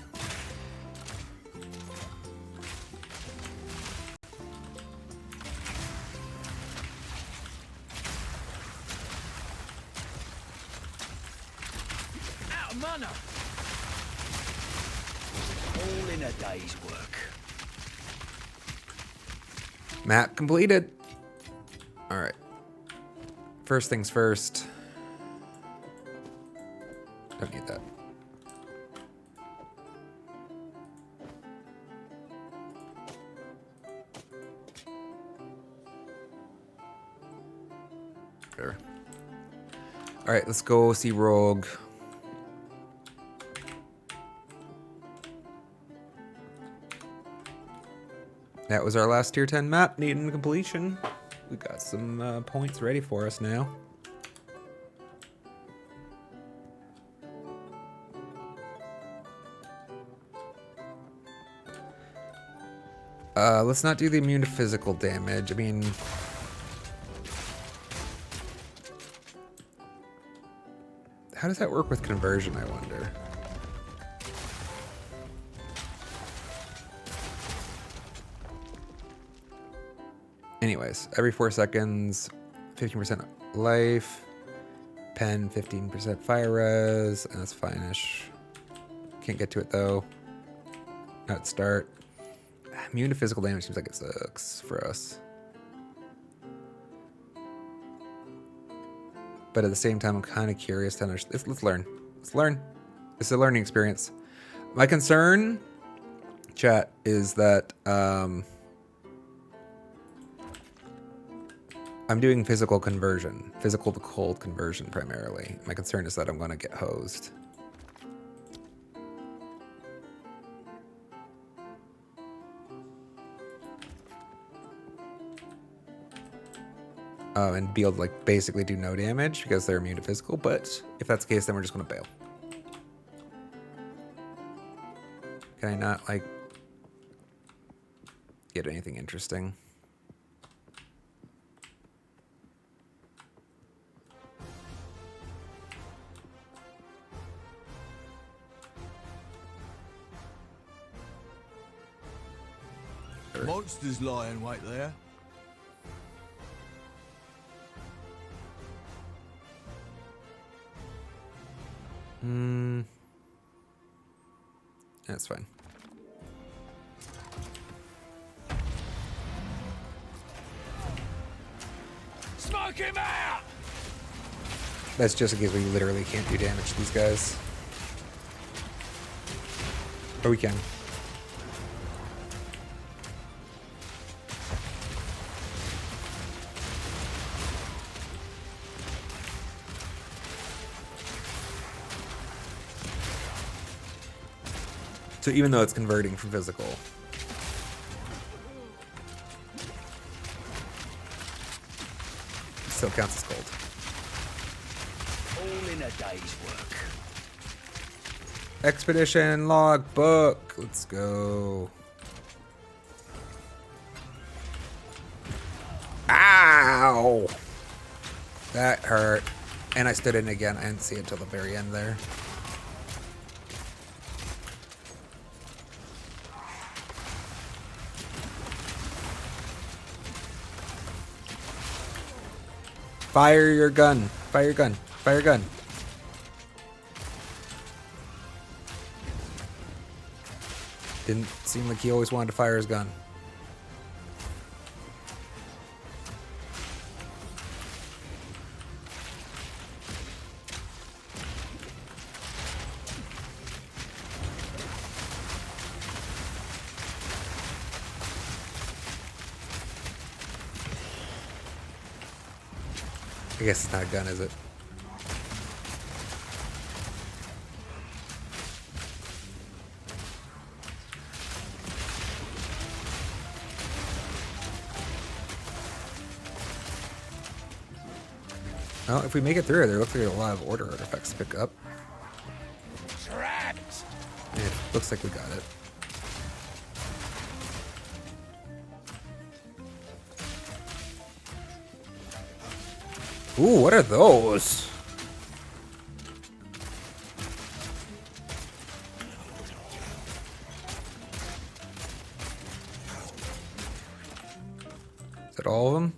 Out of mana. All in a day's work. Map completed. All right. First things first. Don't need that. There. All right, let's go see Rogue. That was our last tier 10 map needing completion. We got some points ready for us now. Let's not do the immune to physical damage. I mean, how does that work with conversion, I wonder? Anyways, every 4 seconds, 15% life, pen, 15% fire res, and that's fine-ish. Can't get to it though. Not start. Immune to physical damage seems like it sucks for us. But at the same time, I'm kind of curious to understand. Let's learn. Let's learn. It's a learning experience. My concern, chat, is that I'm doing physical conversion, physical to cold conversion primarily. My concern is that I'm going to get hosed. and be able to like basically do no damage because they're immune to physical. But if that's the case, then we're just gonna bail. Can I not like get anything interesting? Monsters lie in wait there. That's fine. Smoke him out! That's just in case we literally can't do damage to these guys. Or we can. So even though it's converting from physical, it still counts as cold. All in a day's work. Expedition logbook. Let's go. Ow! That hurt. And I stood in again. I didn't see it till the very end there. Fire your gun. Fire your gun. Fire your gun. Didn't seem like he always wanted to fire his gun. I guess it's not a gun, is it? Well, if we make it through, there looks like a lot of order artifacts to pick up. Trapped! And it looks like we got it. Ooh, what are those? Is that all of them?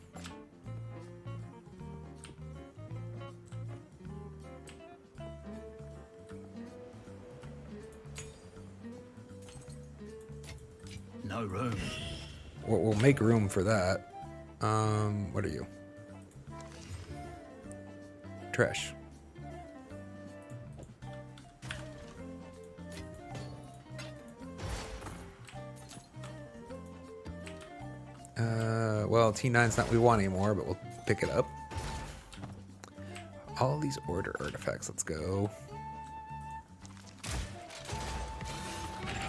No room. We'll make room for that. What are you? Trash. Well, T9's not what we want anymore, but we'll pick it up. All these order artifacts, let's go.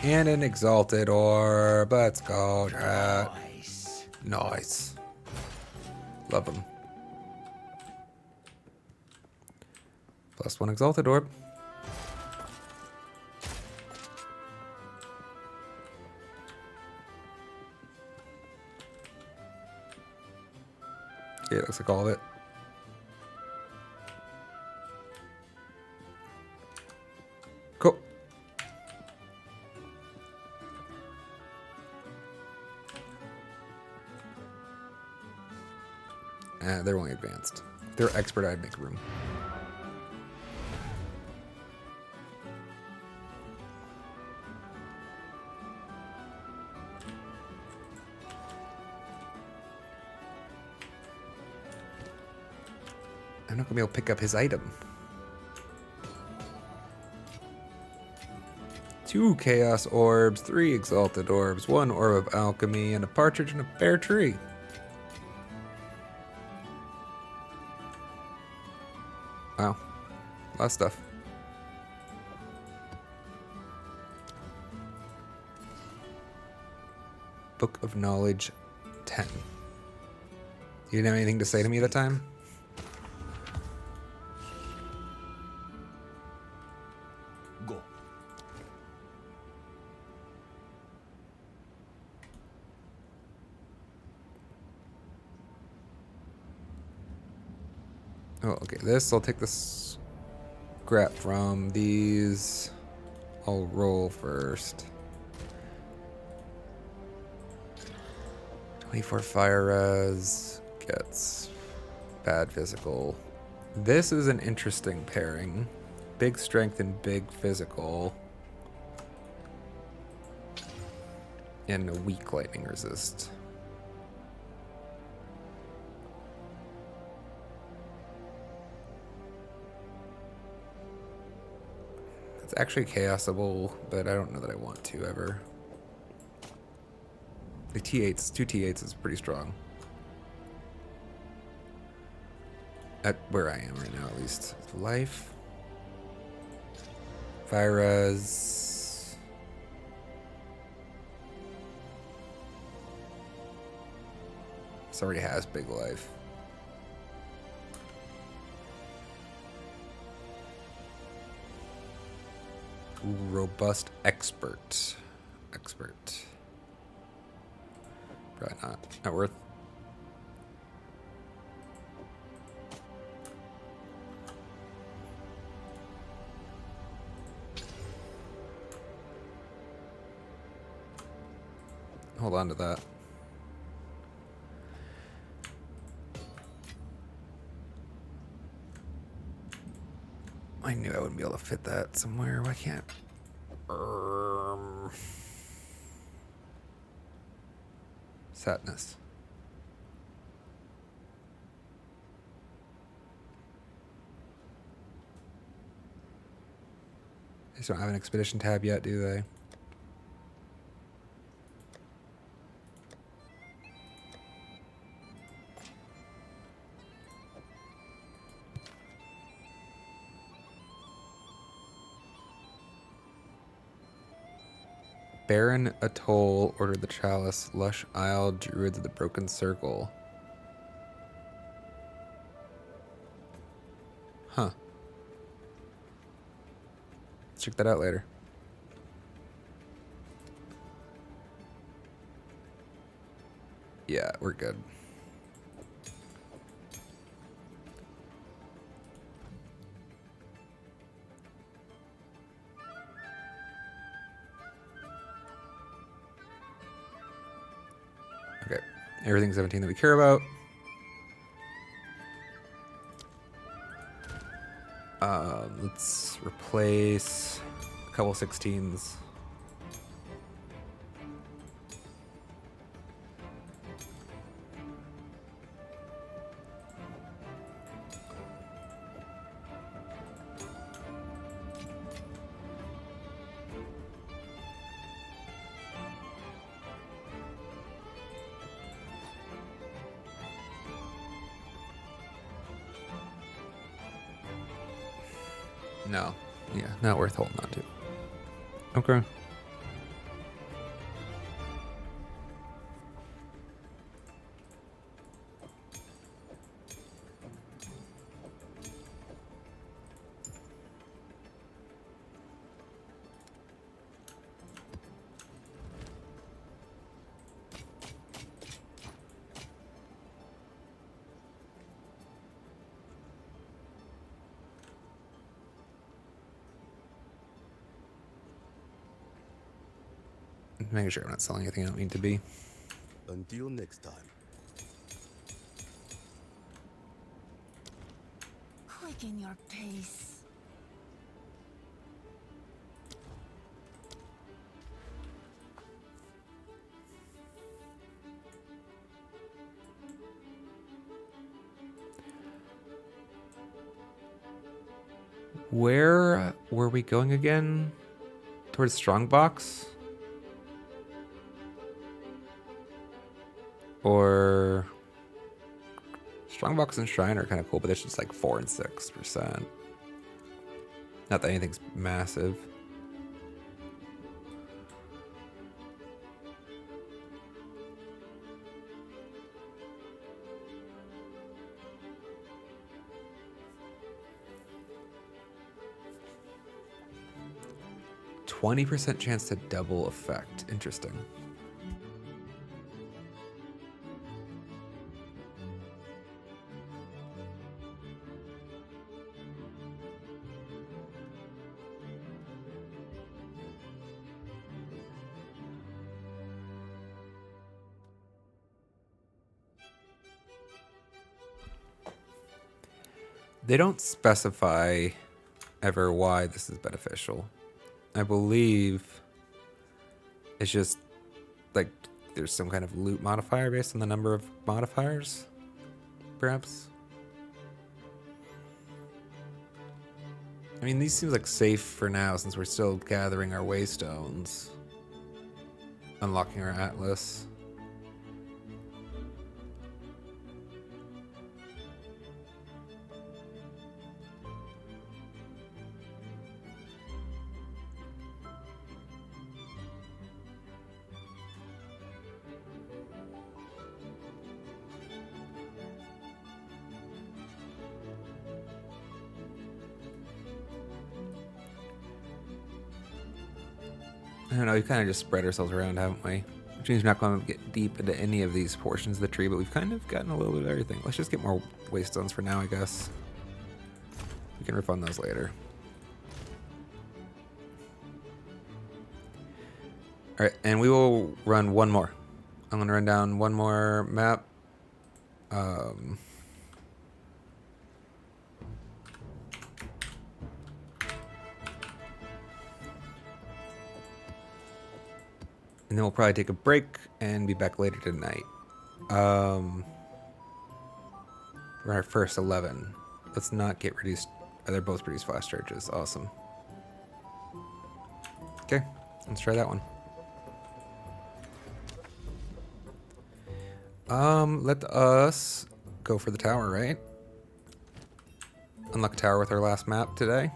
And an exalted orb, let's go, chat. Nice. Nice. Love them. Plus one exalted orb. Yeah, it looks like all of it. Cool. They're only advanced. They're expert, I'd make room. I'm not gonna be able to pick up his item. 2 chaos orbs, 3 exalted orbs, 1 orb of alchemy, and a partridge in a pear tree. Wow. A lot of stuff. Book of Knowledge 10. You didn't have anything to say to me that time? Go. Oh, okay. This, I'll take this scrap from these. I'll roll first. 24 fire res gets bad physical. This is an interesting pairing. Big strength and big physical. And a weak lightning resist. It's actually chaosable, but I don't know that I want to ever. The T8s, 2 T8s is pretty strong. At where I am right now, at least. Life. Fire res. This already has big life. Ooh, robust expert. Expert. Probably not worth. Hold on to that. I knew I wouldn't be able to fit that somewhere. Why can't? Sadness. They just don't have an expedition tab yet, do they? Barren Atoll, Order of the Chalice, Lush Isle, Druids of the Broken Circle. Huh. Let's check that out later. Yeah, we're good. Okay, everything 17 that we care about. Let's replace a couple 16s. No. Yeah, not worth holding on to. Okay. Making sure I'm not selling anything I don't need to be. Until next time. Quicken your pace. Where were we going again? Towards Strongbox? Or Strongbox and Shrine are kind of cool, but it's just like 4 and 6%. Not that anything's massive. 20% chance to double effect. Interesting. They don't specify ever why this is beneficial. I believe it's just like there's some kind of loot modifier based on the number of modifiers, perhaps. I mean, these seems like safe for now since we're still gathering our waystones, unlocking our atlas. I don't know, we've kind of just spread ourselves around, haven't we? Which means we're not going to get deep into any of these portions of the tree, but we've kind of gotten a little bit of everything. Let's just get more waystones for now, I guess. We can refund those later. Alright, and we will run one more. I'm going to run down one more map. And then we'll probably take a break and be back later tonight. We're our first 11. Let's not get reduced. They're both produce flash charges. Awesome. Okay, let's try that one. Let us go for the tower, right? Unlock a tower with our last map today.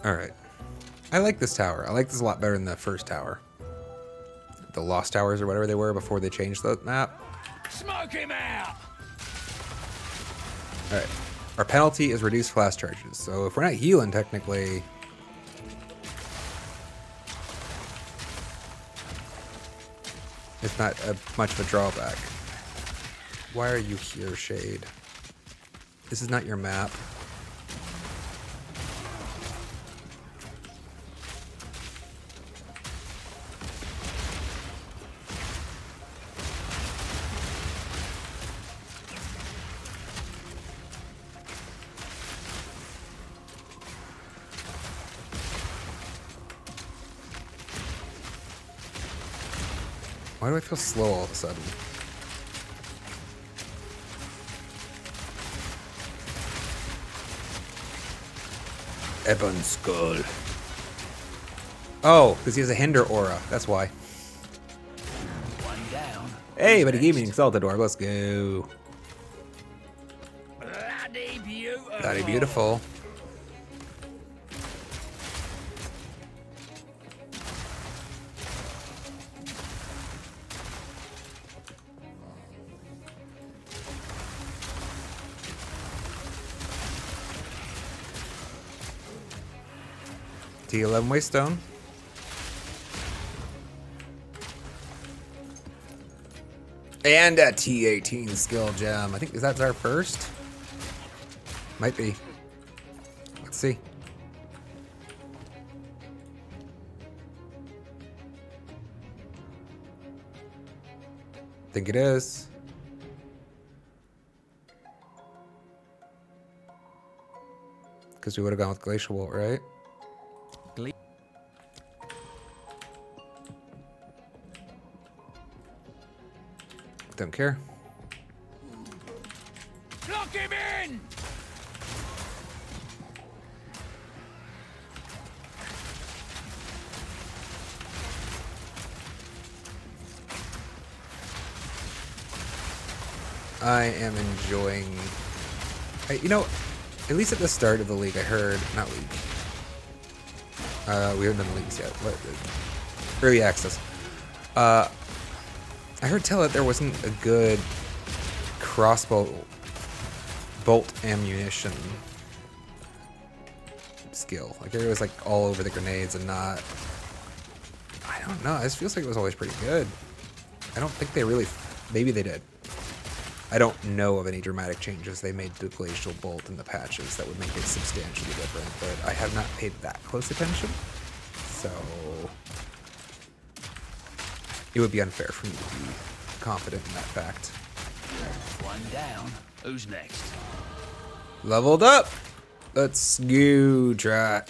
Alright. I like this tower. I like this a lot better than the first tower. The Lost Towers or whatever they were before they changed the map. Smoke him out! Alright. Our penalty is reduced flash charges. So if we're not healing, technically... it's not much of a drawback. Why are you here, Shade? This is not your map. Why do I feel slow all of a sudden? Ebon Skull. Oh, because he has a hinder aura. That's why. One down. Hey, but he gave me an exalted orb. Let's go. Bloody beautiful. Bloody beautiful. T11 Waystone. And a T18 skill gem. I think that's our first. Might be. Let's see. Think it is. Because we would have gone with Glacial Bolt, right? Don't care. Lock him in! I am enjoying. You know, at least at the start of the league, I heard not league. We haven't done the leagues yet. Early access. I heard tell that there wasn't a good crossbow bolt ammunition skill. Like it was like all over the grenades and not. I don't know. This feels like it was always pretty good. I don't think they really. Maybe they did. I don't know of any dramatic changes they made to the glacial bolt in the patches that would make it substantially different, but I have not paid that close attention, so it would be unfair for me to be confident in that fact. One down. Who's next? Leveled up! Let's go, try.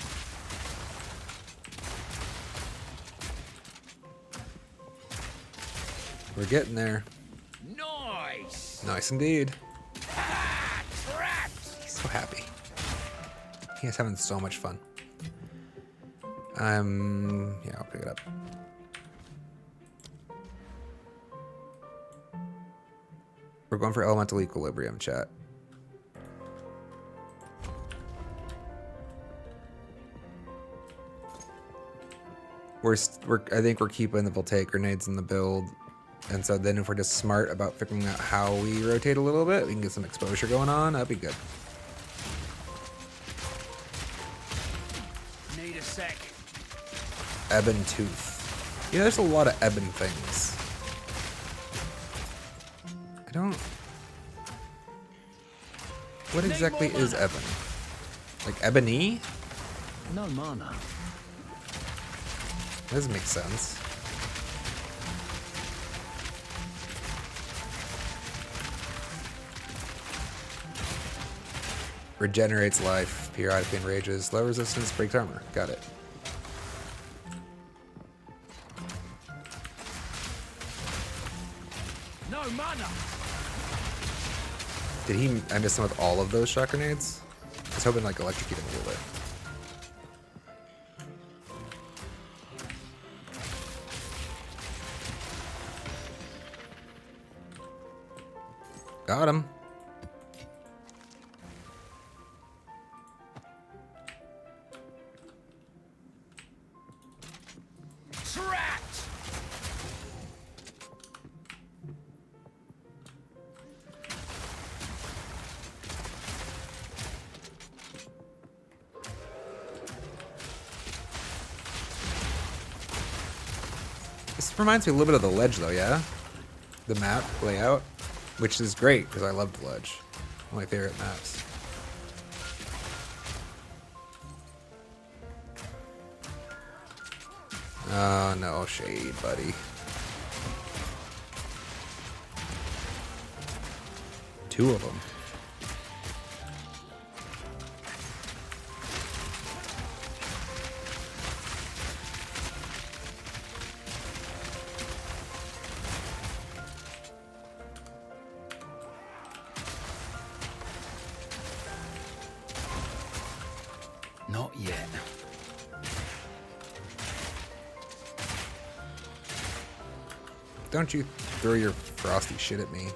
We're getting there. Nice. Nice indeed. Trapped. He's so happy. He is having so much fun. Yeah, I'll pick it up. We're going for elemental equilibrium, chat. I think we're keeping the voltaic grenades in the build. And so then if we're just smart about figuring out how we rotate a little bit, we can get some exposure going on. That'd be good. Need a sec. Ebon Tooth. Yeah, there's a lot of Ebon things. I don't... What exactly is Ebon? Like ebony? No mana. That doesn't make sense. Regenerates life, periodically enrages, low resistance, breaks armor. Got it. No mana. Did he? I missed him with all of those shock grenades. I was hoping like electrocute him a little bit. Got him. Trapped. This reminds me a little bit of the ledge though, yeah? The map layout, which is great because I loved ledge. One of my favorite maps. Oh no, shade, buddy. Two of them. Not yet. Don't you throw your frosty shit at me.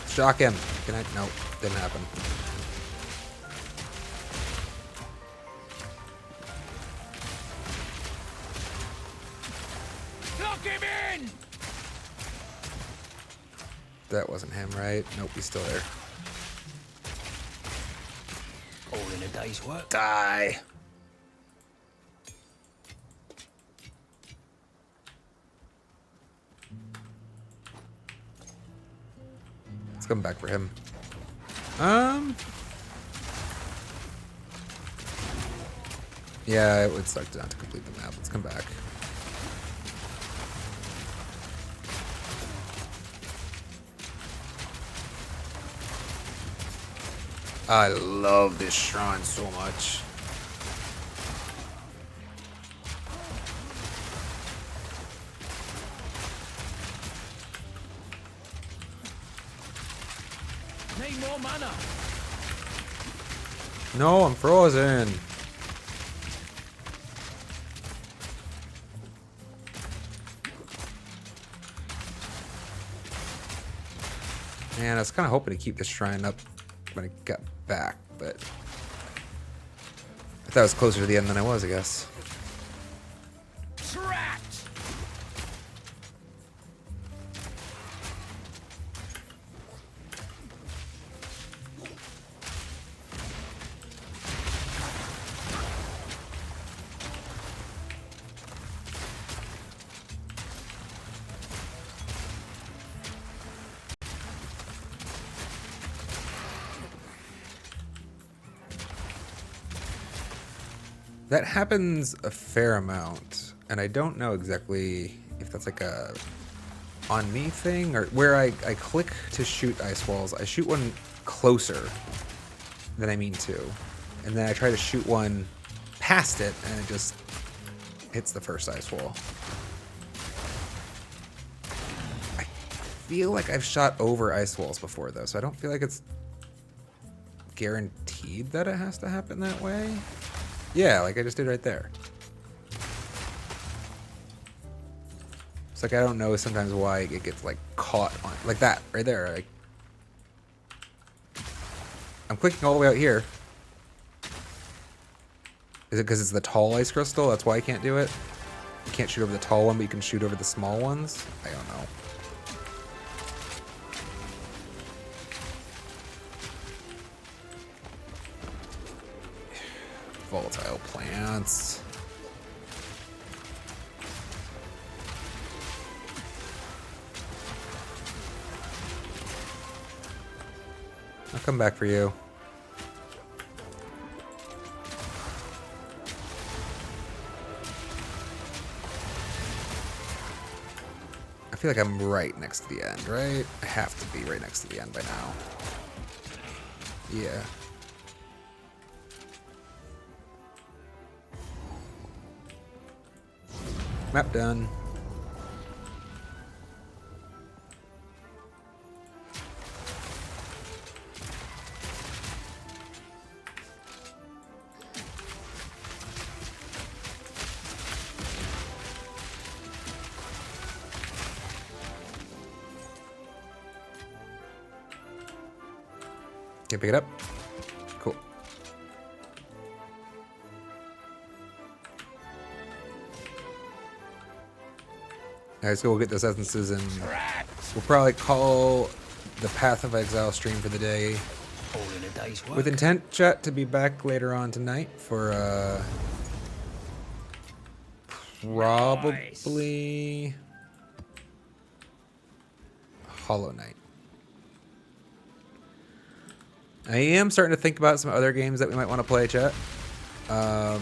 Shock him. Can I? Nope, didn't happen. Lock him in. That wasn't him, right? Nope, he's still there. All in a day's work. Die. Let's come back for him. Yeah, it would suck to not to complete the map. Let's come back. I love this shrine so much. Need more mana. No, I'm frozen. Man, I was kind of hoping to keep this shrine up when I got back, but I thought I was closer to the end than I was, I guess. Trapped! That happens a fair amount, and I don't know exactly if that's like a on me thing or where I click to shoot ice walls. I shoot one closer than I mean to, and then I try to shoot one past it, and it just hits the first ice wall. I feel like I've shot over ice walls before, though, so I don't feel like it's guaranteed that it has to happen that way. Yeah, like I just did right there. It's like I don't know sometimes why it gets like caught on like that right there. Like I'm clicking all the way out here. Is it because it's the tall ice crystal? That's why I can't do it? You can't shoot over the tall one, but you can shoot over the small ones? I don't know. Volatile plants. I'll come back for you. I feel like I'm right next to the end, right? I have to be right next to the end by now. Yeah. Map done. Can you pick it up? Cool. Alright, so we'll get those essences and we'll probably call the Path of Exile stream for the day. All in a day's work. With intent, chat, to be back later on tonight for probably Hollow Knight. I am starting to think about some other games that we might want to play, chat. I've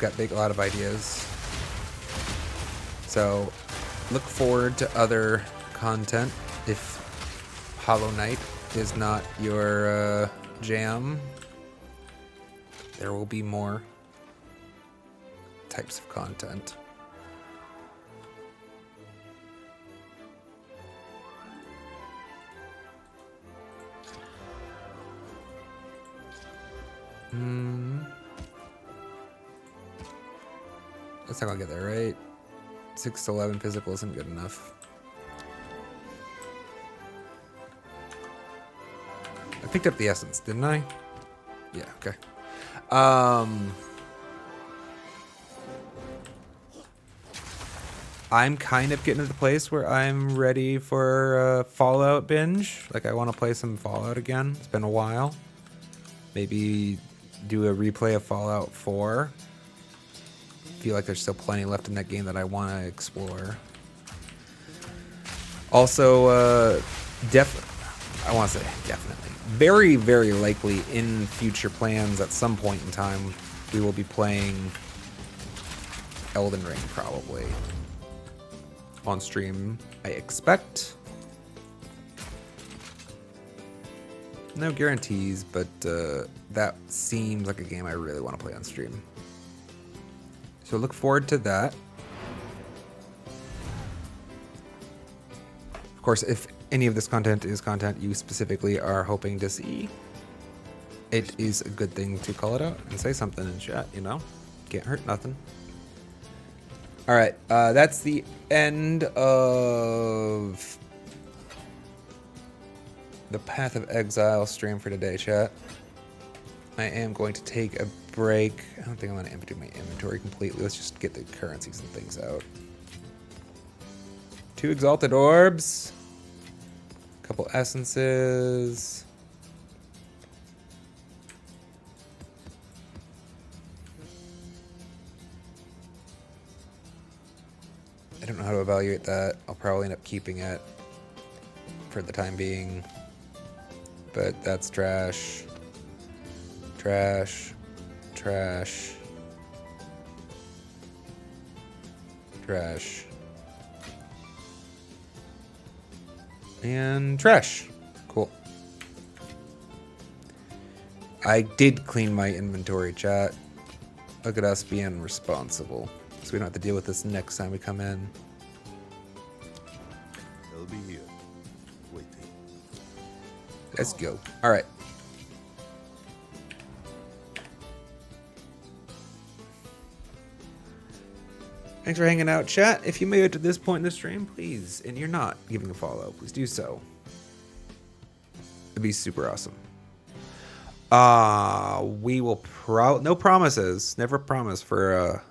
got a lot of ideas. So look forward to other content if Hollow Knight is not your jam. There will be more types of content. That's not gonna get there, right? 6 to 11 physical isn't good enough. I picked up the essence, didn't I? Yeah, okay. I'm kind of getting to the place where I'm ready for a Fallout binge. Like, I want to play some Fallout again. It's been a while. Maybe do a replay of Fallout 4. Feel like there's still plenty left in that game that I want to explore. Also, I want to say definitely. Very, very likely in future plans at some point in time, we will be playing Elden Ring probably. On stream, I expect. No guarantees, but that seems like a game I really want to play on stream. So look forward to that. Of course, if any of this content is content you specifically are hoping to see, it is a good thing to call it out and say something in chat, you know? Can't hurt nothing. All right, that's the end of the Path of Exile stream for today, chat. I am going to take a break. I don't think I'm going to empty my inventory completely. Let's just get the currencies and things out. 2 Exalted Orbs. A couple Essences. I don't know how to evaluate that. I'll probably end up keeping it for the time being. But that's trash. Trash. Trash. Trash. And trash. Cool. I did clean my inventory, chat. Look at us being responsible. So we don't have to deal with this next time we come in. They'll be here, waiting. Let's go. All right. Thanks for hanging out, chat. If you made it to this point in the stream, please, and you're not giving a follow, please do so. It'd be super awesome. We will no promises, never promise for a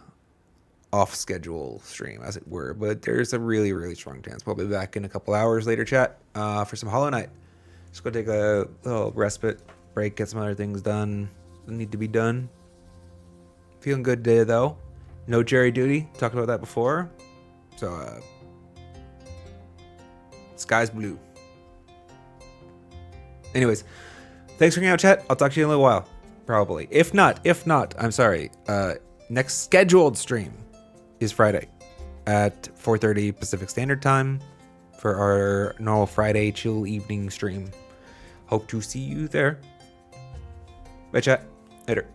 off-schedule stream, as it were, but there's a really, really strong chance we'll be back in a couple hours later, chat, for some Hollow Knight. Just go take a little respite break, get some other things done that need to be done. Feeling good today, though. No jury duty. Talked about that before. So, sky's blue. Anyways, thanks for hanging out, chat. I'll talk to you in a little while. Probably. If not, I'm sorry. Next scheduled stream is Friday at 4:30 Pacific Standard Time for our normal Friday chill evening stream. Hope to see you there. Bye, chat. Later.